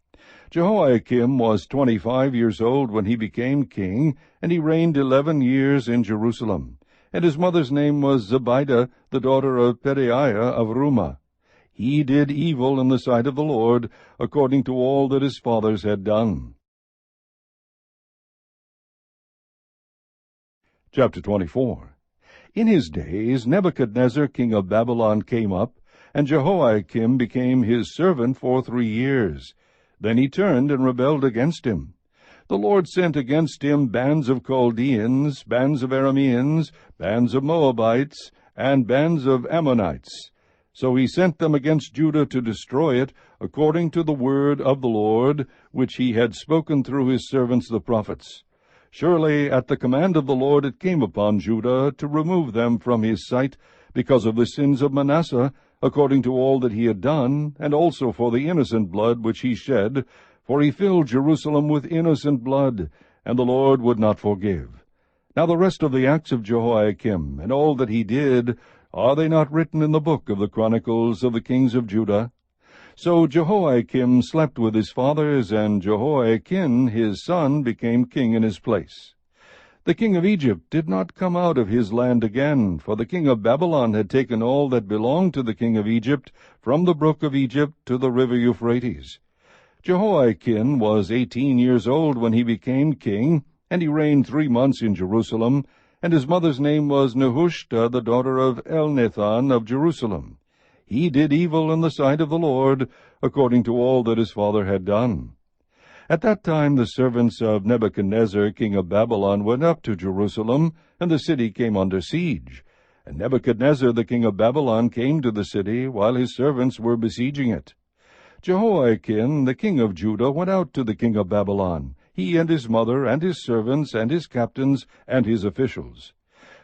Jehoiakim was 25 years old when he became king, and he reigned 11 years in Jerusalem. And his mother's name was Zebidah, the daughter of Pedaiah of Rumah. He did evil in the sight of the Lord, according to all that his fathers had done. Chapter 24. In his days Nebuchadnezzar king of Babylon came up, and Jehoiakim became his servant for 3 years. Then he turned and rebelled against him. The Lord sent against him bands of Chaldeans, bands of Arameans, bands of Moabites, and bands of Ammonites. So he sent them against Judah to destroy it, according to the word of the Lord, which he had spoken through his servants the prophets. Surely at the command of the Lord it came upon Judah to remove them from his sight, because of the sins of Manasseh, according to all that he had done, and also for the innocent blood which he shed, for he filled Jerusalem with innocent blood, and the Lord would not forgive. Now the rest of the acts of Jehoiakim, and all that he did, are they not written in the book of the Chronicles of the kings of Judah? So Jehoiakim slept with his fathers, and Jehoiachin his son became king in his place. The king of Egypt did not come out of his land again, for the king of Babylon had taken all that belonged to the king of Egypt, from the brook of Egypt to the river Euphrates. Jehoiachin was 18 years old when he became king, and he reigned 3 months in Jerusalem, and his mother's name was Nehushta, the daughter of Elnathan of Jerusalem. He did evil in the sight of the Lord, according to all that his father had done. At that time the servants of Nebuchadnezzar king of Babylon went up to Jerusalem, and the city came under siege. And Nebuchadnezzar the king of Babylon came to the city, while his servants were besieging it. Jehoiachin the king of Judah went out to the king of Babylon, he and his mother, and his servants, and his captains, and his officials.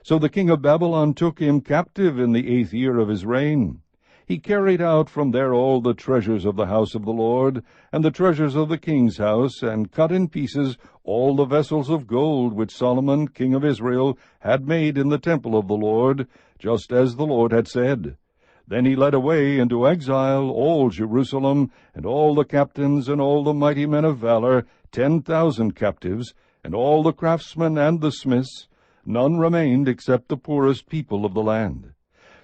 So the king of Babylon took him captive in the 8th year of his reign. He carried out from there all the treasures of the house of the Lord, and the treasures of the king's house, and cut in pieces all the vessels of gold which Solomon king of Israel had made in the temple of the Lord, just as the Lord had said. Then he led away into exile all Jerusalem, and all the captains, and all the mighty men of valor, 10,000 captives, and all the craftsmen and the smiths. None remained except the poorest people of the land.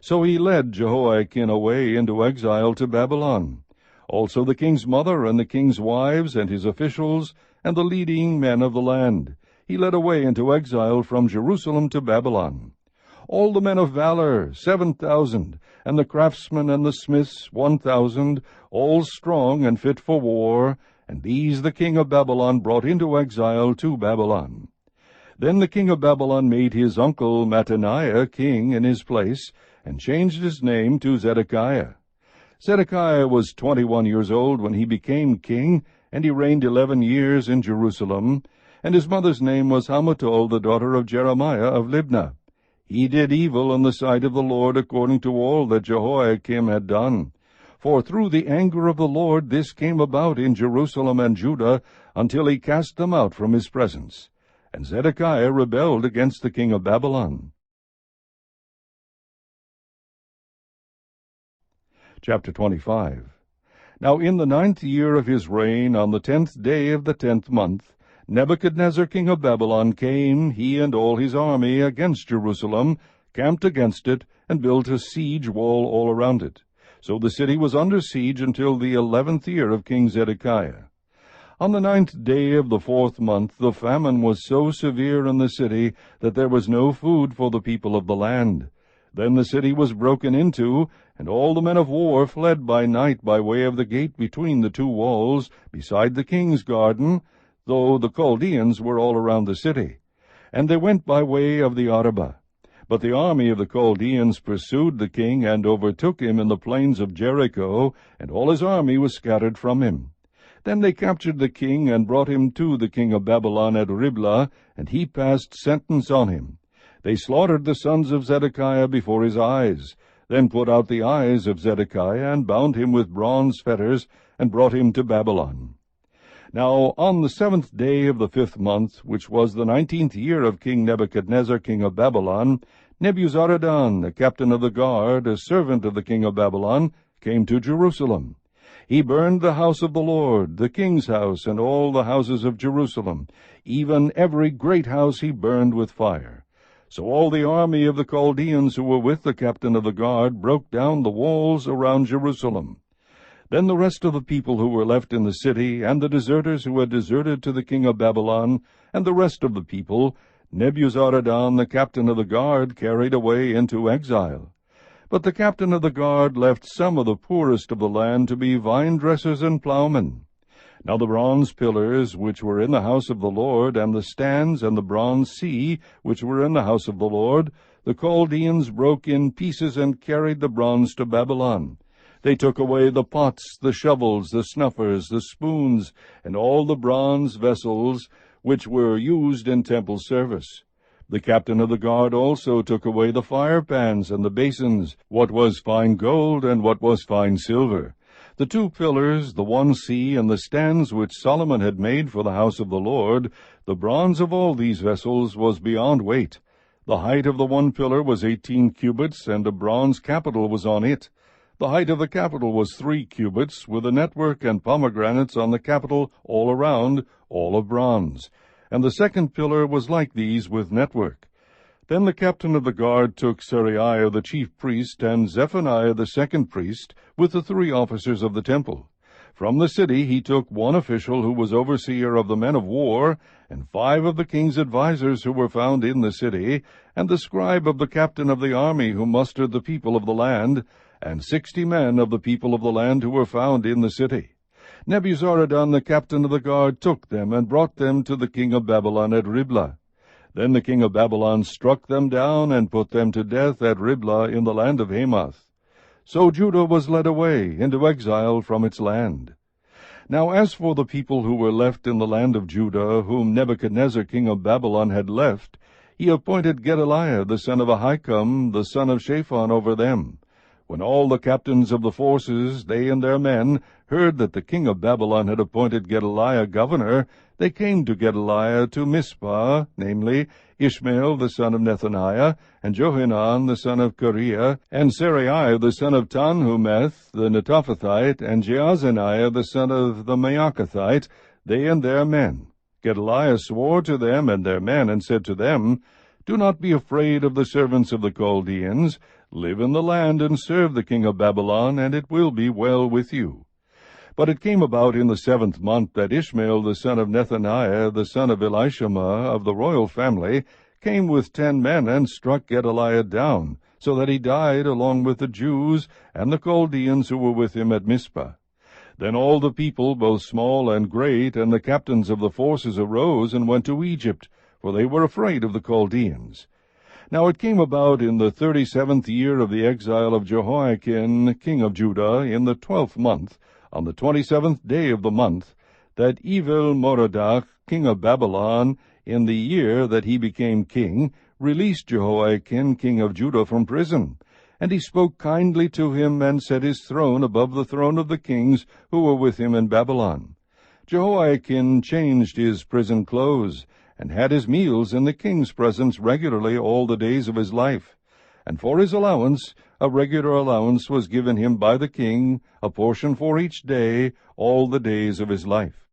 So he led Jehoiachin away into exile to Babylon. Also the king's mother, and the king's wives, and his officials, and the leading men of the land, he led away into exile from Jerusalem to Babylon. All the men of valor, 7,000, and the craftsmen and the smiths, 1,000, all strong and fit for war, and these the king of Babylon brought into exile to Babylon. Then the king of Babylon made his uncle Mattaniah king in his place, and changed his name to Zedekiah. Zedekiah was 21 years old when he became king, and he reigned 11 years in Jerusalem, and his mother's name was Hamutal, the daughter of Jeremiah of Libnah. He did evil in the sight of the Lord according to all that Jehoiakim had done. For through the anger of the Lord this came about in Jerusalem and Judah, until he cast them out from his presence. And Zedekiah rebelled against the king of Babylon. Chapter 25. Now in the 9th year of his reign, on the 10th day of the 10th month, Nebuchadnezzar king of Babylon came, he and all his army, against Jerusalem, camped against it, and built a siege wall all around it. So the city was under siege until the 11th year of King Zedekiah. On the 9th day of the 4th month, the famine was so severe in the city that there was no food for the people of the land. Then the city was broken into, and all the men of war fled by night by way of the gate between the two walls, beside the king's garden, though the Chaldeans were all around the city. And they went by way of the Arabah. But the army of the Chaldeans pursued the king, and overtook him in the plains of Jericho, and all his army was scattered from him. Then they captured the king, and brought him to the king of Babylon at Riblah, and he passed sentence on him. They slaughtered the sons of Zedekiah before his eyes, then put out the eyes of Zedekiah, and bound him with bronze fetters, and brought him to Babylon. Now on the 7th day of the 5th month, which was the 19th year of King Nebuchadnezzar king of Babylon, Nebuzaradan, the captain of the guard, a servant of the king of Babylon, came to Jerusalem. He burned the house of the Lord, the king's house, and all the houses of Jerusalem. Even every great house he burned with fire. So all the army of the Chaldeans who were with the captain of the guard broke down the walls around Jerusalem. Then the rest of the people who were left in the city, and the deserters who had deserted to the king of Babylon, and the rest of the people, Nebuzaradan, the captain of the guard, carried away into exile. But the captain of the guard left some of the poorest of the land to be vine-dressers and plowmen. Now the bronze pillars which were in the house of the Lord, and the stands and the bronze sea which were in the house of the Lord, the Chaldeans broke in pieces and carried the bronze to Babylon. They took away the pots, the shovels, the snuffers, the spoons, and all the bronze vessels which were used in temple service. The captain of the guard also took away the firepans and the basins, what was fine gold and what was fine silver. The 2 pillars, the one sea, and the stands which Solomon had made for the house of the Lord, the bronze of all these vessels was beyond weight. The height of the one pillar was 18 cubits, and a bronze capital was on it. The height of the capital was 3 cubits, with a network and pomegranates on the capital all around, all of bronze. And the second pillar was like these, with network. Then the captain of the guard took Seraiah the chief priest, and Zephaniah the second priest, with the 3 officers of the temple. From the city he took 1 official who was overseer of the men of war, and 5 of the king's advisers who were found in the city, and the scribe of the captain of the army who mustered the people of the land, and 60 men of the people of the land who were found in the city. Nebuzaradan the captain of the guard took them, and brought them to the king of Babylon at Riblah. Then the king of Babylon struck them down, and put them to death at Riblah in the land of Hamath. So Judah was led away into exile from its land. Now as for the people who were left in the land of Judah, whom Nebuchadnezzar king of Babylon had left, he appointed Gedaliah the son of Ahikam, the son of Shaphan, over them. When all the captains of the forces, they and their men, heard that the king of Babylon had appointed Gedaliah governor, they came to Gedaliah to Mizpah, namely, Ishmael the son of Nethaniah, and Johanan the son of Kareah, and Seraiah the son of Tanhumeth the Netophathite, and Jaazaniah the son of the Maacathite, they and their men. Gedaliah swore to them and their men, and said to them, Do not be afraid of the servants of the Chaldeans. Live in the land and serve the king of Babylon, and it will be well with you. But it came about in the 7th month that Ishmael the son of Nethaniah, the son of Elishama, of the royal family, came with 10 men, and struck Gedaliah down, so that he died along with the Jews and the Chaldeans who were with him at Mizpah. Then all the people, both small and great, and the captains of the forces arose and went to Egypt, for they were afraid of the Chaldeans. Now it came about in the 37th year of the exile of Jehoiakim, king of Judah, in the 12th month, on the 27th day of the month, that Evil-Merodach, king of Babylon, in the year that he became king, released Jehoiakim, king of Judah, from prison. And he spoke kindly to him, and set his throne above the throne of the kings who were with him in Babylon. Jehoiakim changed his prison clothes, and had his meals in the king's presence regularly all the days of his life. And for his allowance, a regular allowance was given him by the king, a portion for each day, all the days of his life.